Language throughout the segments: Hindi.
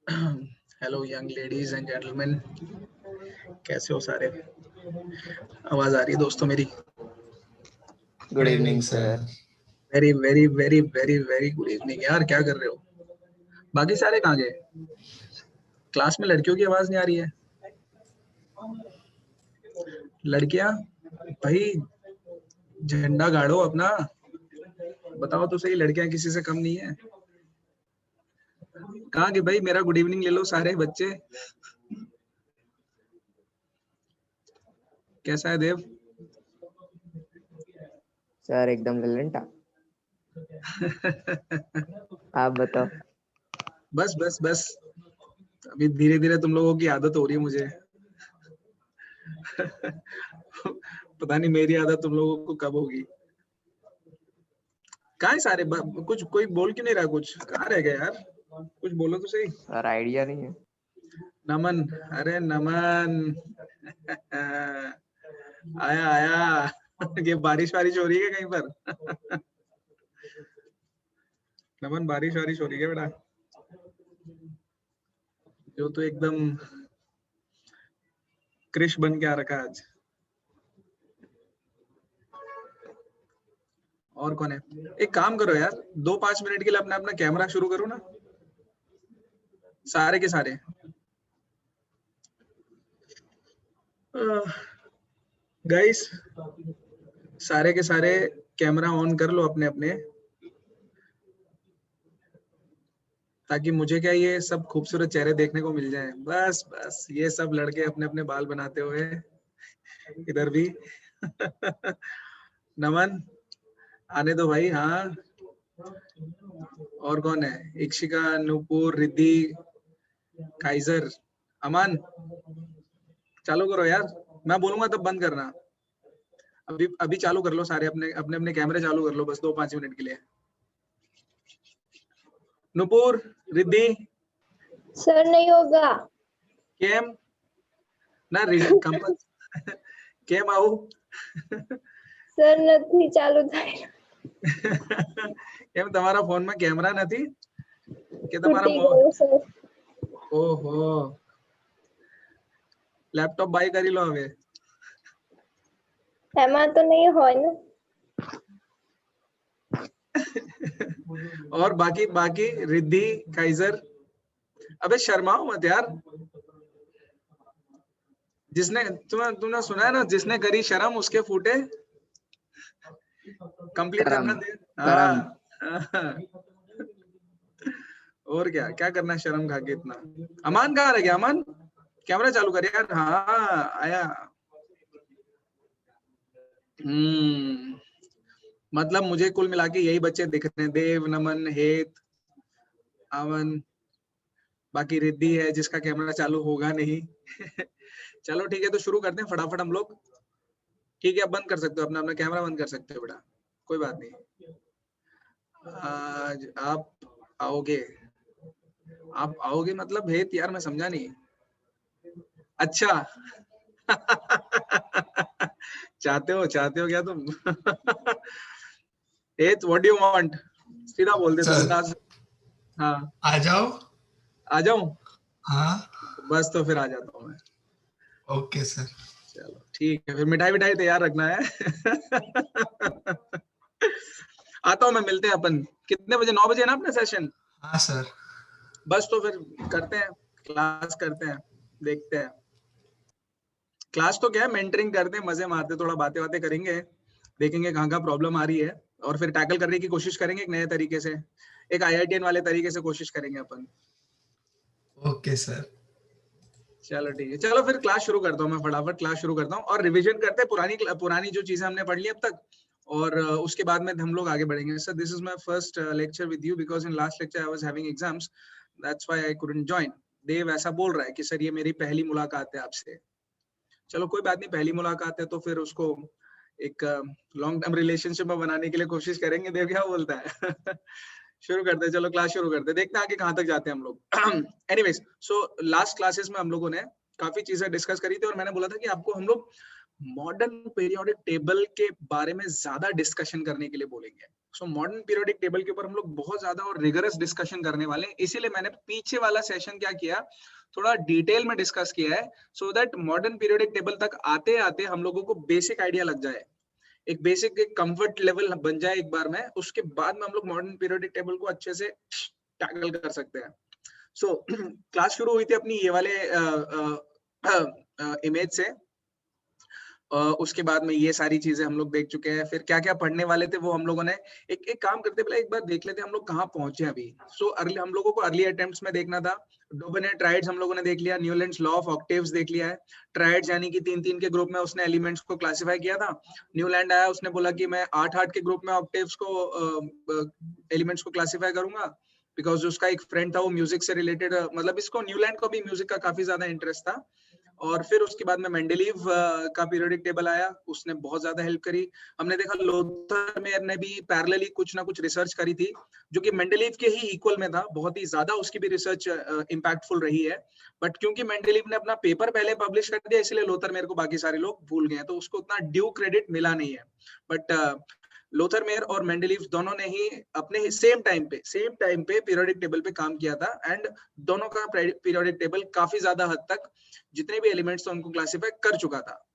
Hello young ladies and gentleman, कैसे हो सारे? आवाज आ रही है दोस्तों मेरी? Good evening sir. Very very very very very good evening यार। क्या कर रहे हो? बाकी सारे कहाँ गए? क्लास में लड़कियों की आवाज नहीं आ रही है। लड़कियां भाई झंडा गाड़ो अपना, बताओ तो सही, लड़कियां किसी से कम नहीं है। कहाँ गए भाई? मेरा गुड इवनिंग ले लो सारे बच्चे। कैसा है देव? सर एकदम ललंटा। आप बताओ। बस बस बस, अभी धीरे धीरे तुम लोगों की आदत हो रही है मुझे। पता नहीं मेरी आदत तुम लोगों को कब होगी। कहाँ है सारे? कुछ कोई बोल क्यों नहीं रहा? कुछ कहाँ रह गए यार? कुछ बोलो तो सही। सर आइडिया नहीं है। नमन, अरे नमन। आया आया। ये बारिश वारिश हो रही है कहीं पर? नमन, बारिश वारिश हो रही है बेटा? जो तो एकदम क्रिश बन के आ रखा है आज। और कौन है? एक काम करो यार, 2-5 मिनट के लिए अपना अपना कैमरा शुरू करो ना, सारे के सारे। गाइस, सारे के सारे कैमरा ऑन कर लो अपने अपने, ताकि मुझे क्या ये सब खूबसूरत चेहरे देखने को मिल जाएं। बस बस, ये सब लड़के अपने अपने बाल बनाते हुए इधर भी। नमन, आने दो भाई। हाँ, और कौन है? इक्षिका, नूपुर, रिद्धि, काइजर, अमन। चालू करो यार, मैं बोलूंगा तब बंद करना। अभी अभी चालू कर लो सारे, अपने अपने अपने कैमरे चालू कर लो बस 2-5 मिनट के लिए। नूपुर, रिद्धि। सर नहीं होगा। केम ना कंपल केम आओ। સર નથી ચાલુ થાય. કેમ તમારા ફોનમાં કેમેરા નથી કે તમારા તૂટી ગયો સર. ઓહો, લેપટોપ બાય કરી લો હવે. એમાં તો નહીં હોય ને. और बाकी बाकी रिद्धि, काइजर, अबे शर्माओ मत यार। जिसने तुमने सुना है ना, जिसने करी शर्म उसके फूटे कंप्लीट करना दे। हाँ। और क्या क्या करना है शर्म खा के इतना? अमान कहाँ रह गया? अमान, कैमरा चालू कर यार। हाँ आया। मतलब मुझे कुल मिला के यही बच्चे दिख रहे हैं, देव, नमन, हेत, अमन, बाकी रिद्धि है जिसका कैमरा चालू होगा नहीं। चलो ठीक है, तो शुरू करते हैं फटाफट हम लोग। ठीक है, अब बंद कर सकते हो, अपना अपना कैमरा बंद कर सकते हो बेटा, कोई बात नहीं। आज आप आओगे मतलब हेत यार, मैं समझा नहीं। अच्छा। चाहते हो क्या तुम? हेत, व्हाट डू यू वांट? सीधा बोल दे तुम। हाँ आ जाओ। आ जाऊं? हाँ बस तो फिर आ जाता हूँ मैं। Okay sir. चलो ठीक है, फिर मिठाई विठाई तैयार रखना है। आता हूँ मैं, मिलते हैं अपन। कितने बजे? 9 बजे ना अपना सेशन? हाँ सर। बस तो फिर करते हैं, क्लास करते हैं, देखते हैं। क्लास तो क्या है, मेंटरिंग करते हैं, मजे मारते, थोड़ा बातें बातें करेंगे, देखेंगे कहाँ कहाँ प्रॉब्लम आ रही है, और फिर टैकल करने की कोशिश करेंगे एक नए तरीके से, एक IITian वाले तरीके से कोशिश करेंगे अपन। Okay sir. चलो ठीक है, चलो फिर क्लास शुरू करता हूँ मैं, फटाफट क्लास शुरू करता हूँ और रिवीजन करते हैं पुरानी जो चीजें हमने पढ़ ली अब तक, और उसके बाद में हम लोग आगे बढ़ेंगे। Sir this is my first lecture with you because in last lecture I was having exams, that's why I couldn't join. Dev ऐसा बोल रहा है कि सर ये मेरी पहली मुलाकात है आपसे। चलो कोई बात नहीं, पहली मुलाकात है तो फिर उसको एक लॉन्ग टर्म रिलेशनशिप में बनाने के लिए कोशिश करेंगे। देव क्या बोलता है? शुरू करते हैं, चलो क्लास शुरू करते हैं, देखते हैं आगे कहाँ तक जाते हैं हम लोग। एनीवेज, सो लास्ट क्लासेस में हम लोगों ने काफी चीजें डिस्कस करी थी, और मैंने बोला था कि आपको हम लोग मॉडर्न पीरियोडिक टेबल के बारे में ज्यादा डिस्कशन करने के लिए बोलेंगे। सो मॉडर्न पीरियोडिक टेबल के ऊपर हम लोग बहुत ज्यादा और रिगरस डिस्कशन करने वाले हैं, इसीलिए मैंने पीछे वाला सेशन क्या किया, थोड़ा डिटेल में डिस्कस किया है, so that modern periodic table तक आते आते हम लोगों को बेसिक आइडिया लग जाए, एक बेसिक एक कंफर्ट लेवल बन जाए एक बार में, उसके बाद में हम लोग मॉडर्न पीरियोडिक टेबल को अच्छे से टैकल कर सकते हैं। सो क्लास शुरू हुई थी अपनी ये वाले इमेज से, उसके बाद में ये सारी चीजें हम लोग देख चुके हैं, फिर क्या क्या पढ़ने वाले थे वो हम लोगों ने एक काम करते पहले एक बार देख लेते हम लोग कहाँ पहुंचे अभी। सो अर्ली हम लोगों को अर्ली अटेम्प्ट्स में देखना था, डोबेनियर ट्राइड्स हम लोगों ने देख लिया, न्यूलैंड्स लॉ ऑफ ऑक्टेव्स देख लिया है, ट्राइड्स यानी कि 3-3 के ग्रुप में उसने एलिमेंट्स को क्लासिफाई किया था, न्यूलैंड आया उसने बोला कि मैं 8-8 के ग्रुप में ऑक्टेव्स को एलिमेंट्स को क्लासिफाई करूंगा, बिकॉज उसका एक फ्रेंड था वो म्यूजिक से रिलेटेड, मतलब इसको न्यूलैंड को भी म्यूजिक का काफी ज्यादा इंटरेस्ट था। और फिर उसके बाद में मेंडेलीव का पीरियोडिक टेबल आया, उसने बहुत ज्यादा हेल्प करी। हमने देखा लोथर मेयर ने भी पैरेलली कुछ ना कुछ रिसर्च करी थी जो कि मेंडेलीव के ही इक्वल में था, बहुत ही ज्यादा उसकी भी रिसर्च इंपैक्टफुल रही है, बट क्योंकि मेंडेलीव ने अपना पेपर पहले पब्लिश कर दिया इसलिए लोथर मेयर को बाकी सारे लोग भूल गए, तो उसको उतना ड्यू क्रेडिट मिला नहीं है। बट लोथर मेयर और मेंडेलीव दोनों ने ही अपने सेम टाइम पे पीरियोडिक टेबल पे काम किया था, एंड दोनों का पीरियोडिक टेबल काफी ज्यादा हद तक जितने भी एलिमेंट्स थे उनको क्लासिफाई कर चुका था।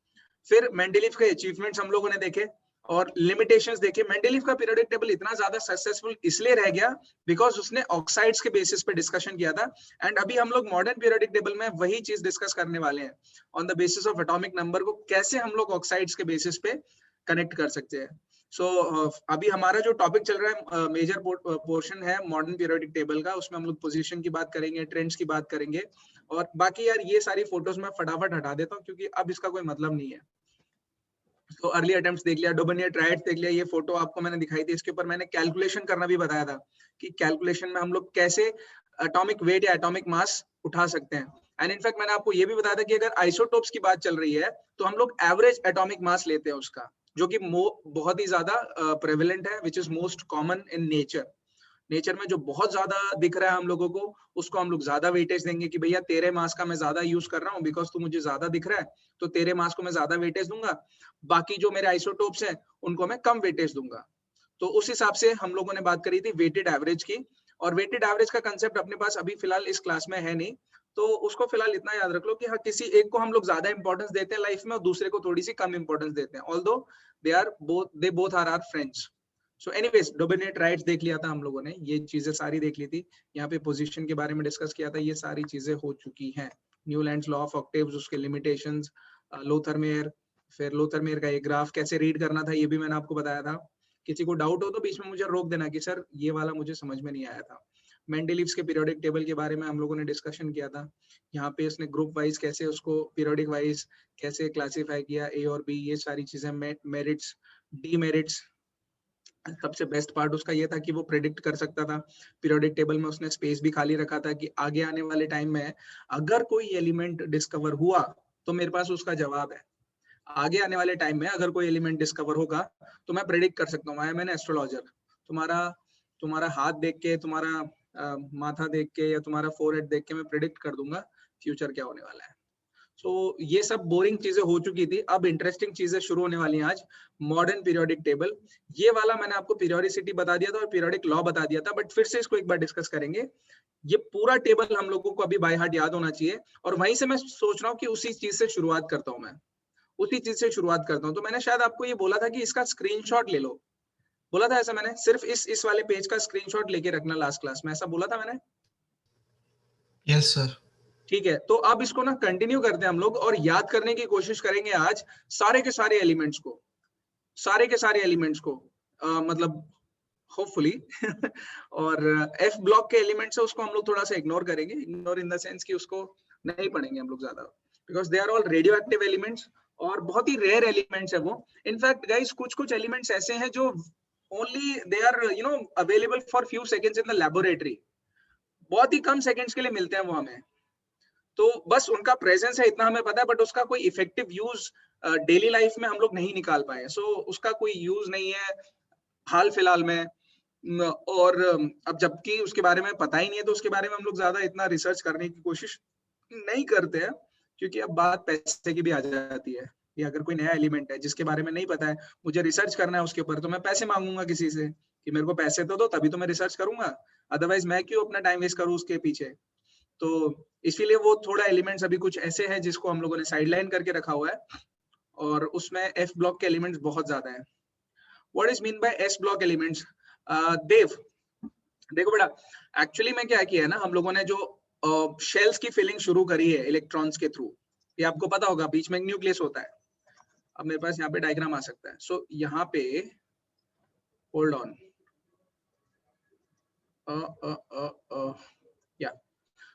फिर मेंडेलीव के अचीवमेंट्स हम लोगों ने देखे और लिमिटेशंस देखे। मेंडेलीव का पीरियोडिक टेबल इतना ज्यादा सक्सेसफुल इसलिए रह गया बिकॉज उसने ऑक्साइड्स के बेसिस पे डिस्कशन किया था, एंड अभी हम लोग मॉडर्न पीरियोडिक टेबल में वही चीज डिस्कस करने वाले हैं, on the basis of atomic number को कैसे हम लोग ऑक्साइड्स के बेसिस पे कनेक्ट कर सकते हैं। सो अभी हमारा जो टॉपिक चल रहा है मेजर पोर्शन है मॉडर्न पीरियोडिक टेबल का, उसमें हम लोग पोजीशन की बात करेंगे, ट्रेंड्स की बात करेंगे, और बाकी यार ये सारी फोटोज मैं फटाफट हटा देता हूँ क्योंकि अब इसका कोई मतलब नहीं है। तो अर्ली अटेम्प्ट्स देख लिया, डोबेनियर ट्राइड्स देख लिया, ये फोटो आपको मैंने दिखाई थी, इसके ऊपर मैंने कैलकुलेशन करना भी बताया था कि कैलकुलेशन में हम लोग कैसे एटॉमिक वेट या एटॉमिक मास उठा सकते हैं। एंड इनफैक्ट मैंने आपको ये भी बताया था कि अगर आइसोटोप्स की बात चल रही है तो हम लोग एवरेज एटॉमिक मास लेते हैं उसका, जो कि बहुत ही ज्यादा प्रेवलेंट है, which is most common in nature में जो बहुत ज्यादा दिख रहा है हम लोगों को, उसको हम लोग ज्यादा वेटेज देंगे कि भैया तेरे मास का मैं ज्यादा यूज कर रहा हूँ बिकॉज तू मुझे ज्यादा दिख रहा है, तो तेरे मास को मैं ज्यादा वेटेज दूंगा, बाकी जो मेरे आइसोटोप्स हैं उनको मैं कम वेटेज दूंगा। तो उस हिसाब से हम लोगों ने बात करी थी वेटेड एवरेज की, और वेटेड एवरेज का कंसेप्ट अपने पास अभी फिलहाल इस क्लास में है नहीं, तो उसको फिलहाल इतना याद रख लो कि हाँ किसी एक को हम लोग ज्यादा इंपॉर्टेंस देते हैं लाइफ में और दूसरे को थोड़ी सी कम इंपॉर्टेंस देते हैं, although they both are our friends. So anyways Dobereiner triads देख लिया था हम लोगों ने, ये चीजें सारी देख ली थी, यहाँ पे पोजीशन के बारे में डिस्कस किया था, ये सारी चीजें हो चुकी हैं। न्यूलैंड्स लॉ ऑफ ऑक्टेव्स, उसके लिमिटेशंस, लोथर मेयर, फिर लोथर मेयर का ये ग्राफ कैसे रीड करना था ये भी मैंने आपको बताया था। किसी को डाउट हो तो बीच में मुझे रोक देना कि सर ये वाला मुझे समझ में नहीं आया था। मेंडेलीव्स के पीरियोडिक टेबल के बारे में हम लोगों ने डिस्कशन किया था, यहाँ पे इसने ग्रुप वाइज कैसे उसको पीरियोडिक वाइज कैसे क्लासिफाई किया, ए और बी, ये सारी चीजें, मेरिट्स डीमेरिट्स। सबसे बेस्ट पार्ट उसका ये था कि वो प्रेडिक्ट कर सकता था, पीरियोडिक टेबल में उसने स्पेस भी खाली रखा था कि आगे आने वाले टाइम में अगर कोई एलिमेंट डिस्कवर हुआ तो मेरे पास उसका जवाब है, आगे आने वाले टाइम में अगर कोई एलिमेंट डिस्कवर होगा तो मैं प्रेडिक्ट कर सकता हूँ। आई एम एन एस्ट्रोलॉजर, तुम्हारा हाथ देख के, तुम्हारा माथा देख के या तुम्हारा फोरहेड देख के मैं प्रेडिक्ट कर दूंगा फ्यूचर क्या होने वाला है। सो ये सब बोरिंग चीजें हो चुकी थी, अब इंटरेस्टिंग चीजें शुरू होने वाली हैं आज, मॉडर्न पीरियोडिक टेबल। ये वाला मैंने आपको पीरियोडिसिटी बता दिया था और पीरियोडिक लॉ बता दिया था, बट फिर से इसको एक बार डिस्कस करेंगे। ये पूरा टेबल हम लोगों को अभी बाय हार्ट याद होना चाहिए, और वहीं से मैं सोच रहा हूँ कि उसी चीज से शुरुआत करता हूँ तो मैंने शायद आपको ये बोला था कि इसका स्क्रीनशॉट ले लो, बोला था ऐसा मैंने, सिर्फ इस वाले पेज का स्क्रीनशॉट लेके रखना लास्ट क्लास में, ऐसा बोला था मैंने? Yes sir. ठीक है, तो अब इसको ना कंटिन्यू करते हैं हम लोग और याद करने की कोशिश करेंगे आज सारे के सारे एलिमेंट्स को, मतलब होपफुली और एफ ब्लॉक के एलिमेंट्स है उसको हम लोग थोड़ा सा इग्नोर करेंगे, इग्नोर इन द सेंस कि उसको नहीं पढ़ेंगे हम लोग ज्यादा, because they are all radioactive elements और बहुत ही रेयर एलिमेंट्स है वो। इनफैक्ट गाइस कुछ एलिमेंट्स ऐसे हैं जो only they are available for few seconds in the laboratory, बहुत ही कम सेकेंड्स के लिए मिलते हैं वो हमें, तो बस उनका प्रेजेंस है इतना हमें पता है, बट उसका कोई इफेक्टिव यूज डेली लाइफ में हम लोग नहीं निकाल पाए, सो उसका कोई यूज नहीं है हाल फिलहाल में। और अब जबकि उसके बारे में पता ही नहीं है तो उसके बारे में हम लोग ज्यादा इतना रिसर्च करने की कोशिश नहीं करते हैं, क्योंकि अब बात पैसे की भी आ जाती है, कि अगर कोई नया एलिमेंट है जिसके बारे में नहीं पता है, मुझे रिसर्च करना है उसके ऊपर, तो मैं पैसे मांगूंगा किसी से कि मेरे को पैसे तो दो तभी तो मैं रिसर्च करूंगा, अदरवाइज मैं क्यों अपना टाइम वेस्ट करूं उसके पीछे। तो इसीलिए वो थोड़ा एलिमेंट्स अभी कुछ ऐसे हैं जिसको हम लोगों ने साइडलाइन करके रखा हुआ है, और उसमें एफ ब्लॉक के एलिमेंट्स बहुत ज्यादा है। What is mean by s block elements? Dev देखो बेटा, एक्चुअली में क्या किया है ना, हम लोगों ने जो शेल्स की फिलिंग शुरू करी है इलेक्ट्रॉन्स के थ्रू, ये आपको पता होगा, बीच में एक न्यूक्लियस होता है। अब मेरे पास यहाँ पे डायग्राम आ सकता है। सो यहाँ पे होल्ड ऑन, या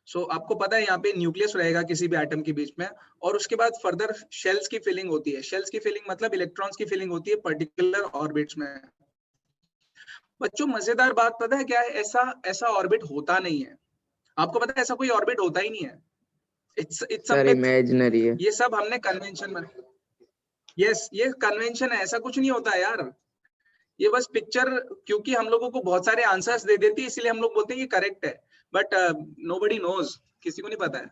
सो आपको पता है यहाँ पे न्यूक्लियस रहेगा किसी भी एटम के बीच में, और उसके बाद फर्दर शेल्स की फिलिंग होती है। शेल्स की फिलिंग मतलब इलेक्ट्रॉन्स की फिलिंग होती है पर्टिकुलर ऑर्बिट्स में। बच्चों मजेदार बात पता है क्या है, ऐसा ऑर्बिट होता नहीं है। आपको पता है ऐसा कोई ऑर्बिट होता ही नहीं है। इट्स सर इमेजिनरी है। ये सब हमने कन्वेंशन में, यस ये कन्वेंशन है, ऐसा कुछ नहीं होता है यार। ये बस पिक्चर, क्योंकि हम लोगों को बहुत सारे आंसर्स दे देती है इसलिए हम लोग बोलते हैं ये करेक्ट है, बट नोबडी नोज, किसी को नहीं पता है,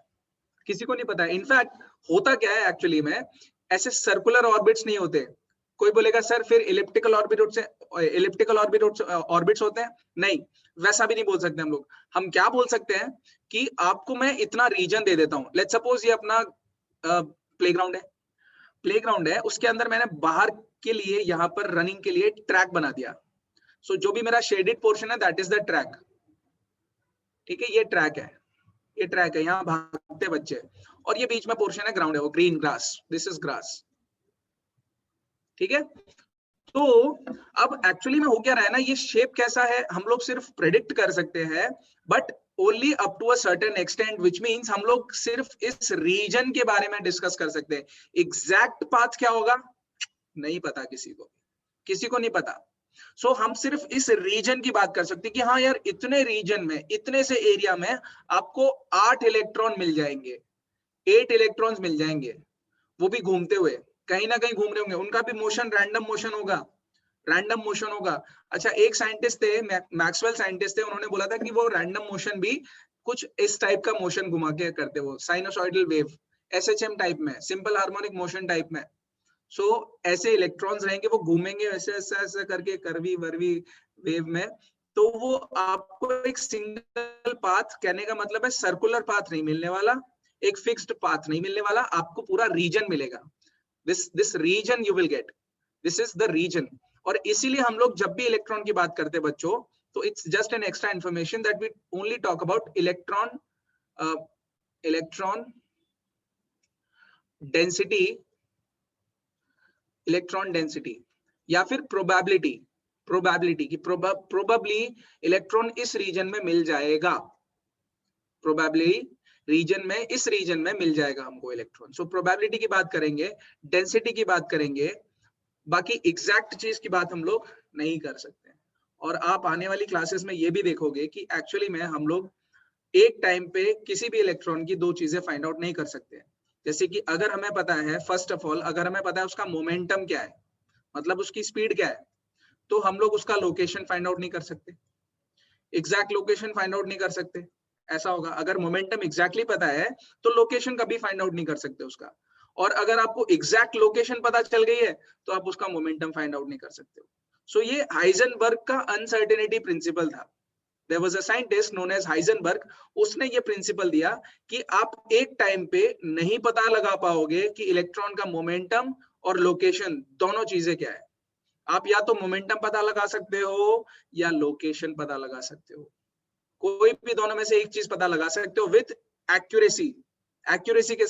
किसी को नहीं पता है। इनफैक्ट होता क्या है एक्चुअली में, ऐसे सर्कुलर ऑर्बिट्स नहीं होते। कोई बोलेगा सर फिर इलिप्टिकल ऑर्बिट्स होते हैं, नहीं वैसा भी नहीं बोल सकते हम लोग। हम क्या बोल सकते हैं कि आपको मैं इतना रीजन दे देता हूँ, लेट्स सपोज ये अपना प्लेग्राउंड है, उसके अंदर मैंने बाहर के लिए यहाँ पर रनिंग के लिए ट्रैक बना दिया। सो जो भी मेरा शेडेड पोर्शन है दैट इज द ट्रैक, ठीक है, ये ट्रैक है, ये ट्रैक है, यहाँ भागते बच्चे, और ये बीच में पोर्शन है ग्राउंड है, वो green grass, this is grass, ठीक है। तो अब एक्चुअली में हो क्या रहा है ना, ये शेप कैसा है हम लोग सिर्फ प्रेडिक्ट कर सकते हैं, but only up to a certain extent, which means हम लोग सिर्फ इस रीजन के बारे में डिस्कस कर सकते हैं। एग्जैक्ट पाथ क्या होगा नहीं पता किसी को नहीं पता। सो हम सिर्फ इस रीजन की बात कर सकते हैं कि हाँ यार इतने रीजन में, इतने से एरिया में आपको 8 इलेक्ट्रॉन मिल जाएंगे, 8 इलेक्ट्रॉन्स मिल जाएंगे, वो भी घूमते हुए, कहीं ना कहीं घूम रहे होंगे, उनका भी मोशन रैंडम मोशन होगा, रैंडम मोशन होगा। अच्छा एक साइंटिस्ट थे, मैक्सवेल साइंटिस्ट थे, उन्होंने बोला था कि वो रैंडम मोशन भी कुछ इस टाइप का मोशन घुमा के करते, वो साइनोसॉइडल वेव, एसएचएम टाइप में, सिंपल हार्मोनिक मोशन टाइप में। सो ऐसे इलेक्ट्रॉन्स रहेंगे, वो घूमेंगे ऐसे ऐसे ऐसे करके करवी वर्वी वेव में। तो वो आपको एक सिंगल पाथ, कहने का मतलब है सर्कुलर पाथ नहीं मिलने वाला, एक फिक्स्ड पाथ नहीं मिलने वाला, आपको पूरा रीजन मिलेगा। This reason you will get, this is the reason. और इसीलिए हम लोग जब भी इलेक्ट्रॉन की बात करते हैं बच्चों, तो it's just an extra information that we only talk about electron density, electron density, या फिर प्रोबेबिलिटी की प्रोबेबली इलेक्ट्रॉन इस रीजन में मिल जाएगा, प्रोबेबली रीजन में, इस रीजन में मिल जाएगा हमको इलेक्ट्रॉन। सो प्रोबेबिलिटी की बात करेंगे, डेंसिटी की बात करेंगे, बाकी एग्जैक्ट चीज की बात हम लोग नहीं कर सकते। और आप आने वाली क्लासेस में ये भी देखोगे कि एक्चुअली में हम लोग एक टाइम पे किसी भी इलेक्ट्रॉन की दो चीजें फाइंड आउट नहीं कर सकते। जैसे कि अगर हमें पता है, फर्स्ट ऑफ ऑल अगर हमें पता है उसका मोमेंटम क्या है, मतलब उसकी स्पीड क्या है, तो हम लोग उसका लोकेशन फाइंड आउट नहीं कर सकते, एग्जैक्ट लोकेशन फाइंड आउट नहीं कर सकते। ऐसा होगा, अगर मोमेंटम एग्जैक्टली पता है तो लोकेशन कभी फाइंड आउट नहीं कर सकते उसका, और अगर आपको एग्जैक्ट लोकेशन पता चल गई है तो आप उसका मोमेंटम फाइंड आउट नहीं कर सकते हो। सो ये हाइजेनबर्ग का अनसर्टेनिटी प्रिंसिपल था। There was a scientist known as Heisenberg, उसने ये प्रिंसिपल दिया कि आप एक टाइम पे नहीं पता लगा पाओगे कि इलेक्ट्रॉन का मोमेंटम और लोकेशन दोनों चीजें क्या है। आप या तो मोमेंटम पता लगा सकते हो या लोकेशन पता लगा सकते हो, कोई भी दोनों में से एक चीज पता लगा सकते हो विथ एक्यूरेसी, एक्यूरेसी के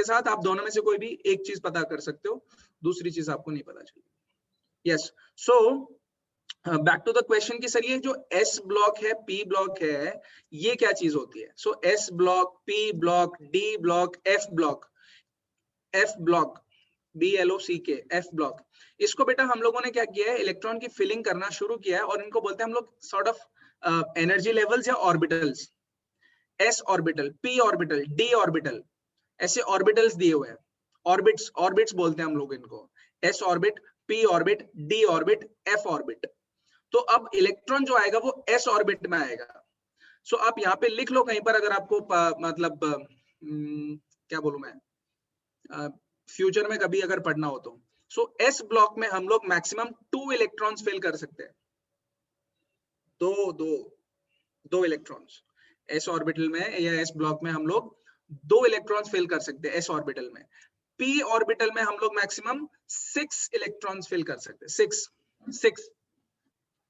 साथ आप दोनों में से कोई भी एक चीज पता कर सकते हो, दूसरी चीज आपको नहीं पता चलेगी। Yes, so back to the question कि सर ये जो एस ब्लॉक है, पी ब्लॉक है, ये क्या चीज होती है। So s block, p block, d block, f block, BLOCK, f block, इसको बेटा हम लोगों ने क्या किया है, इलेक्ट्रॉन की फिलिंग करना शुरू किया है, और इनको बोलते हैं हम लोग सॉर्ट ऑफ एनर्जी लेवल्स या orbitals. S orbital, P orbital, D orbital, ऐसे ऑर्बिटल्स दिए हुए हैं, ऑर्बिट्स बोलते हैं हम लोग इनको, S orbit, P orbit, D orbit, F orbit. तो अब इलेक्ट्रॉन जो आएगा वो एस ऑर्बिट में आएगा। सो आप यहाँ पे लिख लो कहीं पर, अगर आपको मतलब क्या बोलूं मैं, फ्यूचर में कभी अगर पढ़ना हो तो। सो एस ब्लॉक में हम लोग मैक्सिमम 2 इलेक्ट्रॉन्स फिल कर सकते हैं, दो इलेक्ट्रॉन्स एस ऑर्बिटल में या एस ब्लॉक में हम लोग 2 इलेक्ट्रॉन्स फिल कर सकते हैं एस ऑर्बिटल में। पी ऑर्बिटल में हम लोग मैक्सिमम 6 इलेक्ट्रॉन्स फिल कर सकते हैं,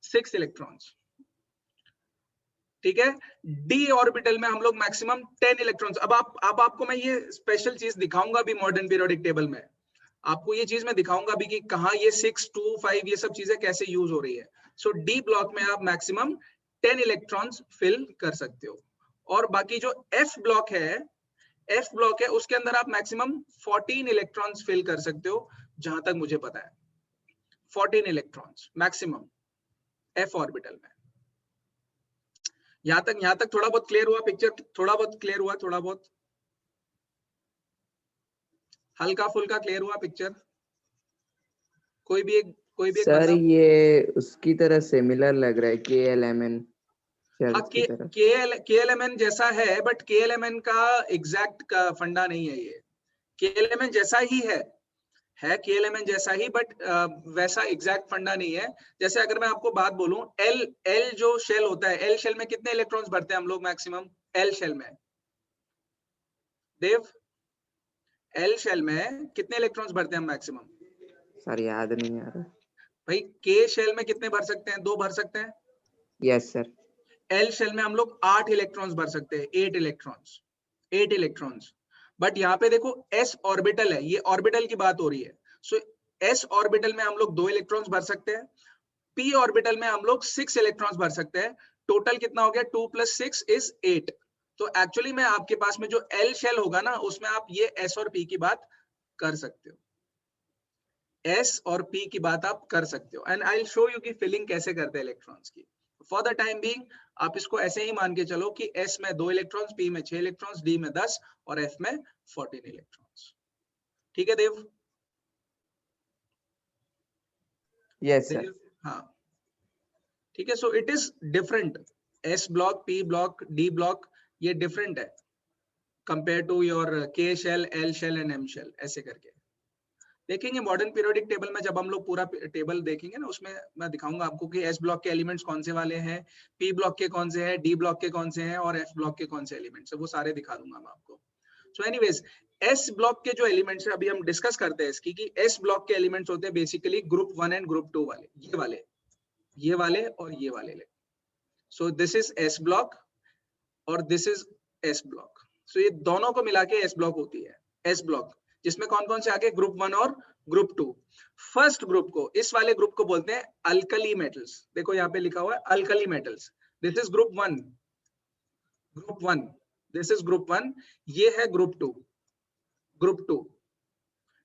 6 इलेक्ट्रॉन्स, ठीक है। डी ऑर्बिटल में हम लोग मैक्सिमम 10 इलेक्ट्रॉन्स। अब आपको मैं ये स्पेशल चीज दिखाऊंगा भी मॉडर्न पीरियोडिक टेबल में, आपको ये चीज मैं दिखाऊंगा भी कि कहाँ ये 6, 2, 5 ये सब चीजें कैसे यूज हो रही है। सो डी ब्लॉक में आप मैक्सिमम 10 इलेक्ट्रॉन्स फिल कर सकते हो। और बाकी जो एफ ब्लॉक है उसके अंदर आप मैक्सिमम 14 इलेक्ट्रॉन्स फिल कर सकते हो, जहां तक मुझे पता है 14 इलेक्ट्रॉन्स मैक्सिमम एफ ऑर्बिटल में। यहां तक थोड़ा बहुत क्लियर हुआ पिक्चर? थोड़ा बहुत हल्का फुल्का क्लियर हुआ पिक्चर? कोई भी एक सर ये उसकी तरह सिमिलर लग रहा है KLMN की तरह। KLMN जैसा है, बट KLMN का एग्जैक्ट का फंडा नहीं है ये। KLMN जैसा ही है KLMN जैसा ही, बट वैसा एग्जैक्ट फंडा नहीं है। जैसे अगर मैं आपको बात बोलूं, एल जो शेल होता है, एल शेल में कितने इलेक्ट्रॉन्स भरते हैं हम लोग मैक्सिमम? एल शेल में देव, एल शेल में कितने इलेक्ट्रॉन्स भरते हैं हम मैक्सिमम? सर याद नहीं आ रहा भाई के शेल में कितने भर सकते हैं? 2 भर सकते हैं। Yes sir. एल शेल में हम लोग 8 इलेक्ट्रॉन्स भर सकते हैं, 8 इलेक्ट्रॉन्स। बट यहाँ पे देखो एस ऑर्बिटल है, ये ऑर्बिटल की बात हो रही है। सो एस ऑर्बिटल में हम लोग 2 इलेक्ट्रॉन्स भर सकते हैं, पी ऑर्बिटल में हम लोग 6 इलेक्ट्रॉन्स भर सकते हैं। टोटल कितना हो गया? 2 + 6 = 8। तो एक्चुअली में आपके पास में जो एल शेल होगा ना, उसमें आप ये एस और पी की बात कर सकते हो, एस और पी की बात आप कर सकते हो। And I will show you कि फिलिंग कैसे करते हैं इलेक्ट्रॉन्स की। फॉर द टाइम बीइंग आप इसको ऐसे ही मान के चलो कि एस में 2 इलेक्ट्रॉन्स, पी में 6 इलेक्ट्रॉन्स, डी में 10 और एफ में 14 इलेक्ट्रॉन्स। ठीक है देव? Yes sir. हाँ ठीक है। So it is different, s block, p block, d block ये डिफरेंट है compare to your K shell, L shell and M shell. ऐसे करके देखेंगे मॉडर्न पीरियोडिक टेबल में, जब हम लोग पूरा टेबल देखेंगे ना, उसमें मैं दिखाऊंगा आपको कि एस ब्लॉक के एलिमेंट्स कौन से वाले हैं, पी ब्लॉक के कौन से हैं, डी ब्लॉक के कौन से हैं और एफ ब्लॉक के कौन से एलिमेंट्स है, वो सारे दिखा दूंगा मैं आपको। सो एनीवेज, एस ब्लॉक के जो एलिमेंट्स है अभी हम डिस्कस करते हैं इसकी, कि एस ब्लॉक के एलिमेंट्स होते हैं बेसिकली ग्रुप 1 एंड ग्रुप 2 वाले, ये वाले और ये वाले। सो दिस इज एस ब्लॉक और दिस इज एस ब्लॉक। सो ये दोनों को मिला के एस ब्लॉक होती है, एस ब्लॉक, जिसमें कौन कौन से आगे? ग्रुप 1 और ग्रुप 2। फर्स्ट ग्रुप को, इस वाले ग्रुप को बोलते हैं अल्कली मेटल्स। देखो यहाँ पे लिखा हुआ है alkali metals. This is group 1, this is group 1, ये है ग्रुप 2।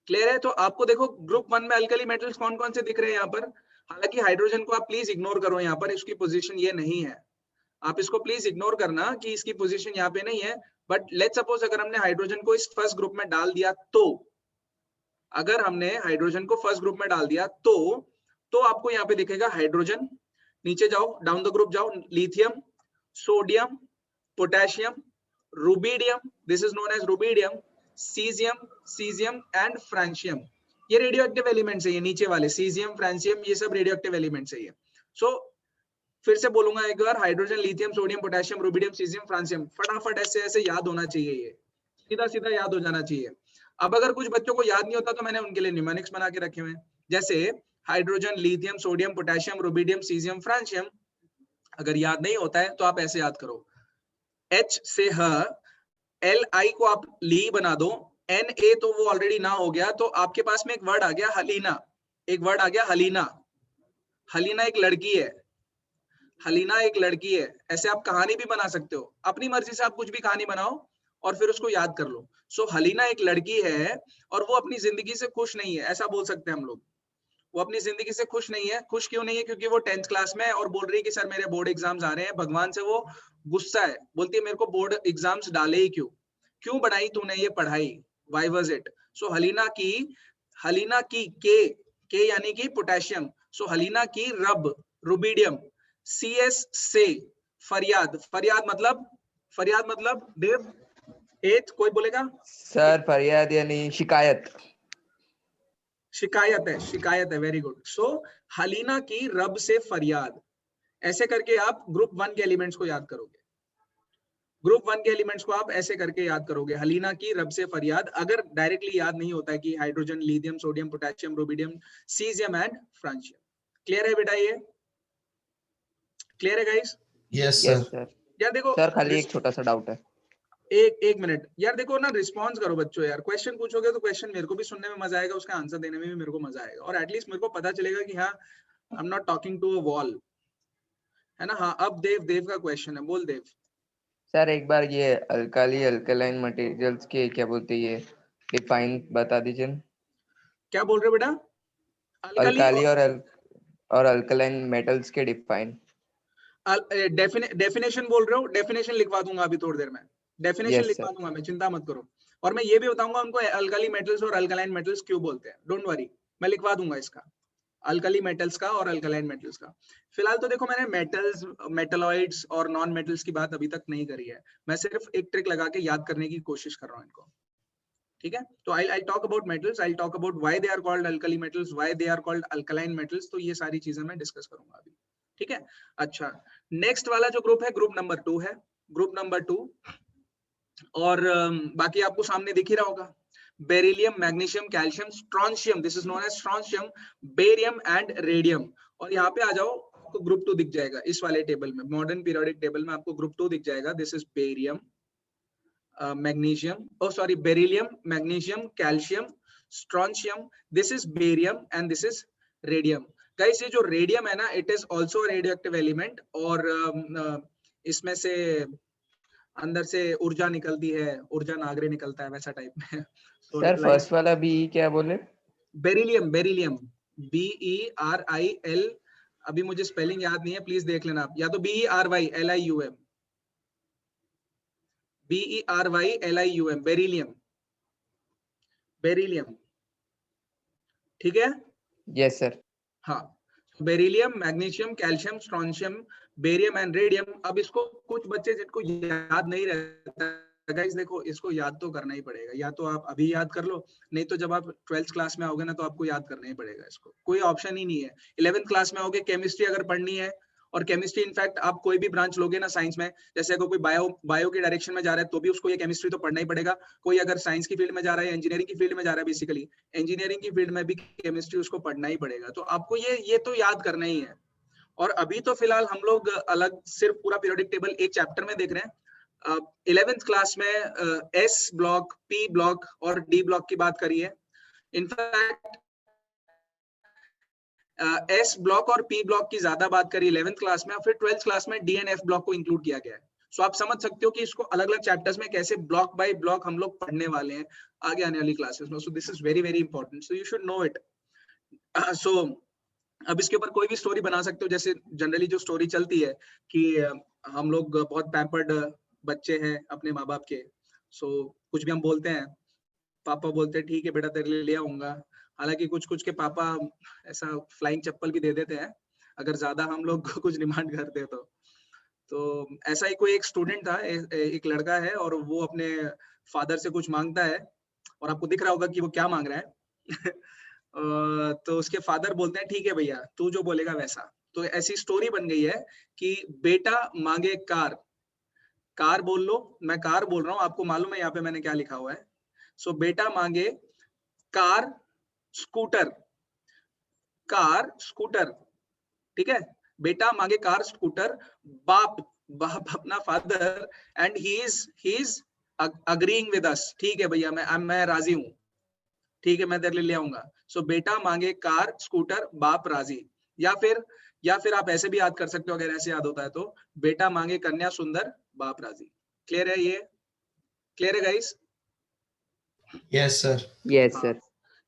क्लियर है? तो आपको देखो ग्रुप 1 में अल्कली मेटल्स कौन कौन से दिख रहे हैं यहाँ पर। हालांकि हाइड्रोजन को आप प्लीज इग्नोर करो, यहाँ पर इसकी पोजीशन ये नहीं है, आप इसको प्लीज इग्नोर करना कि इसकी पोजीशन यहाँ पे नहीं है। बट लेट्स सपोज अगर हमने हाइड्रोजन को इस फर्स्ट ग्रुप में डाल दिया, तो अगर हमने हाइड्रोजन को फर्स्ट ग्रुप में डाल दिया तो आपको यहाँ पे दिखेगा हाइड्रोजन, नीचे जाओ, डाउन द ग्रुप जाओ, lithium, sodium, potassium, rubidium, this is known as rubidium, caesium and francium. ये रेडियो एक्टिव एलिमेंट्स है, ये नीचे वाले सीजियम, फ्रांशियम, ये सब रेडियो एक्टिव एलिमेंट्स है ये। सो फिर से बोलूंगा एक बार, hydrogen, lithium, sodium, potassium, rubidium, caesium, francium, फटाफट ऐसे याद होना चाहिए, ये सीधा याद हो जाना चाहिए। अब अगर कुछ बच्चों को याद नहीं होता तो मैंने उनके लिए न्यूमेरिक्स बना के रखे हुए हैं, जैसे hydrogen, lithium, sodium, potassium, rubidium, caesium, francium. अगर याद नहीं होता है तो आप ऐसे याद करो, H से ह, Li को आप ली बना दो, Na तो वो ऑलरेडी ना हो गया, तो आपके पास में एक वर्ड आ गया हलीना, हलीना एक लड़की है। ऐसे आप कहानी भी बना सकते हो, अपनी मर्जी से आप कुछ भी कहानी बनाओ और फिर उसको याद कर लो। सो हलीना एक लड़की है और वो अपनी जिंदगी से खुश नहीं है, ऐसा बोल सकते हैं हम लोग। वो अपनी जिंदगी से खुश नहीं है। खुश क्यों नहीं है? क्योंकि वो 10th क्लास में है और बोल रही है कि सर मेरे बोर्ड एग्जाम्स आ रहे हैं। भगवान से वो गुस्सा है, बोलती है मेरे को बोर्ड एग्जाम्स डाले ही क्यों बढ़ाई तूने ये पढ़ाई, व्हाई वाज इट। सो हलीना की के यानी कि पोटेशियम, सो हलीना की रुबिडियम, CS से फरियाद मतलब देव, कोई बोलेगा सर फरियाद यानी शिकायत। शिकायत है, वेरी गुड। सो हलीना की रब से फरियाद, ऐसे करके आप ग्रुप 1 के एलिमेंट्स को याद करोगे। ग्रुप 1 के एलिमेंट्स को आप ऐसे करके याद करोगे, हलीना की रब से फरियाद। अगर डायरेक्टली याद नहीं होता है कि hydrogen, lithium, sodium, potassium, rubidium, caesium and francium. Clear है बेटा? ये क्लियर है guys? Yes, yes sir. Sir. यार देखो सर खाली एक छोटा सा डाउट है। एक मिनट यार, देखो ना, रिस्पॉन्स करो बच्चों यार। क्वेश्चन पूछोगे तो क्वेश्चन मेरे को भी सुनने में मजा आएगा, उसका आंसर देने में भी मेरे को मजा आएगा, और एटलीस्ट मेरे को पता चलेगा कि हाँ, I am not talking to a wall, है ना। हाँ, अब देव का क्वेश्चन है, बोल देव। सर एक बार ये अल्काली अल्कलाइन मटेरियल्स के क्या बोलते हैं, ये डिफाइन बता दीजिए ना। क्या बोल रहे हो बेटा? अल्काली और अल्कलाइन मेटल्स के डिफाइन। डेफिनेशन बोल रहे हो? डेफिनेशन लिखवा दूंगा अभी थोड़ी देर में, डेफिनेशन Yes, लिखवा sir. दूंगा मैं, चिंता मत करो। और मैं ये भी बताऊंगा उनको अल्काली मेटल्स और अल्कलाइन मेटल्स क्यों बोलते हैं, डोंट वरी, मैं लिखवा दूंगा इसका, अल्काली मेटल्स का और अल्कलाइन मेटल्स का। फिलहाल तो देखो, मैंने मेटल्स, मेटलॉइड्स और नॉन मेटल्स की बात अभी तक नहीं करी है, मैं सिर्फ एक ट्रिक लगा के याद करने की कोशिश कर रहा हूँ इनको, ठीक है। तो I talk about metals, I talk about why they are called alkali metals, why they are called alkaline metals, तो ये सारी चीजें मैं डिस्कस करूंगा अभी, ठीक है। अच्छा, नेक्स्ट वाला जो ग्रुप है, ग्रुप नंबर 2 है, ग्रुप नंबर 2। और बाकी आपको सामने दिख ही रहा होगा, beryllium, magnesium, calcium, strontium, this is known as strontium, barium and radium. और यहाँ पे आ जाओ, आपको ग्रुप 2 दिख जाएगा इस वाले टेबल में, मॉडर्न पीरियोडिक टेबल में आपको ग्रुप 2 दिख जाएगा। This is barium, magnesium, oh sorry, beryllium, magnesium, calcium, strontium, this is barium and this is radium. Guys, ये जो रेडियम है ना, it is also radio active element, और इसमें से अंदर से ऊर्जा निकलती है, ऊर्जा नागरे निकलता है, वैसा टाइप में। सर फर्स्ट वाला भी क्या बोले? बेरिलियम, बेरिलियम, BERIL, अभी मुझे स्पेलिंग याद नहीं है, प्लीज देख लेना आप, या तो BERYLIUM, BERYLIUM, बेरिलियम, बेरिलियम, ठीक है। Yes sir. हाँ, beryllium, magnesium, calcium, strontium, barium and radium. अब इसको कुछ बच्चे जिनको याद नहीं रहता, गाइस देखो, इसको याद तो करना ही पड़ेगा, या तो आप अभी याद कर लो, नहीं तो जब आप 12th क्लास में आओगे ना, तो आपको याद करना ही पड़ेगा इसको, कोई ऑप्शन ही नहीं है। 11th क्लास में आओगे, केमिस्ट्री अगर पढ़नी है, और केमिस्ट्री इनफैक्ट आप कोई भी ब्रांच लोगे ना साइंस में, जैसे अगर कोई बायो के डायरेक्शन में जा रहा है, तो भी उसको ये केमिस्ट्री तो पढ़ना ही पड़ेगा। कोई अगर साइंस की फील्ड में जा रहा है, इंजीनियरिंग की फील्ड में जा रहा है, बेसिकली इंजीनियरिंग की फील्ड में भी केमिस्ट्री उसको पढ़ना ही पड़ेगा, तो आपको ये तो याद करना ही है। और अभी तो फिलहाल हम लोग अलग सिर्फ पूरा पीरियोडिक टेबल एक चैप्टर में देख रहे हैं। 11th क्लास में एस ब्लॉक, पी ब्लॉक और डी ब्लॉक की बात करी है। इनफैक्ट एस ब्लॉक और पी ब्लॉक की ज्यादा बात करी 11th क्लास में, और फिर 12th क्लास में डी एंड एफ ब्लॉक को इंक्लूड किया गया है। सो आप समझ सकते हो कि इसको अलग अलग चैप्टर्स में कैसे ब्लॉक बाय ब्लॉक हम लोग पढ़ने वाले हैं आगे आने वाली क्लासेस में। So this is very very important, so you should know it. So अब इसके ऊपर कोई भी स्टोरी बना सकते हो, जैसे जनरली जो स्टोरी चलती है कि हम लोग बहुत पैम्पर्ड बच्चे हैं अपने माँ बाप के, सो कुछ भी हम बोलते हैं, पापा बोलते हैं ठीक है बेटा तेरे लिए ले आऊंगा। हालांकि कुछ कुछ के पापा ऐसा फ्लाइंग चप्पल भी दे देते हैं अगर ज्यादा हम लोग कुछ डिमांड करते हैं तो ऐसा ही कोई एक स्टूडेंट था, एक लड़का है, और वो अपने फादर से कुछ मांगता है, और आपको दिख रहा होगा कि वो क्या मांग रहा है। तो उसके फादर बोलते हैं ठीक है भैया, तू जो बोलेगा वैसा। तो ऐसी स्टोरी बन गई है कि बेटा मांगे कार, कार बोल लो, मैं कार बोल रहा हूँ, आपको मालूम है यहाँ पे मैंने क्या लिखा हुआ है। सो बेटा मांगे कार, स्कूटर, कार स्कूटर, ठीक है। बेटा मांगे कार स्कूटर, बाप बाप अपना father, and he is agreeing with us, ठीक है भैया मैं राजी हूँ, ठीक है मैं तेरे लिए ले आऊंगा। सो बेटा मांगे कार स्कूटर, बाप राजी। या फिर आप ऐसे भी याद कर सकते हो, अगर ऐसे याद होता है तो, बेटा मांगे कन्या सुंदर, बाप राजी। क्लियर है? ये क्लियर है guys? Yes, sir. Yes sir.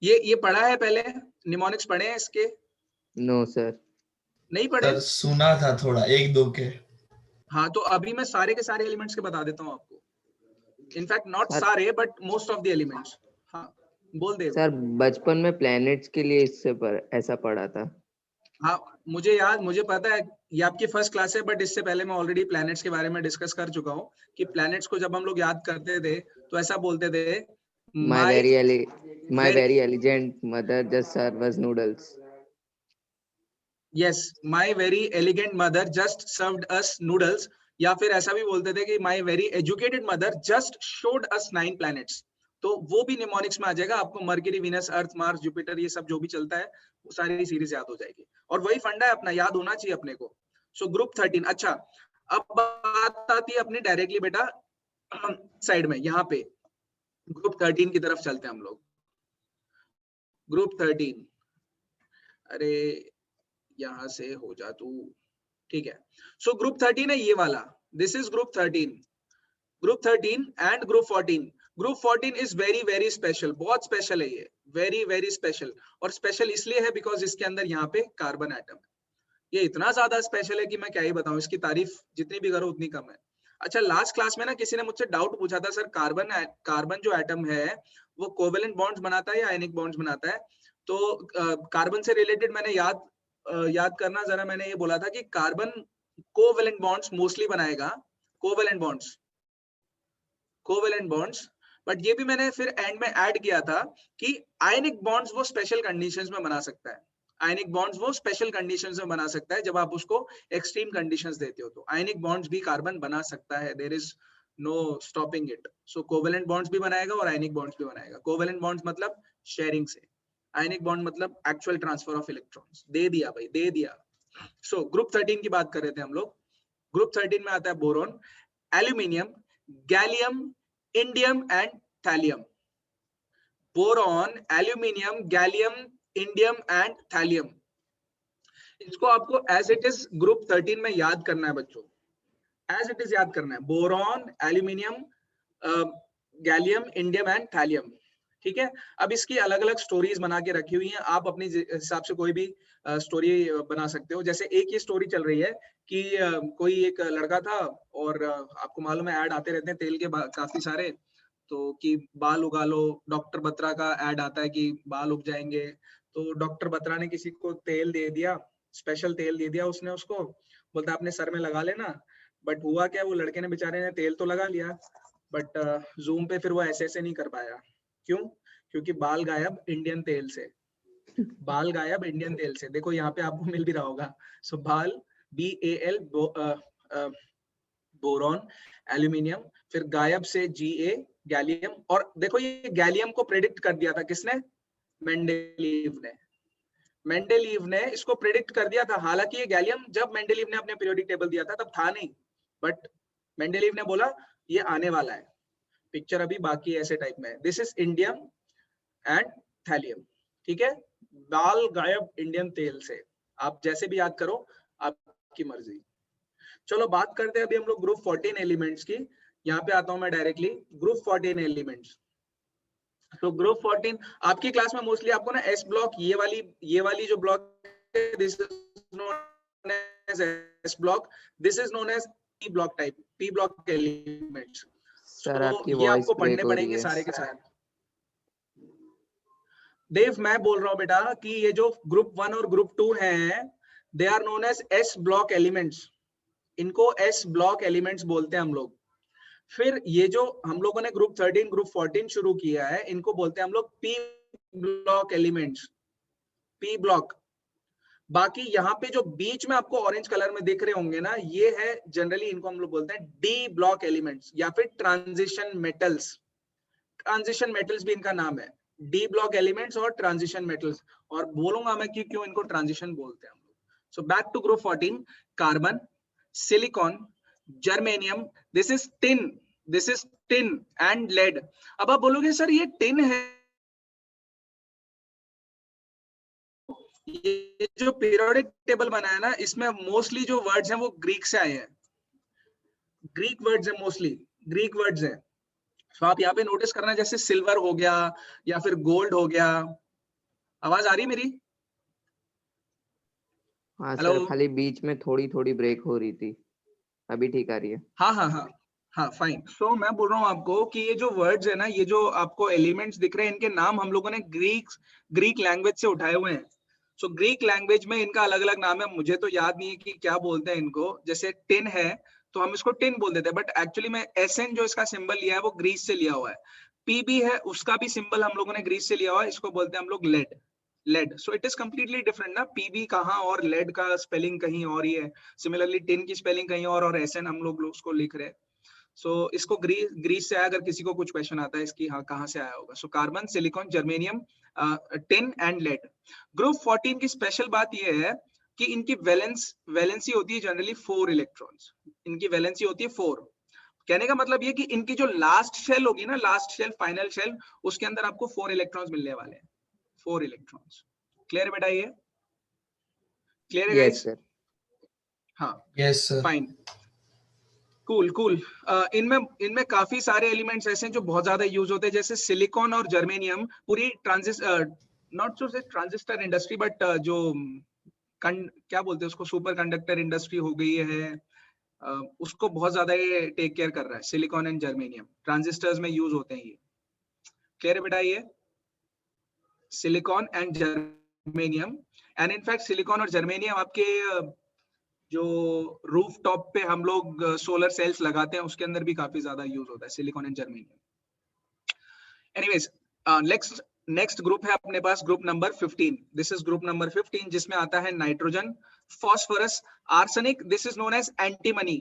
ये पढ़ा है पहले, निमोनिक्स पढ़े हैं इसके? No sir. नहीं पढ़े? सर सुना था थोड़ा, एक दो के। हाँ, तो अभी मैं सारे के सारे एलिमेंट्स के बता देता हूँ आपको, इनफैक्ट नॉट सर- सारे but most of the elements. हाँ बोल दे। सर बचपन में प्लैनेट्स के लिए इससे पर ऐसा पढ़ा था। हाँ मुझे पता है, ये आपकी फर्स्ट क्लास है, बट इससे पहले मैं ऑलरेडी प्लैनेट्स के बारे में डिस्कस कर चुका हूँ कि प्लैनेट्स को जब हम लोग याद करते थे तो ऐसा बोलते थे My very elegant mother just served us noodles. Yes, my very elegant mother just served us noodles. या फिर ऐसा भी बोलते थे कि my very educated mother just showed us 9 planets. तो वो भी निमोनिक्स में आ जाएगा, आपको मरकरी, वीनस, अर्थ, मार्स, जुपिटर, ये सब जो भी चलता है वो सारी सीरीज याद हो जाएगी। और वही फंडा है अपना, याद होना चाहिए अपने को। So group 13। अच्छा, अब बात आती है अपनी डायरेक्टली बेटा साइड में, यहाँ पे ग्रुप 13 की तरफ चलते हैं हम लोग। ग्रुप 13, अरे यहां से हो जा तू, ठीक है। सो ग्रुप 13 है ये वाला, this is group 13। Group 13 and group 14। Group 14 is very very special, बहुत स्पेशल है ये, वेरी वेरी स्पेशल। और स्पेशल इसलिए है बिकॉज इसके अंदर यहाँ पे कार्बन एटम है। ये इतना ज्यादा स्पेशल है कि मैं क्या ही बताऊं, इसकी तारीफ जितनी भी करो उतनी कम है। अच्छा, लास्ट क्लास में ना किसी ने मुझसे डाउट पूछा था, सर कार्बन जो एटम है वो कोवेलेंट बॉन्ड्स बनाता है या आयनिक बॉन्ड्स बनाता है? तो कार्बन से रिलेटेड मैंने याद करना जरा, मैंने ये बोला था कि कार्बन कोवेलेंट बॉन्ड्स मोस्टली बनाएगा, कोवेलेंट बॉन्ड्स। बट ये भी मैंने फिर एंड में ऐड किया था कि आयनिक बॉन्ड्स वो स्पेशल कंडीशंस में बना सकता है। आयनिक बॉन्ड्स वो स्पेशल कंडीशंस में बना सकता है, जब आप उसको एक्सट्रीम कंडीशंस देते हो तो आयनिक बॉन्ड्स भी कार्बन बना सकता है, there is no stopping it. So covalent bonds भी बनाएगा और आयनिक बॉन्ड्स भी बनाएगा। कोवेलेंट बॉन्ड्स मतलब शेयरिंग से, आयनिक बॉन्ड मतलब एक्चुअल ट्रांसफर ऑफ इलेक्ट्रॉन्स। दे दिया भाई, दे दिया। सो ग्रुप 13 की बात कर रहे थे हम लोग। ग्रुप 13 में आता है boron, aluminium, gallium, indium and thallium. Boron, aluminium, gallium, indium and thallium. इसको आपको एज इट इज ग्रुप 13 में याद करना है बच्चों, एज इट इज याद करना है। Boron, aluminium, gallium, indium and thallium, ठीक है। अब इसकी अलग अलग स्टोरीज बना के रखी हुई हैं, आप अपने हिसाब से कोई भी स्टोरी बना सकते हो। जैसे एक ये स्टोरी चल रही है कि कोई एक लड़का था, और आपको मालूम है ऐड आते रहते हैं तेल के काफी सारे, तो कि बाल उगा लो, डॉक्टर बत्रा का ऐड आता है कि बाल उग जाएंगे। तो डॉक्टर बत्रा ने किसी को तेल दे दिया, स्पेशल तेल दे दिया उसने उसको, बोलता अपने सर में लगा लेना। बट हुआ क्या, वो लड़के ने बेचारे ने तेल तो लगा लिया, बट जूम पे फिर वो ऐसे नहीं कर पाया। क्यों? क्योंकि बाल गायब इंडियन तेल से, बाल गायब इंडियन तेल से। देखो यहाँ पे आपको मिल भी रहा होगा। सो बाल, BAL, बोरॉन, एल्यूमिनियम, फिर गायब से GA, गैलियम। और देखो ये गैलियम को प्रेडिक्ट कर दिया था किसने? मेंडेलीव ने। मेंडेलीव ने इसको प्रेडिक्ट कर दिया था। हालांकि ये गैलियम जब मेंडेलीव ने अपने पीरियोडिक टेबल दिया था तब था नहीं, बट मेंडेलीव ने बोला ये आने वाला है। पिक्चर अभी बाकी है ऐसे टाइप में। This is indium and thallium, ठीक है। बाल गायब इंडियन तेल से, आप जैसे भी याद करो, आपकी मर्जी। चलो बात करते हैं अभी हम लोग ग्रुप 14 एलिमेंट्स की। यहाँ पे आता हूं मैं डायरेक्टली, ग्रुप 14 एलिमेंट्स। तो ग्रुप 14 आपकी क्लास में मोस्टली आपको ना एस ब्लॉक, ये वाली जो ब्लॉक है, this is known as s block, this is known as p block type, p block elements. Sir आपकी ये वॉइस आपको पढ़ने पड़ेंगे सारे के सारे। देव मैं बोल रहा हूँ बेटा कि ये जो ग्रुप 1 और ग्रुप 2 हैं, they are known as s block elements. इनको एस ब्लॉक एलिमेंट्स बोलते हैं हम लोग। फिर ये जो हम लोगों ने ग्रुप 13, ग्रुप 14 शुरू किया है, इनको बोलते हैं हम लोग P block elements, P block. बाकी यहाँ पे जो बीच में आपको ऑरेंज कलर में दिख रहे होंगे ना, ये है जनरली इनको हम लोग बोलते हैं डी ब्लॉक एलिमेंट्स या फिर ट्रांजिशन मेटल्स। ट्रांजिशन मेटल्स भी इनका नाम है, डी ब्लॉक एलिमेंट्स और ट्रांजिशन मेटल्स। और बोलूंगा मैं कि क्यों इनको ट्रांजिशन बोलते हैं हम लोग। So back to group 14, carbon, silicon, germanium, this is tin and lead. अब आप बोलोगे सर ये टिन है, ये जो पीरियोडिक टेबल बना है ना, इसमें मोस्टली जो वर्ड्स हैं वो ग्रीक से आए हैं, ग्रीक वर्ड्स हैं, मोस्टली ग्रीक वर्ड्स हैं। तो आप यहाँ पे नोटिस करना, जैसे सिल्वर हो गया या फिर गोल्ड हो गया। आवाज आ रही मेरी? हाँ सर, खाली बीच में थोड़ी थोड़ी ब्रेक हो रही थी, अभी ठीक आ रही है। हाँ फाइन। सो मैं बोल रहा हूँ आपको कि ये जो वर्ड्स है ना, ये जो आपको एलिमेंट्स दिख रहे हैं, इनके नाम हम लोगों ने ग्रीक लैंग्वेज से उठाए हुए हैं। सो ग्रीक लैंग्वेज में इनका अलग अलग नाम है, मुझे तो याद नहीं है कि क्या बोलते हैं इनको। जैसे टिन है तो हम इसको टिन बोल देते हैं, बट एक्चुअली में SN जो इसका सिंबल लिया है वो ग्रीस से लिया हुआ है। पीबी है उसका भी सिंबल हम लोगों ने ग्रीस से लिया हुआ है, इसको बोलते हैं हम लोग lead. Lead, so it is completely different ना, पीबी कहाँ और लेड का स्पेलिंग कहीं और ही है। सिमिलरली टिन की स्पेलिंग कहीं और एसएन हम लोग उसको लिख रहे हैं। सो इसको ग्रीस से आया, अगर किसी को कुछ क्वेश्चन आता है इसकी, हाँ कहाँ से आया होगा। So carbon, silicon, germanium, tin and lead. Group 14 की स्पेशल बात यह है कि इनकी वैलेंसी होती है जनरली 4 इलेक्ट्रॉन्स। इनकी वैलेंसी होती है 4। कहने का मतलब ये कि इनकी जो लास्ट शेल होगी ना, लास्ट शेल, फाइनल शेल, उसके अंदर आपको 4 इलेक्ट्रॉन्स मिलने वाले हैं। 4 इलेक्ट्रॉन्स। क्लियर बेटा? ये क्लियर है गाइस? हाँ, यस सर। Fine, cool. इनमें काफी सारे एलिमेंट्स ऐसे हैं जो बहुत ज्यादा यूज होते हैं, जैसे सिलिकॉन और जर्मेनियम। पूरी नॉट सो से ट्रांजिस्टर इंडस्ट्री, बट जो क्या बोलते हैं उसको, सुपर कंडक्टर इंडस्ट्री हो गई है, उसको बहुत ज्यादा ये टेक केयर कर रहा है। सिलिकॉन एंड जर्मेनियम ट्रांजिस्टर्स में यूज होते हैं ये। क्लियर है बेटा? ये silicon and germanium, and in fact silicon और जर्मेनियम आपके जो रूफ टॉप पे हम लोग सोलर सेल्स लगाते हैं उसके अंदर भी काफी ज्यादा यूज होता है silicon and germanium. Anyways, next group है अपने पास, group number 15। This is group number 15, जिसमें आता है nitrogen, phosphorus, arsenic. This is known as antimony.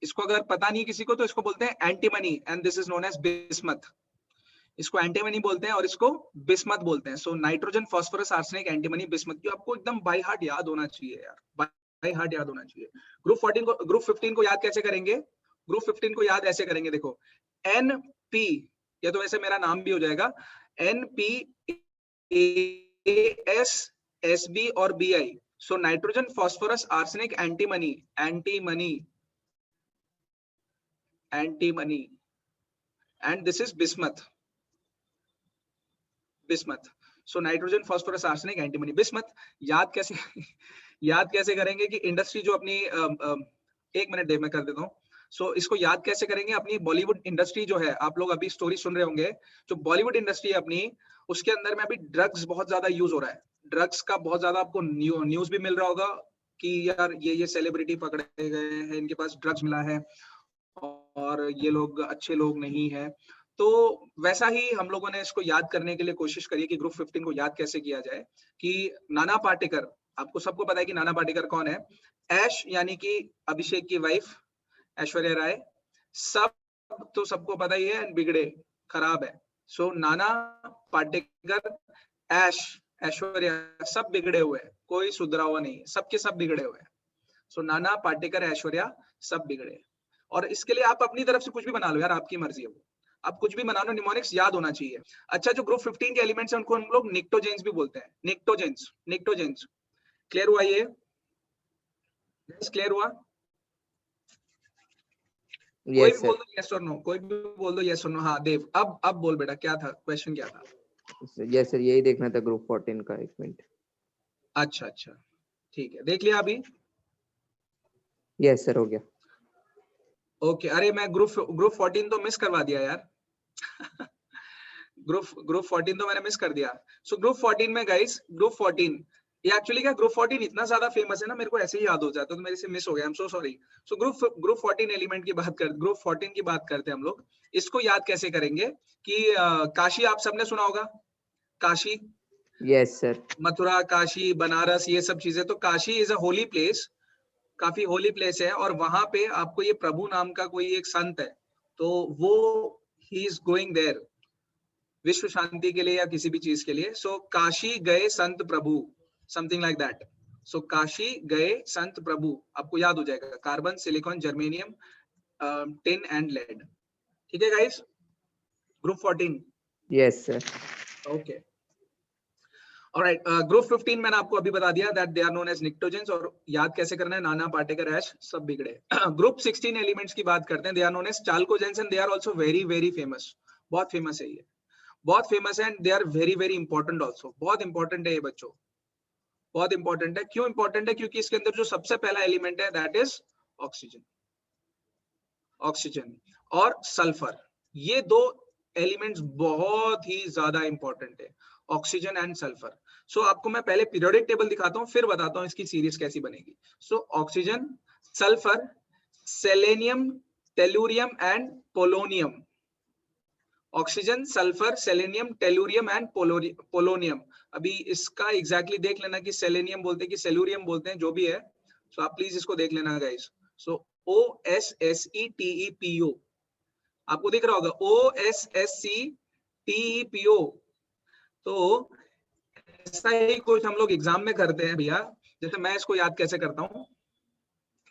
इसको अगर पता नहीं किसी को तो इसको बोलते हैं antimony, and this is known as bismuth. इसको एंटीमनी बोलते हैं और इसको बिस्मथ बोलते हैं। So nitrogen, phosphorus, arsenic, antimony, bismuth, जो आपको एकदम बाय हार्ट याद होना चाहिए यार, बाय हार्ट याद होना चाहिए। ग्रुप 15 को याद कैसे करेंगे? ग्रुप 15 को याद ऐसे करेंगे, देखो, NP, या तो वैसे मेरा नाम भी हो जाएगा, NP, AS, SB और BI। So nitrogen, phosphorus, arsenic, antimony, and this is bismuth. So nitrogen, phosphorus, arsenic, antimony, bismuth. याद कैसे करेंगे कि इंडस्ट्री जो अपनी, एक मिनट दे, मैं कर देता हूँ। सो इसको याद कैसे करेंगे? अपनी बॉलीवुड इंडस्ट्री जो है, आप लोग अभी स्टोरी सुन रहे होंगे, जो बॉलीवुड इंडस्ट्री है अपनी, उसके अंदर में अभी ड्रग्स बहुत ज्यादा यूज हो रहा है। ड्रग्स का बहुत ज्यादा आपको न्यूज भी मिल रहा होगा कि यार ये सेलिब्रिटी पकड़े गए हैं, इनके पास ड्रग्स मिला है और ये लोग अच्छे लोग नहीं है। तो वैसा ही हम लोगों ने इसको याद करने के लिए कोशिश करी कि ग्रुप 15 को याद कैसे किया जाए। कि नाना पाटेकर, आपको सबको पता है कि नाना पाटेकर कौन है। ऐश यानी कि अभिषेक की वाइफ ऐश्वर्या राय, सब तो सबको पता ही है, बिगड़े खराब है। सो नाना पाटेकर, ऐश्वर्या, सब बिगड़े हुए हैं, कोई सुधरा हुआ नहीं, सबके सब बिगड़े हुए हैं। सो नाना पाटेकर, ऐश्वर्या, सब बिगड़े। और इसके लिए आप अपनी तरफ से कुछ भी बना लो यार, आपकी मर्जी है वो, आप कुछ भी बना लो, निमोनिक्स याद होना चाहिए। अच्छा, जो ग्रुप 15 के एलिमेंट्स हैं उनको हम लोग निक्टोजेंस भी बोलते हैं। निक्टोजेंस। क्लियर हुआ ये? क्लियर हुआ? कोई भी बोल दो यस और नो, कोई भी बोल दो यस और नो। हाँ देव, अब बोल बेटा, क्या था क्वेश्चन, क्या था? यस सर, यही देखना था ग्रुप 14 का। एक मिनट। अच्छा, ठीक है, देख लिया अभी? यस सर, हो गया। ओके, अरे मैं ग्रुप 14 तो मिस करवा दिया यार। ग्रुप 14 तो मैंने मिस कर दिया। सो ग्रुप 14 में गाइस, ग्रुप 14 ये एक्चुअली क्या, ग्रुप 14 इतना ज्यादा फेमस है ना, मेरे को ऐसे ही याद हो जाता, तो मेरे से मिस हो गया, I am so sorry. So group 14 element की ग्रुप 14 की बात करते हैं हम लोग। इसको याद कैसे करेंगे कि काशी आप सबने सुना होगा, काशी। Yes sir. मथुरा, काशी, बनारस, ये सब चीजें। तो Kashi is a holy place, काफी होली प्लेस है, और वहां पे आपको ये प्रभु नाम का कोई एक संत है, तो वो ही इज गोइंग देयर विश्व शांति के लिए या किसी भी चीज के लिए। सो काशी गए संत प्रभु, something like that. So Kashi गए संत प्रभु, आपको याद हो जाएगा। Carbon, silicon, germanium, tin and lead. ठीक है guys? Group 14। Yes sir. Okay, alright. Group 15 मैंने आपको अभी बता दिया that they are known as pnictogens, और याद कैसे करना है, नाना पाटेकर, ऐश, सब बिगड़े। ग्रुप 16 एलिमेंट्स की बात करते हैं, they are known as chalcogens, and they are also very very famous. बहुत फेमस है ये, बहुत फेमस है, and they are very very important also. बहुत इंपॉर्टेंट है ये बच्चों, बहुत इंपॉर्टेंट है। क्यों इंपॉर्टेंट है? क्योंकि इसके अंदर जो सबसे पहला एलिमेंट है दैट इज ऑक्सीजन और सल्फर। ये दो एलिमेंट्स बहुत ही ज्यादा इंपॉर्टेंट है, ऑक्सीजन एंड सल्फर। सो आपको मैं पहले पीरियोडिक टेबल दिखाता हूँ, फिर बताता हूँ इसकी सीरीज कैसी बनेगी। So oxygen, sulphur, selenium, tellurium and polonium. Oxygen, sulphur, selenium, tellurium and polonium. अभी इसका एग्जैक्टली देख लेना कि सेलेनियम बोलते हैं कि सेलुरियम बोलते हैं, जो भी है। सो आप प्लीज इसको देख लेना गाइस। सो OSSETEPO आपको दिख रहा होगा, OSSCTEPO। तो ऐसा ही कुछ हम लोग एग्जाम में करते हैं भैया। जैसे मैं इसको याद कैसे करता हूँ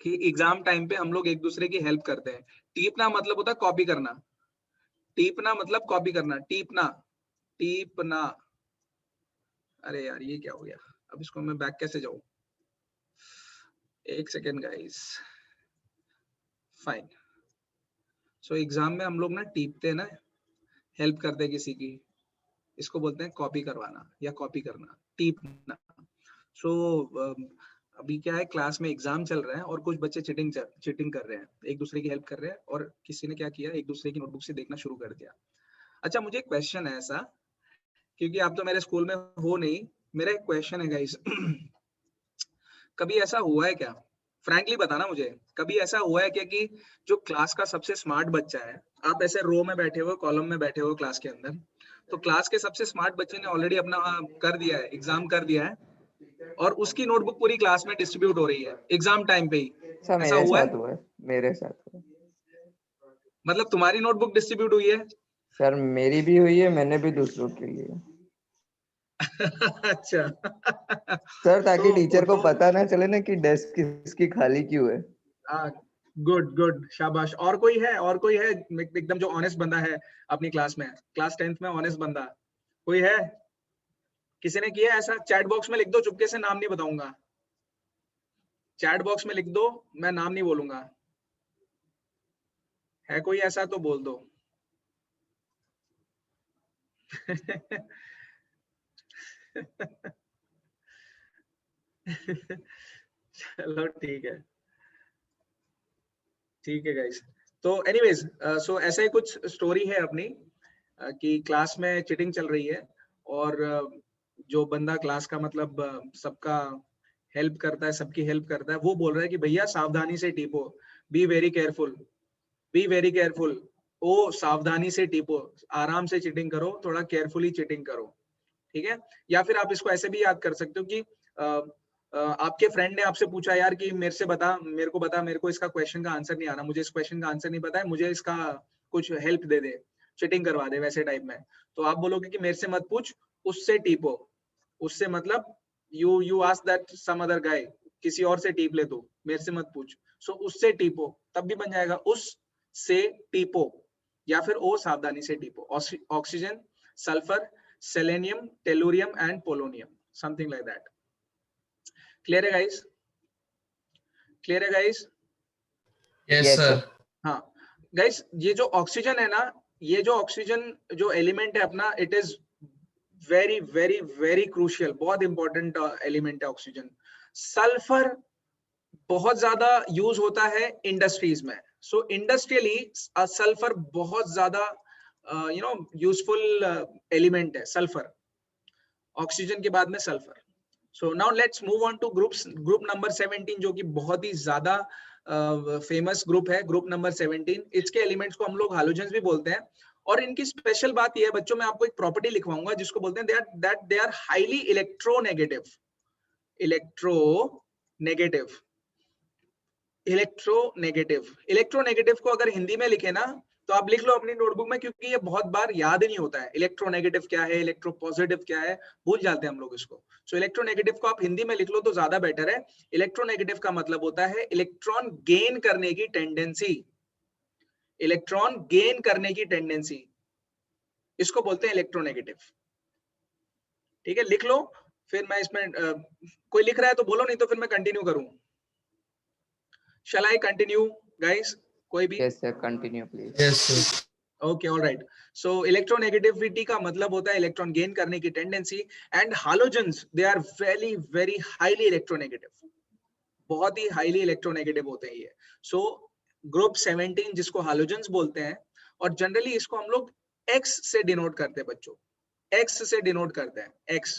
कि एग्जाम टाइम पे हम लोग एक दूसरे की हेल्प करते हैं। टीपना मतलब होता है कॉपी करना, टीपना मतलब कॉपी करना, टीपना, टीपना। अरे यार ये क्या हो गया, अब इसको मैं बैक कैसे जाऊं? एक second guys. Fine. So exam में हम लोग ना टीपते हैं ना, हेल्प करते हैं किसी की, इसको बोलते हैं कॉपी करवाना या कॉपी करना, टीपना। सो अभी क्या है, क्लास में एग्जाम चल रहा है और कुछ बच्चे चीटिंग कर रहे हैं, एक दूसरे की हेल्प कर रहे हैं, और किसी ने क्या किया, एक दूसरे की नोटबुक से देखना शुरू कर दिया। अच्छा मुझे एक क्वेश्चन है ऐसा, क्योंकि आप तो मेरे स्कूल में हो नहीं, मेरा एक क्वेश्चन है गाइस। कभी ऐसा हुआ है क्या, फ्रैंकली बताना मुझे, कभी ऐसा हुआ है क्या कि जो क्लास का सबसे स्मार्ट बच्चा है, आप ऐसे रो में बैठे हो, कॉलम में बैठे हो क्लास के अंदर, तो क्लास के सबसे स्मार्ट बच्चे ने ऑलरेडी अपना कर दिया है, एग्जाम कर दिया है, और उसकी नोटबुक पूरी क्लास में डिस्ट्रीब्यूट हो रही है एग्जाम टाइम पे ही? सर ऐसा मेरे हुआ है? साथ हुआ है, मेरे साथ हुआ है। मतलब तुम्हारी नोटबुक डिस्ट्रीब्यूट हुई है? सर मेरी भी हुई है, मैंने भी दूसरों के लिए। अच्छा। सर ताकि तो टीचर को तो पता ना चले ना कि डेस्क किसकी खाली क्यों है। गुड गुड, शाबाश। और कोई है, और कोई है एकदम जो ऑनेस्ट बंदा है अपनी क्लास में, क्लास 10th में ऑनेस्ट बंदा कोई है? किसी ने किया ऐसा? चैट बॉक्स में लिख दो, चुपके से, नाम नहीं बताऊंगा। चैट बॉक्स में लिख दो, मैं नाम नहीं बोलूंगा। है कोई ऐसा तो बोल दो। चलो ठीक है, ठीक है गाइस। तो एनीवेज, सो ऐसा ही कुछ स्टोरी है अपनी, कि क्लास में चीटिंग चल रही है, और जो बंदा क्लास का मतलब सबका हेल्प करता है, सबकी हेल्प करता है, वो बोल रहा है कि भैया सावधानी से टीपो, be very careful, be very careful. ओ सावधानी से टीपो, आराम से चीटिंग करो, थोड़ा केयरफुली चीटिंग करो, ठीक है? या फिर आप इसको ऐसे भी याद कर सकते हो कि आपके फ्रेंड ने आपसे पूछा, यार कि मेरे से बता, मेरे को बता, मेरे को इसका क्वेश्चन का आंसर नहीं आना, मुझे इस क्वेश्चन का आंसर नहीं पता है, मुझे इसका कुछ हेल्प दे दे, चीटिंग करवा दे, वैसे टाइप में। तो आप बोलोगे कि मेरे से मत पूछ, उससे टीपो। उससे मतलब you ask that some other guy, किसी और से टीप ले, तू मेरे से मत पूछ। सो उससे टीपो तब भी बन जाएगा, उस से टीपो, या फिर ओ सावधानी से टीपो। Oxygen, sulphur, selenium, tellurium and polonium, something like that. Clear है गाइस? क्लियर है guys? Yes Yes, sir. sir. हाँ गाइस, ये जो ऑक्सीजन है ना, ये जो ऑक्सीजन जो एलिमेंट है अपना, it is very very very crucial, बहुत इंपॉर्टेंट एलिमेंट है ऑक्सीजन। सल्फर बहुत ज्यादा यूज होता है इंडस्ट्रीज में। सो इंडस्ट्रियली सल्फर बहुत ज्यादा यूजफुल एलिमेंट है सल्फर, ऑक्सीजन के बाद में sulphur. So now let's move on to group number 17, जो कि बहुत ही ज्यादा फेमस ग्रुप है, ग्रुप नंबर 17। इसके एलिमेंट्स को हम लोग हालोजेंस भी बोलते हैं, और इनकी स्पेशल बात यह है बच्चों, मैं आपको एक प्रॉपर्टी लिखवाऊंगा जिसको बोलते हैं they are highly electronegative. Electronegative, electronegative को अगर हिंदी में लिखे ना, तो आप लिख लो अपनी नोटबुक में, क्योंकि ये बहुत बार याद ही नहीं होता है। इलेक्ट्रोनेगेटिव क्या है, इलेक्ट्रोपॉजिटिव क्या है, भूल जाते हैं हम लोग इसको। सो इलेक्ट्रोनेगेटिव को आप हिंदी में लिख लो तो ज्यादा बेटर है। इलेक्ट्रोनेगेटिव का मतलब होता है इलेक्ट्रॉन गेन करने की टेंडेंसी, इलेक्ट्रॉन गेन करने की टेंडेंसी, इसको बोलते हैं इलेक्ट्रोनेगेटिव। ठीक है, लिख लो। फिर मैं इसमें कोई लिख रहा है तो बोलो, नहीं तो फिर मैं कंटिन्यू करूं। Shall I continue, guys? कोई भी? Yes, sir. Continue, please. Yes sir. Okay, all right. So electronegativity का मतलब होता है इलेक्ट्रॉन गेन करने की tendency, and halogens they are very very highly electronegative, बहुत ही हाईली इलेक्ट्रोनेगेटिव होते हैं ये। सो ग्रुप 17 जिसको हालोजेंस बोलते हैं, और जनरली इसको हम लोग X से डिनोट करते हैं बच्चों, X से डिनोट करते हैं, X,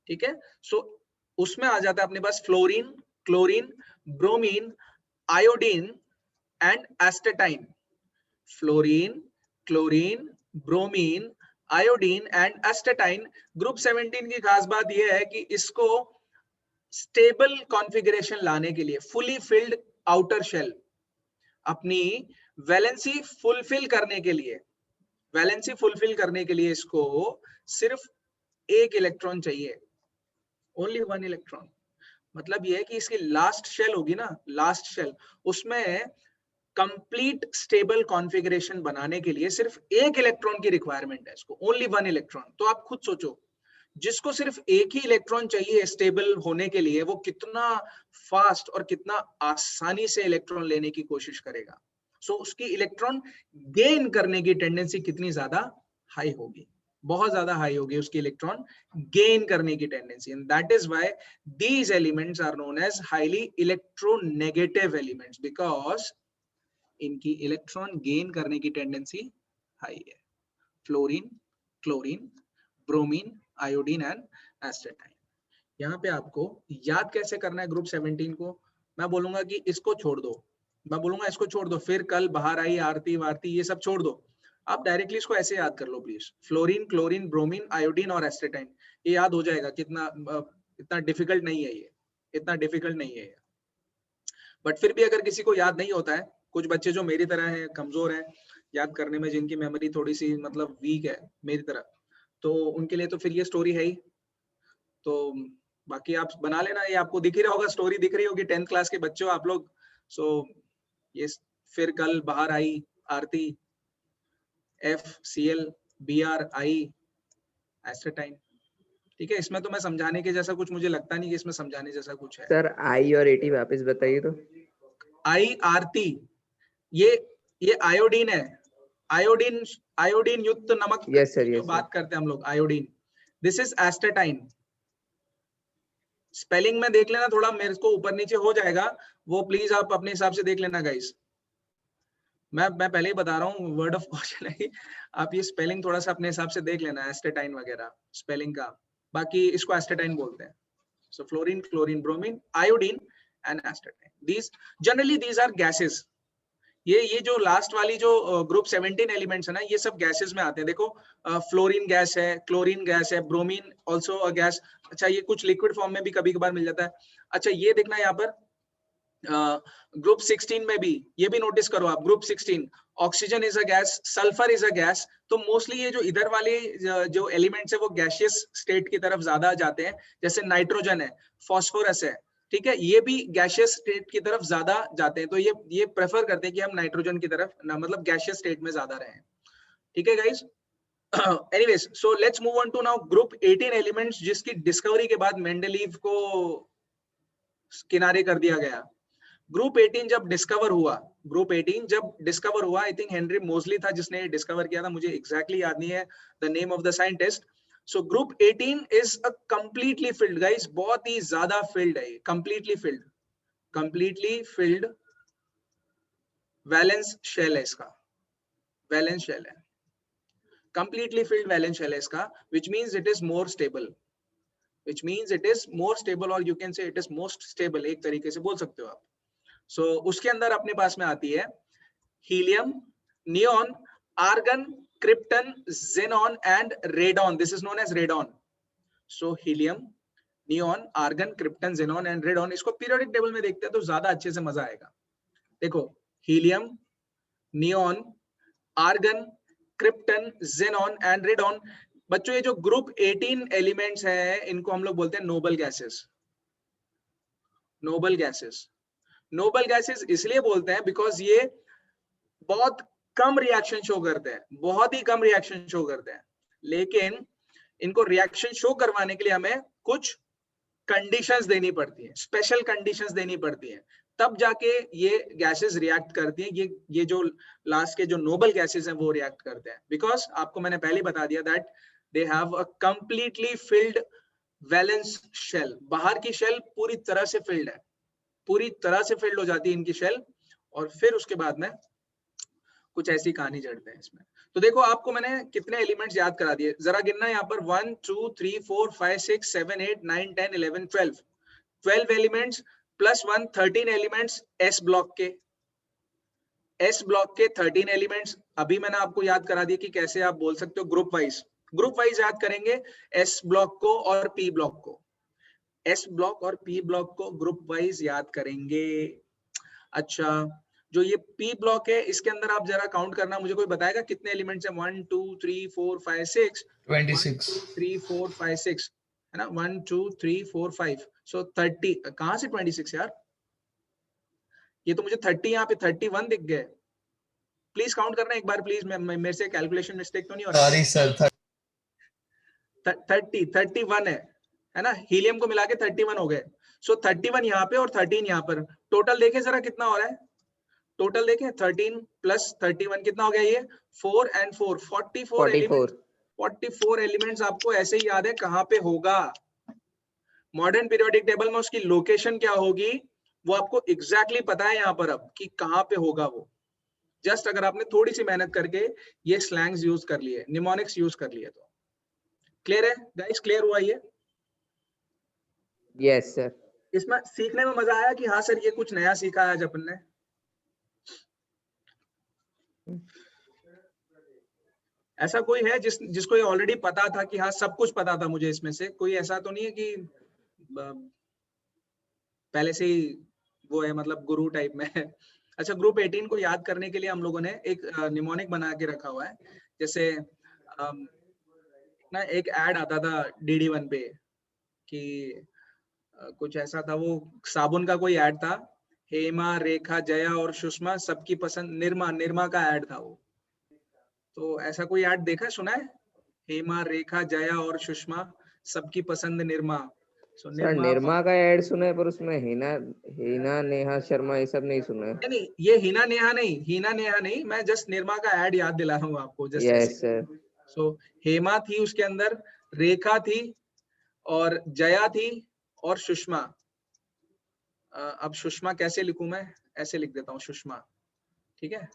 ठीक है? सो उसमें आ जाता है अपने पास fluorine, chlorine, bromine, iodine and astatine. Fluorine, chlorine, bromine, iodine and astatine. Group 17 की खास बात यह है कि इसको स्टेबल कॉन्फ़िगरेशन लाने के लिए फुली फिल्ड आउटर शेल, अपनी वैलेंसी फुलफिल करने के लिए, वैलेंसी फुलफिल करने के लिए इसको सिर्फ एक इलेक्ट्रॉन चाहिए, ओनली वन इलेक्ट्रॉन। मतलब ये है कि इसकी लास्ट शेल होगी ना, लास्ट शेल, उसमें कंप्लीट स्टेबल कॉन्फ़िगरेशन बनाने के लिए सिर्फ एक इलेक्ट्रॉन की रिक्वायरमेंट है इसको, ओनली वन इलेक्ट्रॉन। तो आप खुद सोचो, जिसको सिर्फ एक ही इलेक्ट्रॉन चाहिए स्टेबल होने के लिए, वो कितना फास्ट और कितना आसानी से इलेक्ट्रॉन लेने की कोशिश करेगा। सो उसकी इलेक्ट्रॉन गेन करने की टेंडेंसी कितनी ज्यादा हाई होगी, बहुत ज्यादा हाई होगी उसकी इलेक्ट्रॉन गेन करने की tendency. And that is why these elements are known as highly electronegative elements, because इनकी इलेक्ट्रॉन गेन करने की टेंडेंसी हाई है। Fluorine, chlorine, bromine, iodine and astatine. यहाँ पे आपको याद कैसे करना है ग्रुप 17 को, मैं बोलूंगा कि इसको छोड़ दो, मैं बोलूंगा इसको छोड़ दो, फिर कल, बाहर आई, आरती वारती, ये सब छोड़ दो। आप डायरेक्टली इसको ऐसे याद कर लो please, fluorine, chlorine, bromine, iodine और एस्टेटाइन। ये याद हो जाएगा, कितना इतना डिफिकल्ट नहीं है ये, इतना डिफिकल्ट नहीं है ये। बट फिर भी अगर किसी को याद नहीं होता है, कुछ बच्चे जो मेरी तरह हैं, कमजोर हैं याद करने में, जिनकी मेमोरी थोड़ी सी मतलब वीक है मेरी तरह, तो उनके लिए तो फिर ये स्टोरी है ही। तो बाकी आप बना लेना, ये आपको दिख ही रहा होगा, स्टोरी दिख रही होगी, 10th क्लास के बच्चे हो आप लोग। सो ये फिर कल, बाहर आई, आरती, FCl, BrI, एस्टेटाइन। ठीक है, इसमें तो मैं समझाने के जैसा कुछ मुझे लगता नहीं कि इसमें समझाने जैसा कुछ है। सर आई और एटी वापस बताइए तो। आई, आरती, ये आयोडीन है, आयोडीन, आयोडीन युक्त नमक। यस सर, यस बात करते हैं हम लोग iodine. This is astatine. Spelling में देख लेना, थोड़ा मेरे को ऊपर नीचे हो जाएगा, वो प्लीज आप अपने हिसाब से देख लेना गाइस। मैं पहले ही बता रहा हूँ, वर्ड ऑफ कॉशन है, आप ये स्पेलिंग थोड़ा सा अपने हिसाब से देख लेना, एस्टेटाइन वगैरह स्पेलिंग का। बाकी इसको एस्टेटाइन बोलते हैं। So fluorine, chlorine, bromine, iodine and astatine, these generally these are gases. ये जो लास्ट वाली जो ग्रुप 17 एलिमेंट्स है ना, ये सब गैसेस में आते हैं। देखो फ्लोरीन गैस है, क्लोरीन गैस है, ब्रोमीन ऑल्सो अ गैस। अच्छा, ये कुछ लिक्विड फॉर्म में भी कभी कभार मिल जाता है। अच्छा, ये देखना यहाँ पर ग्रुप 16 में भी, ये भी नोटिस करो आप, group 16 oxygen is a gas, sulphur is a gas. तो मोस्टली ये जो इधर वाले जो एलिमेंट्स है वो गैसियस स्टेट की तरफ ज्यादा जाते हैं, जैसे नाइट्रोजन है, फास्फोरस है, ठीक है, ये भी गैसियस स्टेट की तरफ ज्यादा जाते हैं। तो ये प्रेफर करते हैं कि हम नाइट्रोजन की तरफ मतलब गैसियस स्टेट में ज्यादा रहें। ठीक है guys, anyways, so let's move on to now group 18 elements, जिसकी डिस्कवरी के बाद मेंडेलीव को किनारे कर दिया गया। ग्रुप 18 जब डिस्कवर हुआ, ग्रुप 18 जब डिस्कवर हुआ, आई थिंक हेनरी मोजली था जिसने डिस्कवर किया था, मुझे एग्जैक्टली याद नहीं है the name of the scientist. So group 18 is a completely filled guys, बहुत ही ज्यादा फिल्ड है, completely filled, completely filled valence shell है इसका, वैलेंस शेल है, कंप्लीटली फिल्ड वैलेंस शेल है इसका, which means it is more stable, which means it is more stable, और you can say it is most stable, एक तरीके से बोल सकते हो आप। सो उसके अंदर अपने पास में आती है helium, neon, argon, krypton, xenon and radon. This is known as radon. So helium, neon, argon, krypton, xenon and radon, इसको पीरियोडिक टेबल में देखते हैं तो ज्यादा अच्छे से मजा आएगा। देखो, helium, neon, argon, krypton, xenon and radon. बच्चों, ये जो ग्रुप 18 एलिमेंट्स हैं, इनको हम लोग बोलते हैं noble gases. Noble gases, noble gases इसलिए बोलते हैं बिकॉज ये बहुत कम रिएक्शन शो करते हैं, बहुत ही कम रिएक्शन शो करते हैं, लेकिन इनको रिएक्शन शो करवाने के लिए हमें कुछ कंडीशंस देनी पड़ती है, स्पेशल कंडीशंस देनी पड़ती है, तब जाके ये गैसेस रिएक्ट करती हैं। ये जो लास्ट के जो नोबल गैसेस हैं वो रिएक्ट करते हैं, बिकॉज आपको मैंने पहले ही बता दिया that they have a completely filled valence shell. बाहर की शेल पूरी तरह से फिल्ड है, पूरी तरह से फिल्ड हो जाती है इनकी शेल, और फिर उसके बाद में कुछ ऐसी कहानी जड़ते हैं इसमें। तो देखो, आपको मैंने कितने एलिमेंट्स याद करा दिए, जरा गिनना यहाँ पर, 1 2 3 4 5 6 7 8 9 10 11 12 12 elements plus 1 13 elements S block के, एस ब्लॉक के 13 एलिमेंट्स, अभी मैंने आपको याद करा दिया कि कैसे आप बोल सकते हो ग्रुप वाइज याद करेंगे एस ब्लॉक को और पी ब्लॉक को, एस ब्लॉक और पी ब्लॉक को ग्रुप वाइज याद करेंगे। अच्छा, जो ये पी ब्लॉक है इसके अंदर आप जरा काउंट करना, मुझे कोई बताएगा कितने एलिमेंट्स हैं? 1 2 3 4 5 6 26 3 4 5 6 है ना, 1 2 3 4 5, सो 30। कहां से 26 यार? ये तो मुझे 30 यहाँ पे 31 दिख गए। प्लीज काउंट करना एक बार प्लीज, मेरे से कैलकुलेशन मिस्टेक तो नहीं हो रहा? सॉरी सर 31 है ना, हीलियम को मिला के 31 हो गए। सो 31 यहाँ पे और 13 यहाँ पर, टोटल देखें जरा कितना हो रहा है, टोटल देखें 13 प्लस 31 कितना हो गया ये, 4 and 4 44 एलिमेंट्स। 44 एलिमेंट्स आपको ऐसे ही याद है कहाँ पे होगा। मॉडर्न पीरियोडिक टेबल में उसकी लोकेशन क्या होगी वो आपको एग्जैक्टली पता है यहाँ पर अब कि कहाँ पे होगा वो। जस्ट अगर आपने थोड़ी सी मेहनत करके ये स्लैंग्स यूज कर लिए, निमोनिक्स यूज कर लिए तो। क्लियर है गाइस? क्लियर हुआ ये? Yes sir. इसमें सीखने में मजा आया कि हाँ सर ये कुछ नया सीखा है आज अपन ने। ऐसा कोई है जिसको ये ऑलरेडी पता था कि हाँ सब कुछ पता था मुझे इसमें से? कोई ऐसा तो नहीं है कि पहले से ही वो है, मतलब गुरु टाइप में है? अच्छा, ग्रुप 18 को याद करने के लिए हम लोगों ने एक निमोनिक बना के रखा हुआ है। जैसे ना एक ऐड आता था DD1 पे कि कुछ ऐसा था, वो साबुन का कोई ऐड था, हेमा रेखा जया और सुषमा सबकी पसंद, निर्मा का ऐड था वो। तो ऐसा कोई ऐड देखा है, सुना है? हेमा रेखा जया और सुषमा सबकी पसंद निर्मा। सर निर्मा का ऐड सुना है पर उसमें हीना नेहा शर्मा ये सब नहीं सुना है। नहीं, ये हीना नेहा नहीं, मैं जस्ट निर्मा का ऐड याद दिला रहा हूँ आपको just. Yes sir. So Hema थी उसके अंदर, रेखा थी और जया थी और सुषमा। अब सुषमा कैसे लिखूं मैं? ऐसे लिख देता हूँ सुषमा, ठीक है?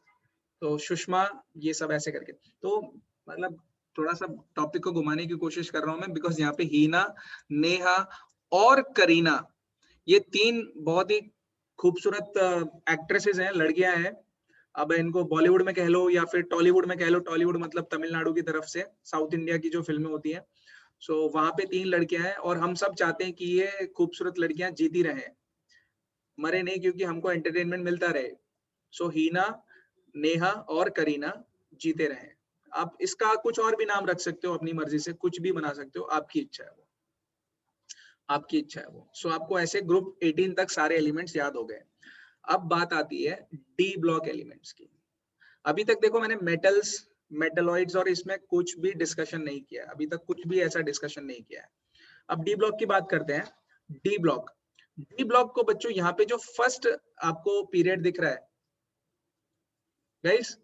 तो सुषमा ये सब ऐसे करके, तो मतलब थोड़ा सा टॉपिक को घुमाने की कोशिश कर रहा हूं मैं, बिकॉज यहाँ पे हीना, नेहा और करीना ये तीन बहुत ही खूबसूरत एक्ट्रेसेस हैं, लड़कियां हैं। अब इनको बॉलीवुड में कह लो या फिर टॉलीवुड में कह लो, टॉलीवुड मतलब तमिलनाडु की तरफ से साउथ इंडिया की जो फिल्में होती हैं, सो वहां पे तीन लड़कियां हैं और हम सब चाहते हैं कि ये खूबसूरत लड़कियां जीती रहें, मरे नहीं, क्योंकि हमको एंटरटेनमेंट मिलता रहे। सो हीना, नेहा और करीना जीते रहे। आप इसका कुछ और भी नाम रख सकते हो, अपनी मर्जी से कुछ भी बना सकते हो, आपकी इच्छा है वो, आपकी इच्छा है वो। सो आपको ऐसे ग्रुप 18 तक सारे एलिमेंट्स याद हो गए। अब बात आती है डी ब्लॉक एलिमेंट्स की। अभी तक देखो मैंने मेटल्स, मेटलॉइड्स और इसमें कुछ भी डिस्कशन नहीं किया, अभी तक कुछ भी ऐसा डिस्कशन नहीं किया है। अब डी ब्लॉक की बात करते हैं। डी ब्लॉक को बच्चों यहाँ पे जो फर्स्ट आपको पीरियड दिख रहा है गाइस,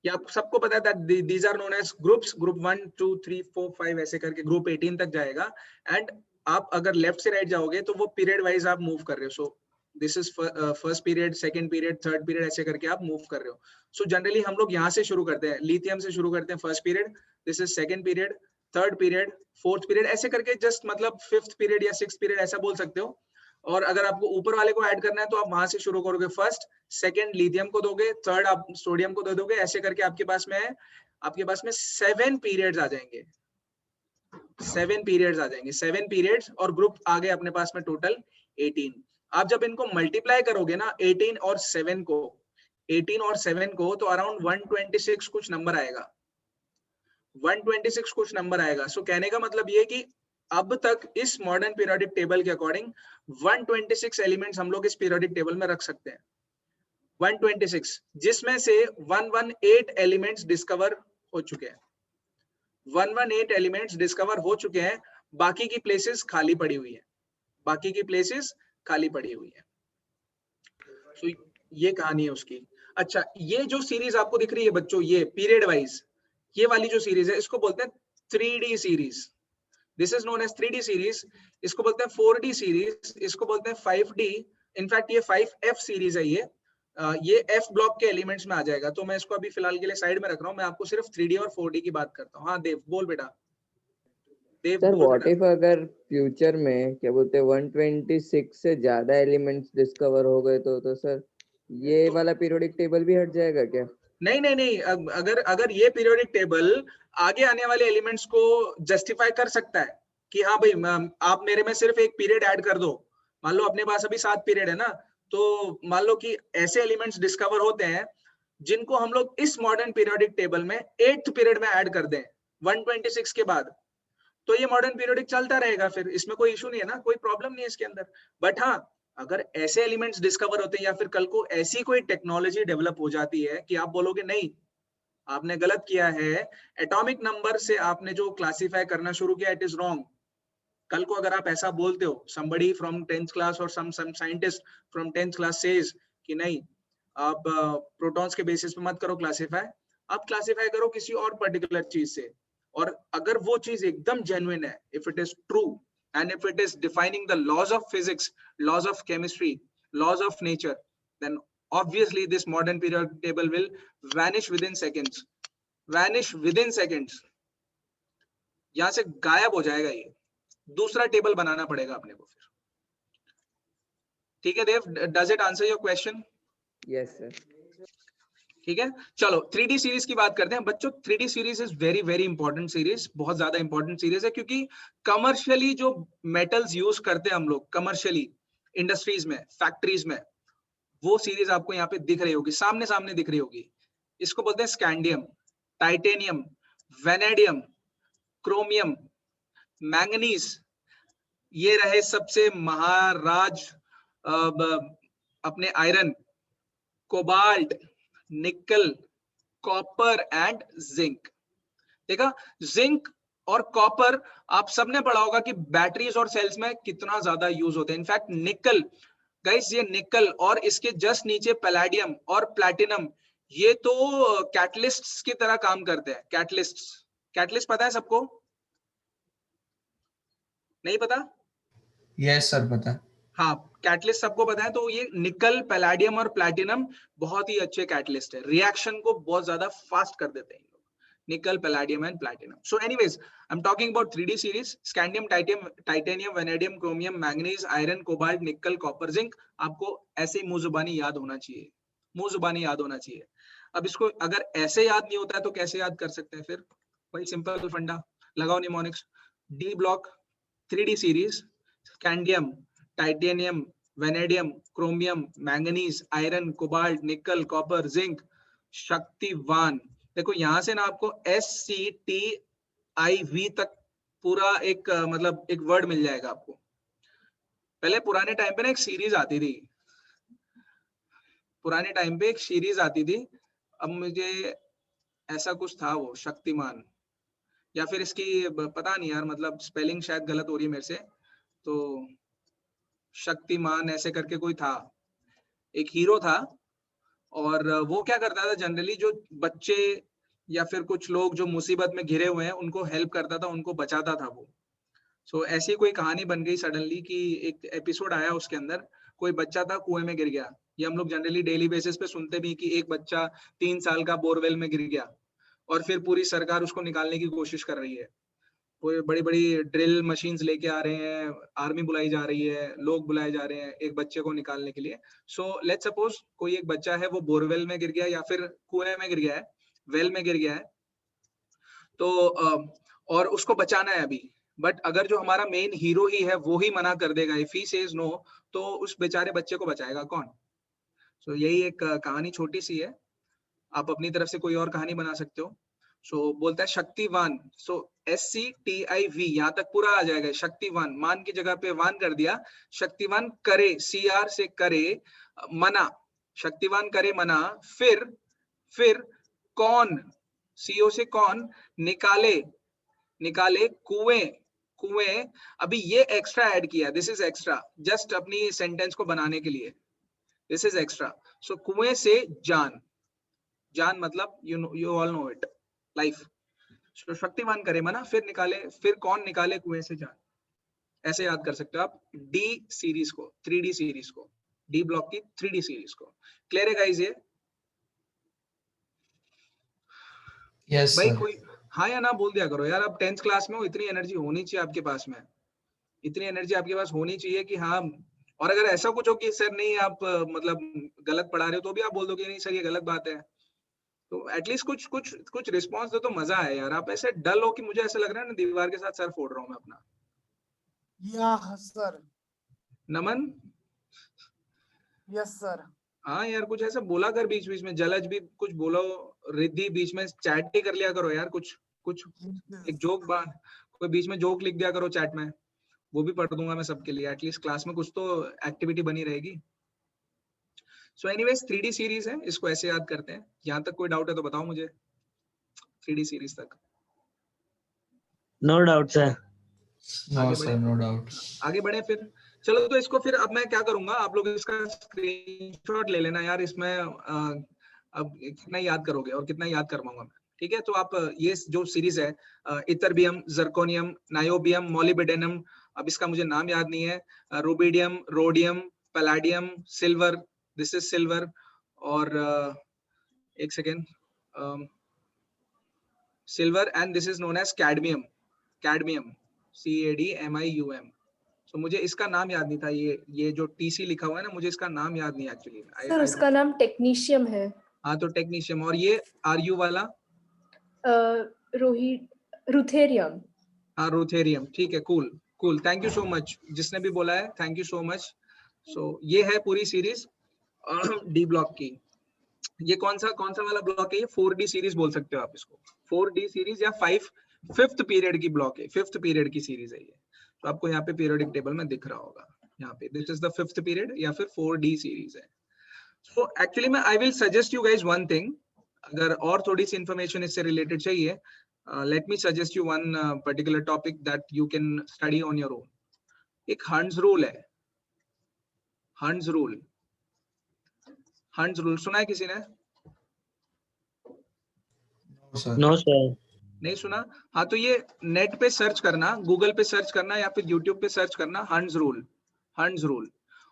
ये आप सबको पता है these are known as groups, group 1 2 3 4 5 ऐसे करके ग्रुप 18 तक जाएगा। एंड आप अगर लेफ्ट से राइट जाओगे तो वो पीरियड वाइज आप मूव कर रहे हो। सो this is first period, second period, third period, ऐसे करके आप मूव कर रहे हो। सो जनरली हम लोग यहाँ से शुरू करते हैं, लिथियम से शुरू करते हैं first period, this is second period, third period, fourth period, ऐसे करके जस्ट मतलब फिफ्थ पीरियड या सिक्स्थ पीरियड ऐसा बोल सकते हो। और अगर आपको ऊपर वाले को ऐड करना है तो आप वहां से शुरू करोगे, फर्स्ट सेकंड लिथियम को दोगे, थर्ड आप सोडियम को दे दोगे, ऐसे करके आपके पास में 7 पीरियड्स आ जाएंगे, 7 पीरियड्स आ जाएंगे, 7 पीरियड्स और ग्रुप आ गए अपने पास में टोटल 18। आप जब इनको मल्टीप्लाई करोगे ना 18 और 7 को तो अराउंड 126 कुछ नंबर आएगा, 126 कुछ नंबर आएगा। सो कहने का मतलब ये कि अब तक इस मॉडर्न पीरियोडिक टेबल के अकॉर्डिंग 126 एलिमेंट्स हम लोग इस पीरियोडिक टेबल में रख सकते हैं, 126, जिसमें से 118 एलिमेंट्स डिस्कवर हो चुके हैं, 118 एलिमेंट्स डिस्कवर हो चुके हैं, बाकी की प्लेसेस खाली पड़ी हुई है, बाकी की प्लेसेस खाली पड़ी हुई है। तो ये कहानी है उसकी। अच्छा, ये जो सीरीज आपको दिख रही है बच्चों, ये पीरियड वाइज ये वाली जो सीरीज है इसको बोलते हैं 3D series, this is known as 3D series. इसको बोलते हैं 4D सीरीज, इसको बोलते हैं 5D। इनफैक्ट ये 5F सीरीज है, ये F ब्लॉक के एलिमेंट्स में आ जाएगा। तो मैं इसको अभी फिलहाल के लिए साइड में रख रहा हूँ, मैं आपको सिर्फ 3D और 4D की बात करता हूँ। हाँ देव बोल बेटा, देव सर बोल व्हाट बेटा। इफ अगर फ्यूचर में क्या बोलते हैं 126 से ज्यादा एलिमेंट्स डिस्कवर हो गए तो सर ये वाला पीरियोडिक टेबल भी हट जाएगा क्या? नहीं नहीं नहीं, अगर अगर ये पीरियोडिक टेबल आगे आने वाले एलिमेंट्स को जस्टिफाई कर सकता है कि हाँ भाई आप मेरे में सिर्फ एक पीरियड ऐड कर दो, मान लो अपने पास अभी 7 पीरियड है ना, तो मान लो कि ऐसे एलिमेंट्स डिस्कवर होते हैं जिनको हम लोग इस मॉडर्न पीरियोडिक टेबल में 8th पीरियड में ऐड कर दें 126 के बाद, तो ये मॉडर्न पीरियोडिक चलता रहेगा, फिर इसमें कोई इशू नहीं है ना, कोई प्रॉब्लम नहीं है इसके अंदर। बट हाँ, अगर ऐसे एलिमेंट्स डिस्कवर होते हैं या फिर कल को ऐसी कोई टेक्नोलॉजी डेवलप हो जाती है कि आप बोलोगे नहीं आपने गलत किया है, एटॉमिक नंबर से आपने जो क्लासिफाई करना शुरू किया इट इज रॉन्ग, कल को अगर आप ऐसा बोलते हो, somebody from 10th class और some scientist from 10th class says कि नहीं आप प्रोटॉन्स के बेसिस पे मत करो क्लासिफाई, आप क्लासिफाई करो किसी और पर्टिकुलर चीज से, और अगर वो चीज एकदम जेन्युइन है, if it is true and if it is defining the laws of physics, laws of chemistry, laws of nature, then obviously this modern periodic table will vanish within seconds, vanish within seconds, यहां से गायब हो जाएगा, ये दूसरा टेबल बनाना पड़ेगा अपने को फिर। ठीक है Dev, does it answer your question? Yes sir. ठीक है, चलो 3D सीरीज की बात करते हैं बच्चों। 3D series is very very important series, बहुत ज्यादा इंपॉर्टेंट सीरीज है, क्योंकि कमर्शियली जो मेटल्स यूज करते हैं हम लोग कमर्शियली इंडस्ट्रीज में, फैक्ट्रीज में, वो सीरीज आपको यहाँ पे दिख रही होगी, सामने सामने दिख रही होगी। इसको बोलते हैं scandium, titanium, vanadium, chromium, manganese, ये रहे सबसे महाराज अपने आयरन, कोबाल्ट, निकल, कॉपर एंड जिंक। देखा, जिंक और कॉपर आप सबने पढ़ा होगा कि बैटरीज और सेल्स में कितना ज्यादा यूज होते हैं। इनफैक्ट निकल गाइस, ये निकल और इसके जस्ट नीचे पैलेडियम और प्लैटिनम, ये तो कैटलिस्ट्स की तरह काम करते हैं। कैटलिस्ट्स, कैटलिस्ट पता है सबको? नहीं पता? यस सर पता। हाँ, कैटलिस्ट सबको पता है। तो ये निकल, पैलेडियम और प्लैटिनम बहुत ही अच्छे कैटलिस्ट है, रिएक्शन को बहुत ज्यादा फास्ट कर देते हैं निकल, palladium and platinum. So anyways, I am talking about 3D series, scandium, titanium, vanadium, chromium, manganese, iron, cobalt, निकल, कॉपर, जिंक। आपको ऐसे ही मुंह जुबानी याद होना चाहिए, मुंह जुबानी याद होना चाहिए। अब इसको अगर ऐसे याद नहीं होता है तो कैसे याद कर सकते हैं फिर? वही सिंपल फंडा, लगाओ mnemonics. D block 3D series, scandium, titanium, vanadium, chromium, manganese, iron, cobalt, निकल, कॉपर, जिंक, शक्तिवान। देखो यहां से ना आपको SCTIV तक पूरा एक मतलब एक वर्ड मिल जाएगा आपको। पहले पुराने टाइम पे ना एक सीरीज आती थी, पुराने टाइम पे एक सीरीज आती थी, अब मुझे ऐसा कुछ था वो शक्तिमान, या फिर इसकी पता नहीं यार, मतलब स्पेलिंग शायद गलत हो रही है मेरे से, तो शक्तिमान ऐसे करके कोई था, एक हीरो था, और वो क्या करता था जनरली, जो बच्चे या फिर कुछ लोग जो मुसीबत में घिरे हुए हैं उनको हेल्प करता था, उनको बचाता था वो। सो ऐसी कोई कहानी बन गई सडनली कि एक एपिसोड आया, उसके अंदर कोई बच्चा था कुएं में गिर गया। ये हम लोग जनरली डेली बेसिस पे सुनते भी कि एक बच्चा 3 साल का बोरवेल में गिर गया और फिर पूरी सरकार उसको निकालने की कोशिश कर रही है, कोई बड़ी बड़ी ड्रिल मशीन्स लेके आ रहे हैं, आर्मी बुलाई जा रही है, लोग बुलाए जा रहे हैं एक बच्चे को निकालने के लिए। सो लेट्स सपोज कोई एक बच्चा है, वो बोरवेल में गिर गया या फिर कुएं में गिर गया है, वेल में गिर गया है, तो और उसको बचाना है अभी। बट अगर जो हमारा मेन हीरो ही है वो ही मना कर देगा, इफ ही सेज नो, तो उस बेचारे बच्चे को बचाएगा कौन? सो यही एक कहानी छोटी सी है, आप अपनी तरफ से कोई और कहानी बना सकते हो। सो बोलता है शक्तिवान, सो SCTIV यहाँ तक पूरा आ जाएगा, शक्तिवान, मान की जगह पे वान कर दिया, शक्तिवान करे, CR से करे, मना, शक्तिवान करे मना, फिर कौन, CO से कौन, निकाले, निकाले कुएं, कुएं, अभी ये एक्स्ट्रा ऐड किया, दिस इज एक्स्ट्रा, जस्ट अपनी सेंटेंस को बनाने के लिए, दिस इज एक्स्ट्रा। सो कुएं से जान, जान मतलब you all know it, life. so, Shaktimaan करे मना, फिर निकाले, फिर कौन निकाले कुएं से जान, ऐसे याद कर सकते हो आप डी सीरीज को, 3D सीरीज को, डी ब्लॉक की 3D सीरीज को। क्लियर है गाइस ये? यस भाई सर। कोई हाँ या ना बोल दिया करो यार, आप 10th क्लास में हो, इतनी एनर्जी होनी चाहिए आपके पास में, इतनी एनर्जी आपके पास होनी चाहिए कि हाँ। और अगर ऐसा कुछ हो कि सर नहीं आप मतलब गलत पढ़ा रहे हो, तो भी आप बोल दो कि नहीं सर ये गलत बात है, तो एटलीस्ट कुछ कुछ कुछ रिस्पॉन्स दो तो मजा आए यार। आप ऐसे डल हो कि मुझे ऐसा लग रहा है ना दीवार के साथ सर फोड़ रहा हूँ मैं अपना। या सर। नमन, यस सर। हाँ यार कुछ ऐसा बोला कर बीच बीच में, जलज भी कुछ बोलो, रिद्धि बीच में चैट ही कर लिया करो यार, कुछ कुछ एक जोक कोई बीच में जोक लिख दिया करो चैट में, वो भी पढ़ दूंगा मैं सबके लिए, एटलीस्ट क्लास में कुछ तो एक्टिविटी बनी रहेगी। सो एनीवेज 3D सीरीज है, इसको ऐसे याद करते हैं। यहाँ तक कोई डाउट है तो बताओ मुझे, 3D सीरीज तक। No doubt sir. No sir, no doubt. आगे बढ़े फिर। चलो तो इसको फिर अब मैं क्या करूंगा, आप लोग इसका स्क्रीनशॉट ले लेना यार। इसमें अब कितना याद करोगे और कितना याद करवाऊंगा मैं, ठीक है। तो आप ये जो सीरीज है, इथरबियम, जर्कोनियम, नायोबियम, मॉलिब्डेनम, अब इसका मुझे नाम याद नहीं है, rubidium, rhodium, palladium, silver, this is silver, और एक second, silver, and this is known as cadmium, cadmium, CADMIUM। तो मुझे इसका नाम याद नहीं था, ये जो TC लिखा हुआ है ना, मुझे इसका नाम याद नहीं एक्चुअली। सर उसका नाम टेक्नीशियम है। हाँ तो टेक्नीशियम, और ये RU वाला रुथेरियम। हाँ रुथेरियम, ठीक है, cool cool, thank you so much जिसने भी बोला है, थैंक यू सो मच। सो ये है पूरी सीरीज D ब्लॉक की। ये कौन सा वाला ब्लॉक है, ये 4D सीरीज बोल सकते हो आप इसको, 4D सीरीज या फिफ्थ पीरियड की ब्लॉक है, फिफ्थ पीरियड की सीरीज है ये। तो आपको यहाँ पे पीरियोडिक टेबल में दिख रहा होगा, यहाँ पे this is the fifth period या फिर 4D सीरीज है। सो एक्चुअली मैं I will suggest you guys one thing, अगर और थोड़ी सी इंफॉर्मेशन इससे रिलेटेड चाहिए, let me suggest you one particular topic that you can study on your own. एक हंट्स रूल है, हंट्स रूल, हंट्स रूल सुना है किसी ने? No sir. नहीं सुना? हाँ तो ये नेट पे सर्च करना, गूगल पे सर्च करना या फिर यूट्यूब पे सर्च करना, हंट्स रूल, हंट्स रूल।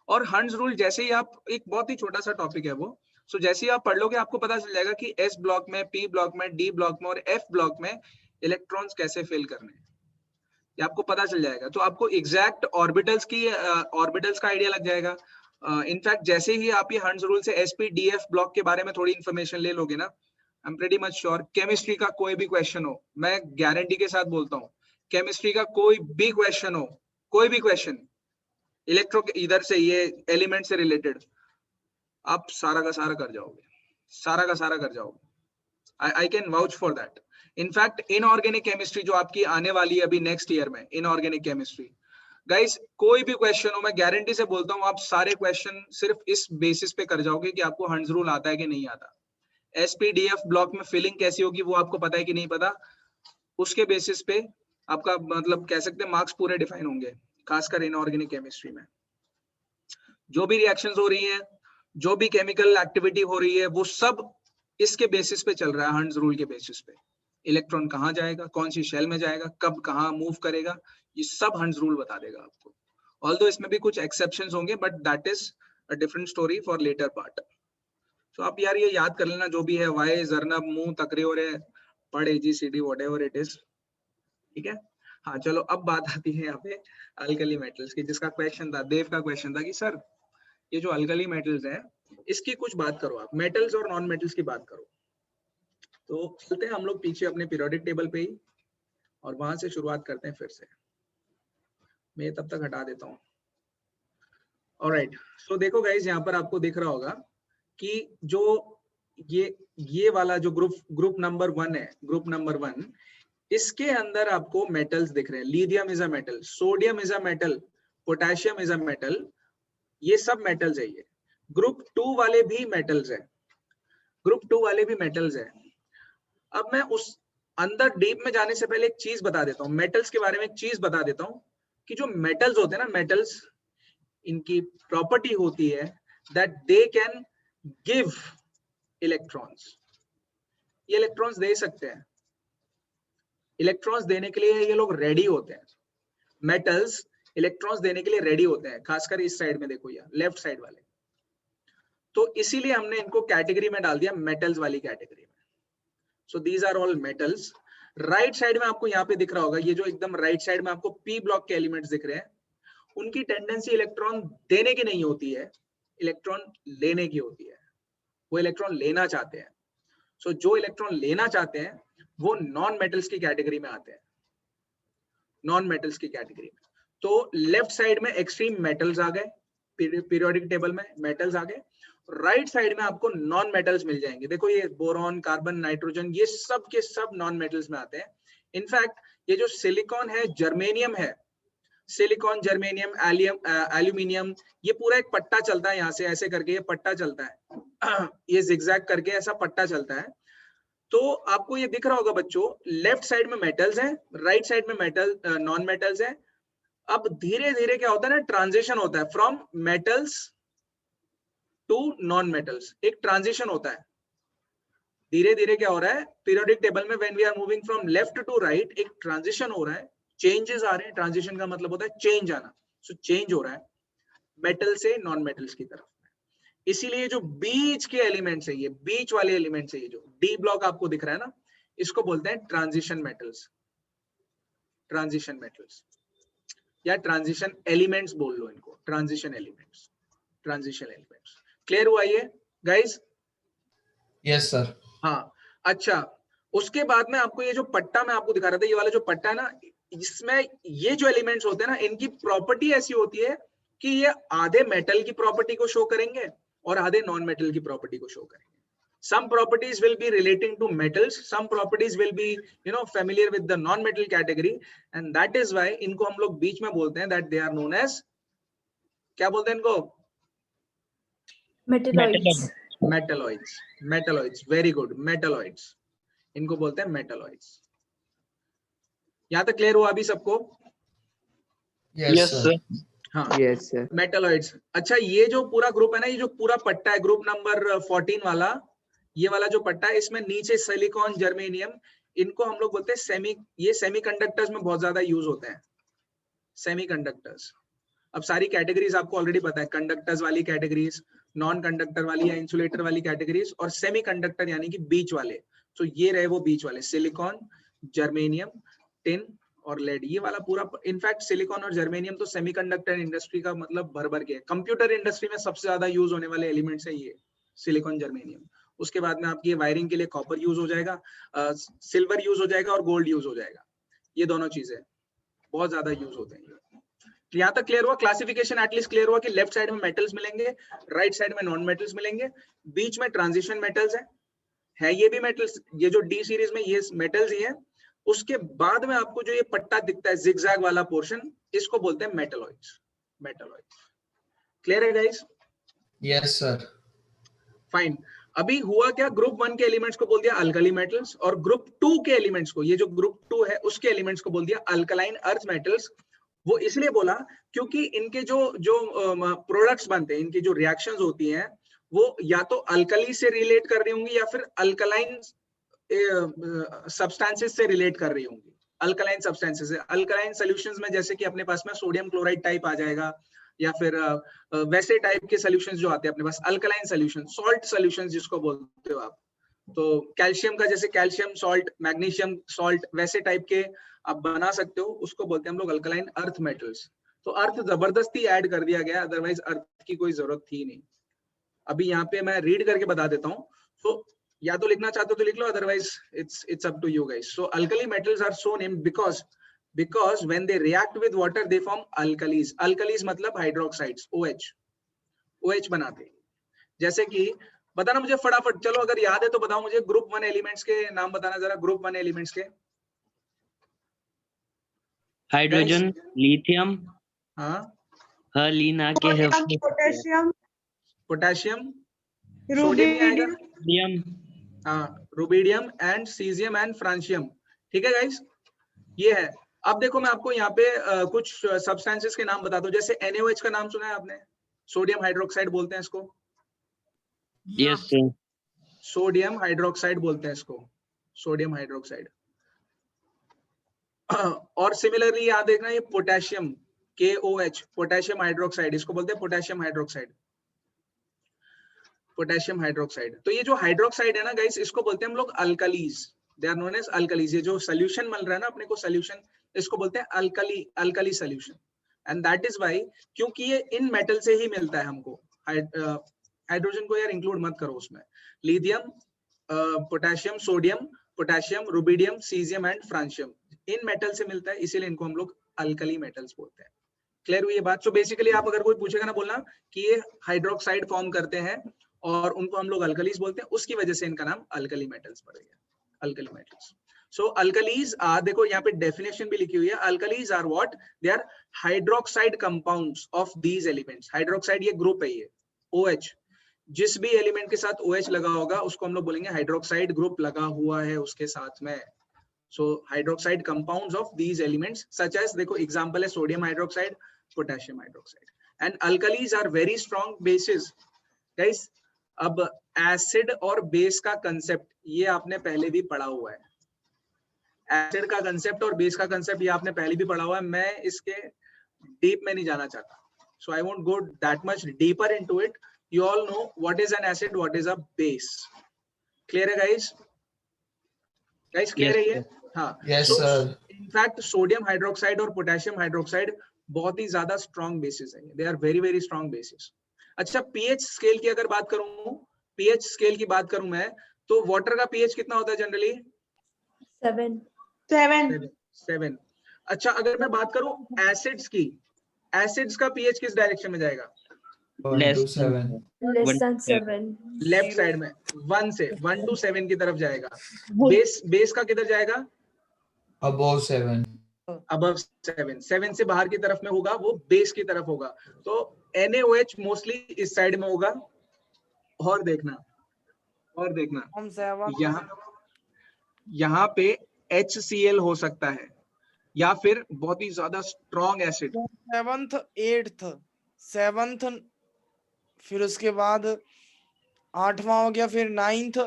और हंट्स रूल जैसे ही आप, एक बहुत ही छोटा सा टॉपिक है वो, सो जैसे ही आप पढ़ लोगे आपको पता चल जाएगा कि S ब्लॉक में, P ब्लॉक में, D ब्लॉक में और F ब्लॉक में इलेक्ट्रॉन्स कैसे फिल करने, ये आपको पता चल जाएगा। तो आपको एग्जैक्ट ऑर्बिटल्स की ऑर्बिटल्स का आइडिया लग जाएगा। इनफैक्ट जैसे ही आप ये हंट्स रूल से SP-DF ब्लॉक के बारे में थोड़ी इन्फॉर्मेशन ले लोगे ना, I am pretty much sure chemistry का कोई भी क्वेश्चन हो, मैं गारंटी के साथ बोलता हूँ, केमिस्ट्री का कोई भी क्वेश्चन हो, कोई भी क्वेश्चन इलेक्ट्रो इधर से, ये एलिमेंट से रिलेटेड, आप सारा का सारा कर जाओगे, सारा का सारा कर जाओगे। I can vouch for that. In fact inorganic chemistry जो आपकी आने वाली है अभी नेक्स्ट ईयर में, इनऑर्गेनिक केमिस्ट्री, गाइस कोई भी क्वेश्चन हो, मैं गारंटी से बोलता हूँ आप सारे क्वेश्चन सिर्फ इस बेसिस पे कर जाओगे कि आपको हंट्स रूल आता है कि नहीं आता, SP-DF ब्लॉक में फिलिंग कैसी होगी वो आपको पता है कि नहीं पता, उसके बेसिस पे आपका मतलब कह सकते हैं मार्क्स पूरे डिफाइन होंगे, खासकर इनऑर्गेनिक केमिस्ट्री में। जो भी रिएक्शंस हो रही हैं, जो भी केमिकल एक्टिविटी हो रही है, वो सब इसके बेसिस पे चल रहा है, हंट्स रूल के बेसिस पे। इलेक्ट्रॉन कहाँ जाएगा, कौन सी शेल में जाएगा, कब कहाँ मूव करेगा, ये सब हंट्स रूल बता देगा आपको। ऑल्दो इसमें भी कुछ एक्सेप्शंस होंगे, but that is a different story for later part. तो आप यार ये याद कर लेना, जो भी है, वाई, जर्नब, मुंह, तकरे और पढ़, AGCD व्हाटएवर इट इज, ठीक है। हाँ चलो अब बात आती है यहाँ पे अल्कली मेटल्स की, जिसका क्वेश्चन था, देव का क्वेश्चन था कि सर ये जो अल्कली मेटल्स हैं इसकी कुछ बात करो आप, मेटल्स और नॉन मेटल्स की बात करो। तो चलते हैं हम लोग पीछे अपने पीरियोडिक टेबल पे ही, और वहां से शुरुआत करते हैं फिर से। मैं तब तक हटा देता हूँ। ऑलराइट, सो देखो गाइज, यहाँ पर आपको दिख रहा होगा कि जो ये वाला जो ग्रुप नंबर 1 है, ग्रुप नंबर 1, इसके अंदर आपको मेटल्स दिख रहे हैं। Lithium is a metal, sodium is a metal, potassium is a metal, ये सब मेटल्स है। ये ग्रुप 2 वाले भी मेटल्स है, ग्रुप 2 वाले भी मेटल्स है। अब मैं उस अंदर डीप में जाने से पहले एक चीज बता देता हूँ, मेटल्स के बारे में एक चीज बता देता हूँ कि जो मेटल्स होते हैं ना, मेटल्स, इनकी प्रॉपर्टी होती है that they can give electrons, ये इलेक्ट्रॉन्स दे सकते हैं, इलेक्ट्रॉन्स देने के लिए ये लोग रेडी होते हैं। मेटल्स इलेक्ट्रॉन्स देने के लिए रेडी होते हैं, खासकर इस साइड में देखो, यार लेफ्ट साइड वाले। तो इसीलिए हमने इनको कैटेगरी में डाल दिया, मेटल्स वाली कैटेगरी में। So these are all metals. Right side में आपको यहाँ पे दिख रहा होगा, ये जो एकदम राइट साइड में आपको P ब्लॉक के एलिमेंट्स दिख रहे हैं, उनकी टेंडेंसी इलेक्ट्रॉन देने की नहीं होती है, इलेक्ट्रॉन लेने की होती है, वो इलेक्ट्रॉन लेना चाहते हैं। सो जो इलेक्ट्रॉन लेना चाहते हैं वो नॉन मेटल्स की कैटेगरी में आते हैं, नॉन मेटल्स की कैटेगरी में। तो लेफ्ट साइड में एक्सट्रीम मेटल्स आ गए, पीरियोडिक टेबल में मेटल्स आ गए, राइट साइड में आपको नॉन मेटल्स मिल जाएंगे। देखो ये बोरॉन, कार्बन, नाइट्रोजन, ये सब के सब नॉन मेटल्स में आते हैं। इनफैक्ट ये जो सिलिकॉन है, जर्मेनियम है, सिलिकॉन, जर्मेनियम, एल्यूमिनियम, ये पूरा एक पट्टा चलता है यहाँ से ऐसे करके, ये पट्टा चलता है ये जिगजैग करके ऐसा पट्टा चलता है। तो आपको ये दिख रहा होगा बच्चों, लेफ्ट साइड में मेटल्स हैं, राइट साइड में मेटल नॉन मेटल्स हैं। अब धीरे धीरे क्या होता है ना, ट्रांजिशन होता है from metals to non metals, एक ट्रांजिशन होता है। धीरे धीरे क्या हो रहा है पीरियोडिक टेबल में, when we are moving from left to right, एक ट्रांजिशन हो रहा है, चेंजेस आ रहे हैं। ट्रांजिशन का मतलब होता है चेंज आना, सो चेंज हो रहा है मेटल से नॉन मेटल्स की तरफ। इसीलिए जो बीच के एलिमेंट्स है, ये बीच वाले एलिमेंट्स है, ये जो डी ब्लॉक आपको दिख रहा है ना, इसको बोलते हैं ट्रांजिशन मेटल्स, ट्रांजिशन मेटल्स या ट्रांजिशन एलिमेंट्स बोल लो इनको, transition elements, transition elements. Clear हुआ ये गाइस? Yes sir. हाँ, अच्छा, उसके बाद में आपको ये जो पट्टा मैं आपको दिखा रहा था, ये वाला जो पट्टा है ना, इसमें ये जो एलिमेंट्स होते हैं ना, इनकी प्रॉपर्टी ऐसी होती है कि ये आधे मेटल की प्रॉपर्टी को शो करेंगे और आधे नॉन मेटल की प्रॉपर्टी को शो करेंगे। Some properties will be relating to metals, some properties will be, familiar with the non-metal category, and that is why इनको हम लोग बीच में बोलते हैं, that they are known as, क्या बोलते हैं इनको? Metalloids. Metalloids. Metalloids. Very good. Metalloids. इनको बोलते हैं metalloids. यहाँ तक क्लियर हुआ अभी सबको? Yes sir. हाँ, यस सर। मेटलॉइड्स। अच्छा, ये जो पूरा ग्रुप है ना, ये जो पूरा पट्टा है, ग्रुप नंबर 14 वाला, ये वाला जो पट्टा है, इसमें नीचे सिलिकॉन, जर्मेनियम, इनको हम लोग बोलते हैं ये सेमीकंडक्टर्स में बहुत ज्यादा यूज होते हैं, सेमीकंडक्टर्स। अब सारी कैटेगरीज आपको ऑलरेडी पता है, कंडक्टर्स वाली कैटेगरीज, नॉन कंडक्टर वाली या इंसुलेटर वाली कैटेगरीज, और सेमीकंडक्टर यानी कि बीच वाले। तो ये रहे वो बीच वाले, सिलिकॉन, जर्मेनियम, टिन और लेड, ये वाला पूरा। इनफैक्ट सिलिकॉन और जर्मेनियम तो सेमीकंडक्टर इंडस्ट्री का मतलब भर भर के, कंप्यूटर इंडस्ट्री में सबसे ज्यादा यूज होने वाले एलिमेंट्स है ये सिलिकॉन, जर्मेनियम। उसके बाद में आपकी वायरिंग के लिए कॉपर यूज हो जाएगा, सिल्वर यूज हो जाएगा और गोल्ड यूज हो जाएगा। ये दोनों चीजें बहुत ज्यादा यूज होते हैं। यहाँ तक क्लियर हुआ? क्लासिफिकेशन एटलीस्ट क्लियर हुआ कि लेफ्ट साइड में मेटल्स मिलेंगे, राइट साइड में नॉन मेटल्स मिलेंगे, बीच में ट्रांजिशन मेटल्स है ये भी मेटल्स, ये जो डी सीरीज में ये मेटल्स ही है। उसके बाद में आपको जो ये पट्टा दिखता है जिगजैग वाला पोर्शन, इसको बोलते हैं मेटलॉइड्स। मेटलॉइड्स क्लियर है गाइस? Yes sir. फाइन। अभी हुआ क्या, ग्रुप 1 के एलिमेंट्स को बोल दिया अल्कली मेटल्स, और ग्रुप 2 के एलिमेंट्स को, ये जो ग्रुप 2 है उसके एलिमेंट्स को बोल दिया अल्कलाइन अर्थ मेटल्स। वो इसलिए बोला क्योंकि इनके जो प्रोडक्ट्स बनते हैं, इनकी जो रिएक्शंस होती हैं, वो या तो अल्कली से रिलेट कर रही होंगी या फिर अल्कलाइन सब्सटेंसेस से रिलेट कर रही होंगी। अल्कलाइन सब्सटेंसेस है, अल्कलाइन सॉल्यूशंस में जैसे कि अपने पास में सोडियम क्लोराइड टाइप आ जाएगा, या फिर वैसे टाइप के सॉल्यूशंस जो आते हैं अपने पास, अल्कलाइन सॉल्यूशन, सॉल्ट सॉल्यूशंस जिसको बोलते हो आप। तो कैल्शियम का जैसे कैल्शियम सॉल्ट, मैग्नीशियम सॉल्ट, वैसे टाइप के आप बना सकते हो, उसको बोलते हैं हम लोग अल्कलाइन अर्थ मेटल्स। तो अर्थ जबरदस्ती ऐड कर दिया गया, अदरवाइज अर्थ की कोई जरूरत थी नहीं। अभी यहाँ पे मैं रीड करके बता देता हूँ, तो या तो लिखना चाहते हो तो लिख लो, otherwise it's up to you guys. So alkali metals are so named because when they react with water they form alkalis. Alkalis मतलब hydroxides, OH बनाते हैं। जैसे कि बताना मुझे फटाफट, चलो अगर याद है तो बताओ मुझे, ग्रुप 1 एलिमेंट्स के नाम बताना जरा, ग्रुप 1 एलिमेंट्स के। हाइड्रोजन, लिथियम, हाँ, लीना के है, पोटेशियम, सोडियम, हाँ, rubidium and caesium and francium. ठीक है गाइस, ये है। अब देखो मैं आपको यहाँ पे कुछ सब्सटेंसेस के नाम बता दूं। जैसे NaOH का नाम सुना है आपने? सोडियम हाइड्रोक्साइड बोलते हैं इसको। Yes sir. सोडियम हाइड्रोक्साइड बोलते हैं इसको, सोडियम हाइड्रोक्साइड। और सिमिलरली याद देखना, ये पोटेशियम, KOH, पोटेशियम हाइड्रोक्साइड, इसको बोलते हैं पोटेशियम हाइड्रोक्साइड, पोटेशियम हाइड्रोक्साइड। तो ये जो हाइड्रोक्साइड है ना गाइस, इसको बोलते हैं हम लोग alkalis, they are known as alkalis. ये जो सोल्यूशन मिल रहा है ना अपने को, सोल्यूशन, इसको बोलते हैं alkali solution. And that is why, क्योंकि ये इन मेटल से ही मिलता है हमको। हाइड्रोजन को यार इंक्लूड मत करो उसमें। Lithium, potassium, sodium, potassium, rubidium, caesium and francium in metal से मिलता है, इसीलिए इनको हम लोग अल्कली मेटल्स बोलते हैं। क्लियर हुई ये बात? सो बेसिकली आप अगर कोई पूछेगा ना, बोलना कि ये हाइड्रोक्साइड फॉर्म करते हैं और उनको हम लोग अल्कलीज बोलते हैं, उसकी वजह से इनका नाम अल्कली मेटल्स पड़ गया, alkali metals. So alkalis are, देखो यहाँ पे डेफिनेशन भी लिखी हुई है, alkalis are what? They are hydroxide compounds of these elements. Hydroxide ये ग्रुप है, ये OH, जिस भी एलिमेंट के साथ OH लगा होगा उसको हम लोग बोलेंगे हाइड्रोक्साइड ग्रुप लगा हुआ है उसके साथ में। So hydroxide compounds of these elements such as, देखो एग्जांपल है sodium hydroxide, potassium hydroxide. And alkalis are very strong bases. Guys अब एसिड और बेस का कंसेप्ट ये आपने पहले भी पढ़ा हुआ है, एसिड का कंसेप्ट और बेस का कंसेप्ट ये आपने पहले भी पढ़ा हुआ है, मैं इसके डीप में नहीं जाना चाहता, so I won't go that much deeper into it. You all know what is an acid, what is a base. Clear है guys? Guys clear है ये? हाँ. Yes, so, sir. In fact, sodium hydroxide और potassium hydroxide बहुत ही ज्यादा strong bases हैं. They are very very strong bases. अच्छा, pH scale की अगर बात करूँ, pH scale की बात करूँ मैं, तो water का pH कितना होता है generally? 7. अच्छा, अगर मैं बात करूँ acids की, acids का pH किस direction में जाएगा? 1 to 7. Less than 7. Left side में 1 to 7 की तरफ जाएगा। बेस का किधर जाएगा? Above 7. अबव 7 से बाहर की तरफ में होगा, वो बेस की तरफ होगा। तो NaOH मोस्टली इस साइड में होगा। और देखना यहाँ पे HCl हो सकता है, या फिर बहुत ही ज्यादा strong acid 7th 8th 7th, फिर उसके बाद 8वां हो गया, फिर 9th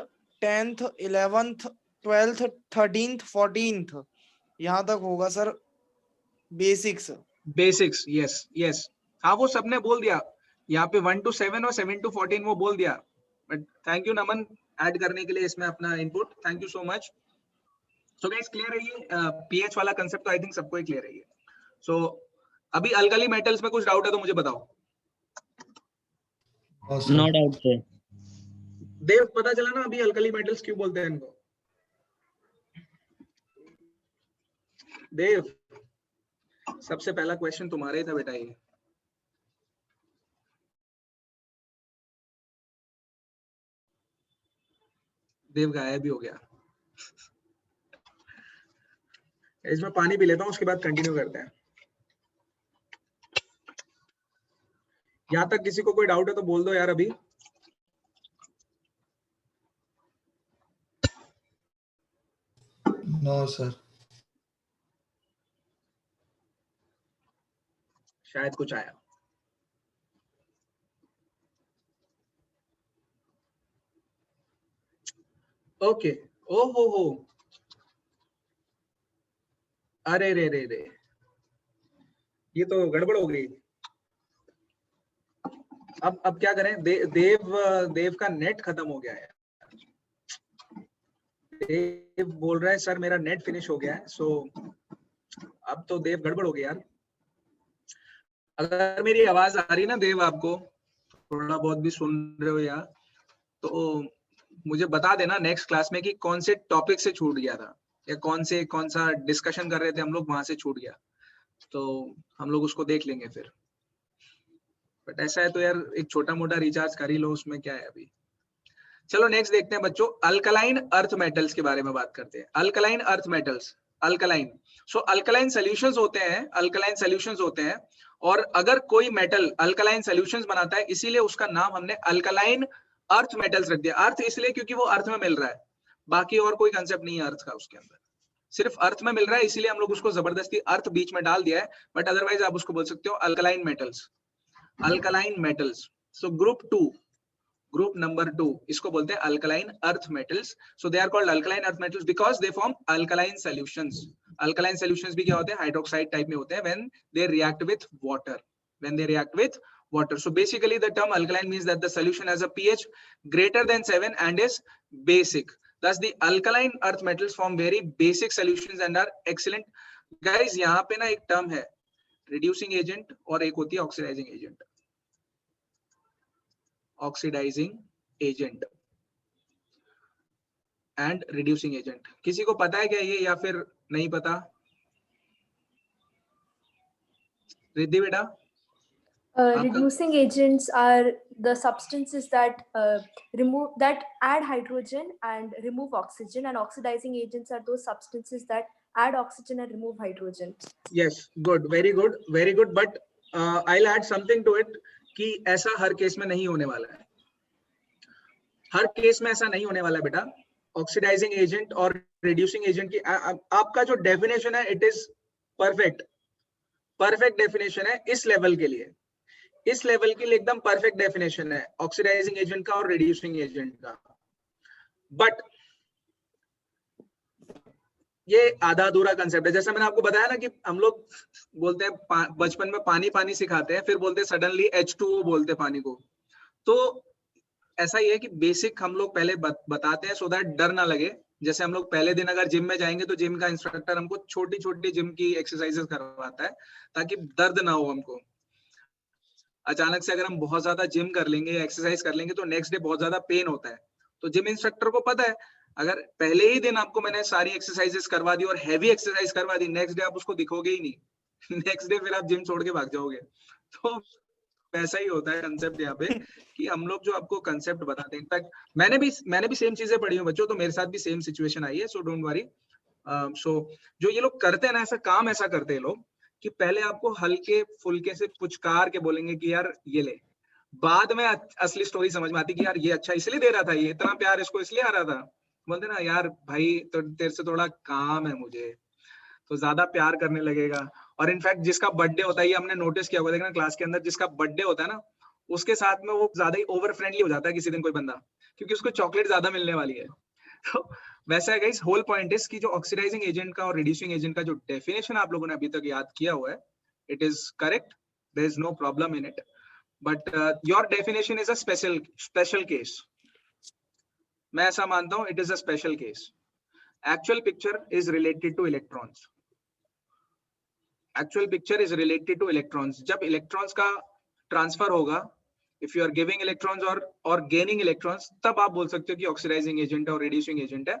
10th 11th 12th 13th 14th, यहाँ तक होगा सर बेसिक्स। यस हाँ, वो सबने बोल दिया यहाँ पे 1 to 7 और 7 to 14 वो बोल दिया। But thank you Naman add करने के लिए इसमें अपना input, thank you so much. So guys clear है ये पीएच वाला कंसेप्ट, तो आई थिंक सबको क्लियर है ये। सो अभी अल्कली मेटल्स में कुछ डाउट है तो मुझे बताओ। No doubt, sir. देव पता चला ना अभी अल्कली मेटल्स क्यों बोलते हैं इनको? देव सबसे पहला क्वेश्चन तुम्हारे ही था बेटा ये। देव गायब भी हो गया। इसमें पानी पी लेता हूँ, उसके बाद कंटिन्यू करते हैं। यहाँ तक किसी को कोई डाउट है तो बोल दो यार अभी। No, sir. शायद कुछ आया। ओके, ओ हो, अरे रे, ये तो गड़बड़ हो गई। अब क्या करें? देव का नेट खत्म हो गया है। देव बोल रहा है सर मेरा नेट फिनिश हो गया है। सो अब तो देव गड़बड़ हो गया यार। अगर मेरी आवाज आ रही है ना देव, आपको थोड़ा बहुत भी सुन रहे हो यार, तो मुझे बता देना नेक्स्ट क्लास में कि कौन से टॉपिक से छूट गया था, या कौन सा डिस्कशन कर रहे थे हम लोग, वहां से छूट गया, तो हम लोग उसको देख लेंगे फिर। बट ऐसा है तो यार एक छोटा मोटा रिचार्ज कर ही लो, उसमें क्या है अभी। चलो नेक्स्ट देखते हैं बच्चों, अल्कलाइन अर्थ मेटल्स के बारे में बात करते हैं। अल्कलाइन अर्थ मेटल्स, अल्कलाइन, सो अल्कलाइन सॉल्यूशंस होते हैं, और अगर कोई मेटल अल्कलाइन सॉल्यूशंस बनाता है, इसीलिए उसका नाम हमने अल्कलाइन अर्थ मेटल्स रख दिया। अर्थ इसलिए क्योंकि वो अर्थ में मिल रहा है, बाकी और कोई कंसेप्ट नहीं है अर्थ का उसके अंदर, सिर्फ अर्थ में मिल रहा है, इसीलिए हम लोग उसको जबरदस्ती अर्थ बीच में डाल दिया है। बट अदरवाइज आप उसको बोल सकते हो alkaline metals, alkaline metals. So group number 2 इसको बोलते हैं alkaline earth metals. So they are called alkaline earth metals because they form alkaline solutions. Alkaline solutions भी क्या होते हैं? हाइड्रोक्साइड टाइप में होते हैं when they react with water. So basically the term alkaline means that the solution has a pH greater than 7 and is basic. Thus the alkaline earth metals form very basic solutions and are excellent. Guys यहाँ पे ना एक term है reducing agent और एक होती है oxidizing agent. Oxidizing agent. And reducing agent. किसी को पता है क्या ये या फिर नहीं पता? रिद्धि बेटा? Reducing agents are the substances that add hydrogen and remove oxygen, and oxidizing agents are those substances that add oxygen and remove hydrogen. Yes, good, very good, very good. But I'll add something to it कि ऐसा हर केस में नहीं होने वाला है। हर केस में ऐसा नहीं होने वाला है बेटा। ऑक्सीडाइजिंग एजेंट और रिड्यूसिंग एजेंट की आपका जो डेफिनेशन है it is perfect, perfect definition है इस लेवल के लिए। इस लेवल के लिए एकदम परफेक्ट डेफिनेशन है ऑक्सीडाइजिंग एजेंट का और रिड्यूसिंग एजेंट का। बट ये आधा अधूरा कंसेप्ट है। जैसा मैंने आपको बताया ना कि हम लोग बोलते हैं बचपन में पानी पानी सिखाते हैं, फिर बोलते हैं सडनली H2O बोलते हैं पानी को। तो ऐसा ही है कि बेसिक हम लोग पहले बताते हैं सो दैट डर ना लगे। जैसे हम लोग पहले दिन अगर जिम में जाएंगे तो जिम का इंस्ट्रक्टर हमको छोटी छोटी जिम की एक्सरसाइजेस करवाता है ताकि दर्द ना हो हमको। अचानक से अगर हम बहुत ज्यादा जिम कर लेंगे या एक्सरसाइज कर लेंगे तो नेक्स्ट डे बहुत ज्यादा पेन होता है। तो जिम इंस्ट्रक्टर को पता है अगर पहले ही दिन आपको मैंने सारी एक्सरसाइजेस करवा दी और हैवी एक्सरसाइज करवा दी, नेक्स्ट डे आप उसको दिखोगे ही नहीं। नेक्स्ट डे फिर आप जिम छोड़ के भाग जाओगे। तो वैसा ही होता है कंसेप्ट यहाँ पे कि हम लोग जो आपको कंसेप्ट बताते हैं। इनफैक्ट मैंने भी सेम चीजें पढ़ी हूँ बच्चों, तो मेरे साथ भी सेम सिचुएशन आई है, सो डोंट वरी। सो जो ये लोग करते हैं ना, ऐसा काम ऐसा करते हैं लोग कि पहले आपको हल्के फुल्के से पुचकार के बोलेंगे कि यार ये ले, बाद में असली स्टोरी समझ में आती कि यार ये अच्छा इसलिए दे रहा था, ये इतना प्यार इसको इसलिए आ रहा था। बोलते ना यार भाई तो तेरे से थोड़ा काम है मुझे, तो ज्यादा प्यार करने लगेगा। और इनफैक्ट जिसका बर्थडे होता है, ये हमने नोटिस किया होगा देखना क्लास के अंदर, जिसका बर्थडे होता है ना उसके साथ में वो ज्यादा ही ओवर फ्रेंडली हो जाता है किसी दिन कोई बंदा, क्योंकि उसको चॉकलेट ज्यादा मिलने वाली है। तो वैसा है गाइस, होल पॉइंट इज कि जो ऑक्सीडाइजिंग एजेंट का और रिड्यूसिंग एजेंट का जो डेफिनेशन आप लोगों ने अभी तक याद किया हुआ है, it is correct, there is no problem in it, but your definition is a special case. मैं ऐसा मानता हूं, it is a special case. Actual picture is related to electrons. Actual picture is related to electrons. जब इलेक्ट्रॉन्स का ट्रांसफर होगा, if you are giving electrons और गेनिंग इलेक्ट्रॉन्स, तब आप बोल सकते हो कि ऑक्सीडाइजिंग एजेंट है और रिड्यूसिंग एजेंट है।